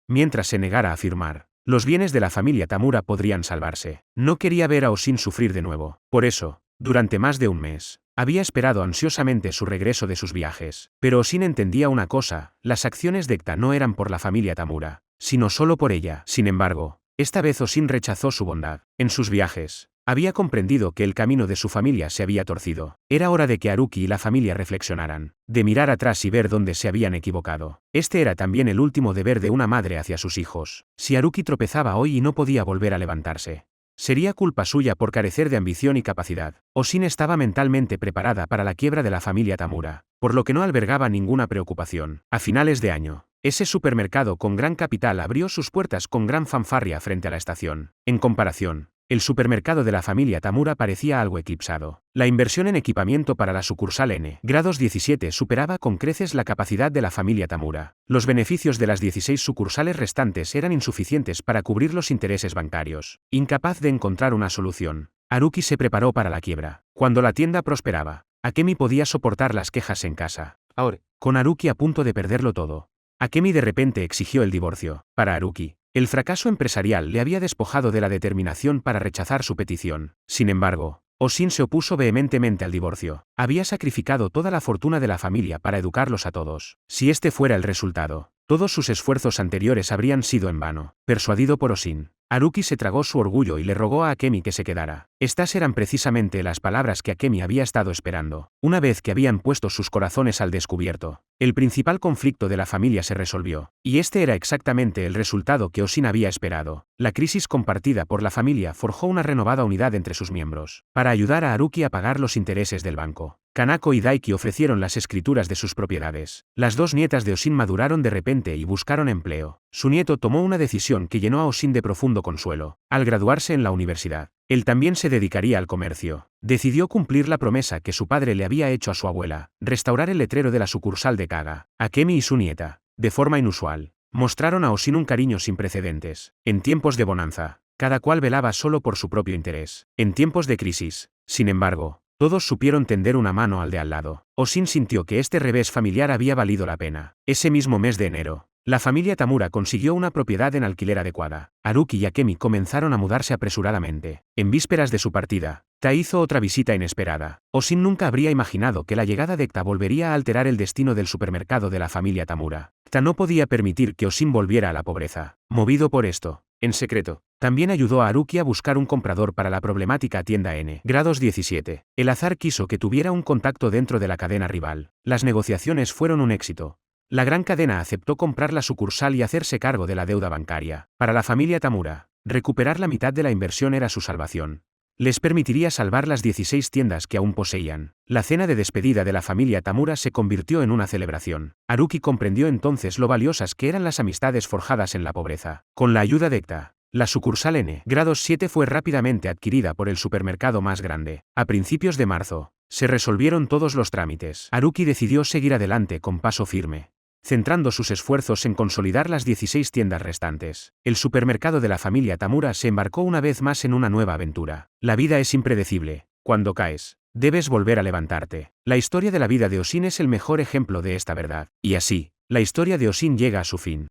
Mientras se negara a firmar, los bienes de la familia Tamura podrían salvarse. No quería ver a Oshin sufrir de nuevo. Por eso, durante más de un mes, había esperado ansiosamente su regreso de sus viajes. Pero Oshin entendía una cosa: las acciones de Kta no eran por la familia Tamura, sino solo por ella. Sin embargo, esta vez Oshin rechazó su bondad. En sus viajes, había comprendido que el camino de su familia se había torcido. Era hora de que Haruki y la familia reflexionaran, de mirar atrás y ver dónde se habían equivocado. Este era también el último deber de una madre hacia sus hijos. Si Haruki tropezaba hoy y no podía volver a levantarse, sería culpa suya por carecer de ambición y capacidad. Oshin estaba mentalmente preparada para la quiebra de la familia Tamura, por lo que no albergaba ninguna preocupación. A finales de año, ese supermercado con gran capital abrió sus puertas con gran fanfarria frente a la estación. En comparación, el supermercado de la familia Tamura parecía algo eclipsado. La inversión en equipamiento para la sucursal N grados 17 superaba con creces la capacidad de la familia Tamura. Los beneficios de las 16 sucursales restantes eran insuficientes para cubrir los intereses bancarios. Incapaz de encontrar una solución, Haruki se preparó para la quiebra. Cuando la tienda prosperaba, Akemi podía soportar las quejas en casa. Ahora, con Haruki a punto de perderlo todo, Akemi de repente exigió el divorcio. Para Haruki, el fracaso empresarial le había despojado de la determinación para rechazar su petición. Sin embargo, Oshin se opuso vehementemente al divorcio. Había sacrificado toda la fortuna de la familia para educarlos a todos. Si este fuera el resultado, todos sus esfuerzos anteriores habrían sido en vano. Persuadido por Oshin, Haruki se tragó su orgullo y le rogó a Akemi que se quedara. Estas eran precisamente las palabras que Akemi había estado esperando. Una vez que habían puesto sus corazones al descubierto, el principal conflicto de la familia se resolvió. Y este era exactamente el resultado que Oshin había esperado. La crisis compartida por la familia forjó una renovada unidad entre sus miembros. Para ayudar a Haruki a pagar los intereses del banco, Kanako y Daiki ofrecieron las escrituras de sus propiedades. Las dos nietas de Oshin maduraron de repente y buscaron empleo. Su nieto tomó una decisión que llenó a Oshin de profundo consuelo. Al graduarse en la universidad, él también se dedicaría al comercio. Decidió cumplir la promesa que su padre le había hecho a su abuela: restaurar el letrero de la sucursal de Kaga. Akemi y su nieta, de forma inusual, mostraron a Oshin un cariño sin precedentes. En tiempos de bonanza, cada cual velaba solo por su propio interés. En tiempos de crisis, sin embargo, todos supieron tender una mano al de al lado. Oshin sintió que este revés familiar había valido la pena. Ese mismo mes de enero, La familia Tamura consiguió una propiedad en alquiler adecuada. Haruki y Akemi comenzaron a mudarse apresuradamente. En vísperas de su partida, Ta hizo otra visita inesperada. Oshin nunca habría imaginado que la llegada de Ta volvería a alterar el destino del supermercado de la familia Tamura. Ta no podía permitir que Oshin volviera a la pobreza. Movido por esto, en secreto, también ayudó a Haruki a buscar un comprador para la problemática tienda N. Grados 17. El azar quiso que tuviera un contacto dentro de la cadena rival. Las negociaciones fueron un éxito. La gran cadena aceptó comprar la sucursal y hacerse cargo de la deuda bancaria. Para la familia Tamura, recuperar la mitad de la inversión era su salvación. Les permitiría salvar las 16 tiendas que aún poseían. La cena de despedida de la familia Tamura se convirtió en una celebración. Haruki comprendió entonces lo valiosas que eran las amistades forjadas en la pobreza. Con la ayuda de Ta, la sucursal N. Grados 7 fue rápidamente adquirida por el supermercado más grande. A principios de marzo, se resolvieron todos los trámites. Haruki decidió seguir adelante con paso firme, centrando sus esfuerzos en consolidar las 16 tiendas restantes. El supermercado de la familia Tamura se embarcó una vez más en una nueva aventura. La vida es impredecible. Cuando caes, debes volver a levantarte. La historia de la vida de Oshin es el mejor ejemplo de esta verdad. Y así, la historia de Oshin llega a su fin.